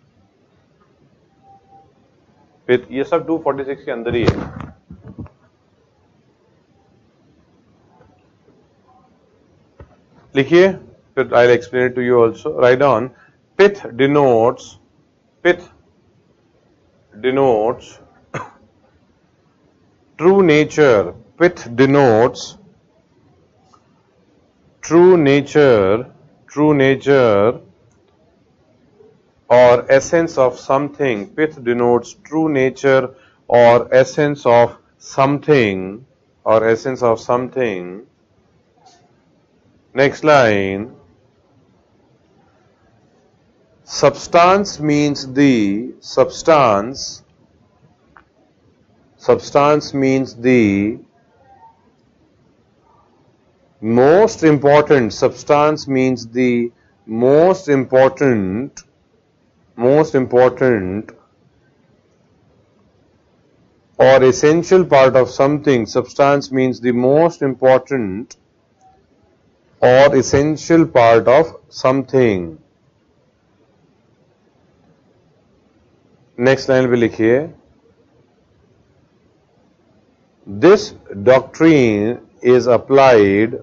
Pith ये सब 246 के अंदर ही है। लिखिए, फिर I will explain it to you also. Right on. Pith denotes true nature. Pith denotes true nature or essence of something. Pith denotes true nature or essence of something, Next line. Substance means the most important. Substance means the most important or essential part of something. Substance means the most important or essential part of something. Next line पे लिखिए, this doctrine is applied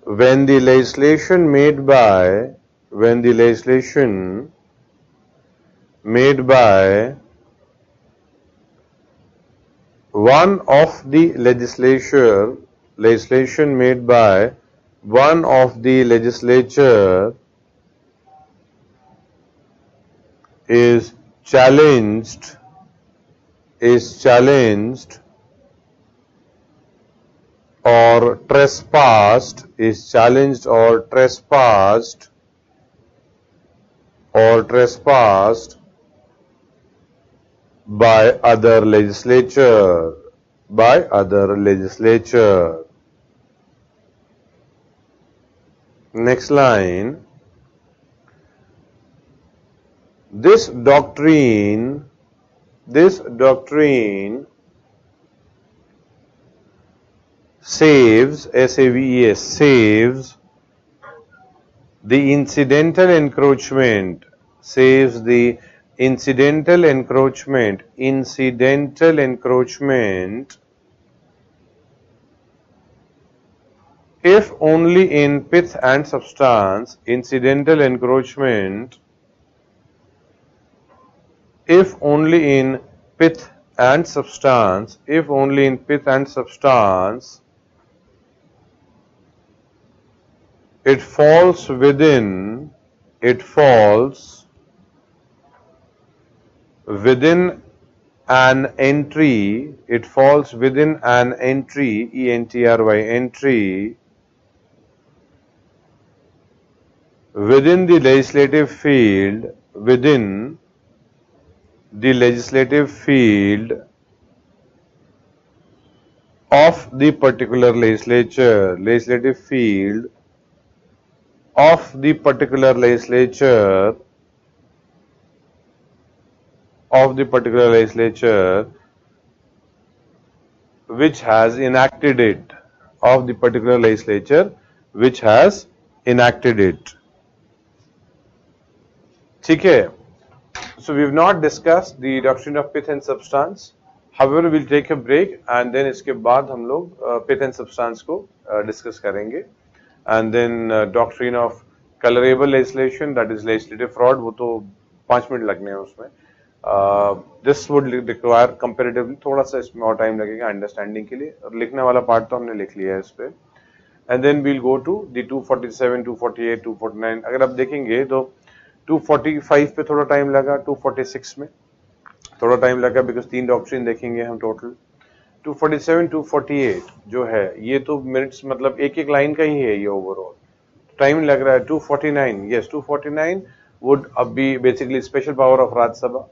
when the legislation made by one of the legislation made by one of the legislature is challenged or trespassed by other legislature. Next line. This doctrine saves the incidental encroachment if only in pith and substance. Incidental encroachment if only in pith and substance. It falls within an entry. ENTRY entry within the legislative field of the particular legislature. Which has enacted it. ठीक है. So we've not discussed the doctrine of pith and substance. However, we'll take a break and then इसके बाद हम लोग pith and substance को discuss करेंगे. And then doctrine of colorable legislation, that is legislative fraud, वो तो 5 minute लगने हैं उसमें. This would require comparatively थोड़ा सा इसमें और टाइम लगेगा अंडरस्टैंडिंग के लिए, और लिखने वाला पार्ट तो हमने लिख लिया है इस पे. And then we'll go to the 247, 248, 249. अगर आप देखेंगे तो 245 पे थोड़ा टाइम लगा, 246 में थोड़ा टाइम लगा, बिकॉज 3 डॉक्ट्रिन देखेंगे हम टोटल. 247, 248 जो है ये तो मिनट्स मतलब एक एक लाइन का ही है ये ओवरऑल. टाइम लग रहा है. 249, यस 249 वुड अब B basically special power of Rajya Sabha.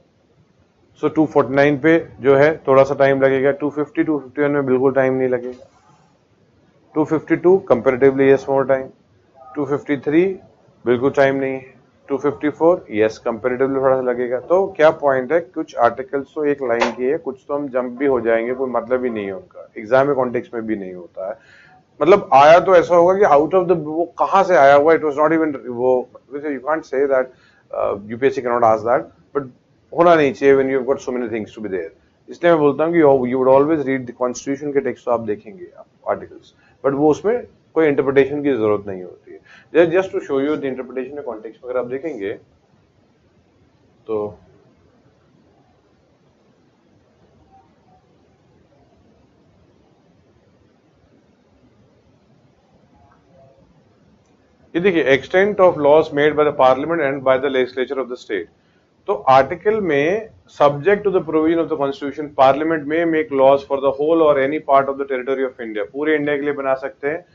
सो 249 पे जो है थोड़ा सा टाइम लगेगा. 250, 251 में बिल्कुल टाइम नहीं लगेगा. 252 कंपेरेटिवली यस मोर टाइम. 253 बिल्कुल टाइम नहीं है. 254 यस कंपेरेटिवली थोड़ा सा लगेगा. तो क्या पॉइंट है, कुछ आर्टिकल्स तो एक लाइन की है, कुछ तो हम जंप भी हो जाएंगे, कोई मतलब ही नहीं है उनका, एग्जाम में कॉन्टेक्स्ट में भी नहीं होता है. मतलब आया तो ऐसा होगा कि आउट ऑफ द वो कहां से आया हुआ, इट वाज नॉट इवन वो, you can't say that, UPSC can not ask that, but होना नहीं चाहिए when you have got so many things to be there. इसलिए मैं बोलता हूँ कि you would always read the constitution के टेक्स्ट, तो आप देखेंगे आर्टिकल्स, बट वो उसमें कोई इंटरप्रिटेशन की जरूरत नहीं होती है. Just to show you the interpretation context में अगर आप देखेंगे तो ये देखिए, extent of laws made by the parliament and by the legislature of the state. तो आर्टिकल में subject to the provision of the constitution parliament may make laws for the whole or any part of the territory of India, पूरे India के लिए बना सकते हैं.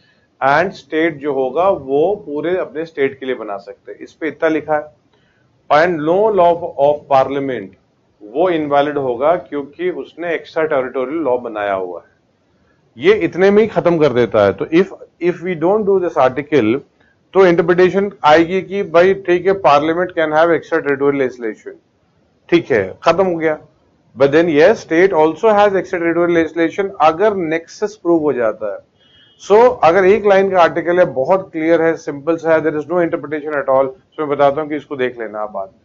And state जो होगा वो पूरे अपने स्टेट के लिए बना सकते हैं. इस पे इतना लिखा है. And no law of parliament वो इनवैलिड होगा क्योंकि उसने एक्स्ट्रा टेरिटोरियल लॉ बनाया हुआ है. ये इतने में ही खत्म कर देता है. तो if we don't do this article तो इंटरप्रिटेशन आएगी कि भाई ठीक है, parliament can have extra territorial legislation, ठीक है, खत्म हो गया. But then yes, state also has extra territorial legislation अगर नेक्सस प्रूव हो जाता है. सो अगर एक लाइन का आर्टिकल है, बहुत क्लियर है, सिंपल सा है, there is no interpretation at all, so मैं बताता हूं कि इसको देख लेना आप बाद में.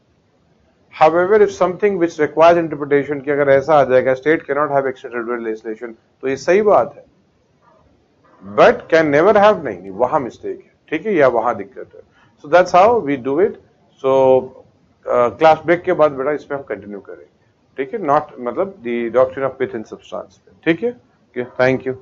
However, if something which requires interpretation कि अगर ऐसा आ जाएगा state can not have extra territorial legislation, तो ये सही बात है. बट कैन नेवर हैव नहीं, वहां मिस्टेक है, ठीक है, या वहां दिक्कत है. So that's how we do it. So class break के बाद बेटा इसमें हम कंटिन्यू करेंगे, ठीक है, नॉट मतलब the doctrine of pith and substance, ठीक है. Thank you.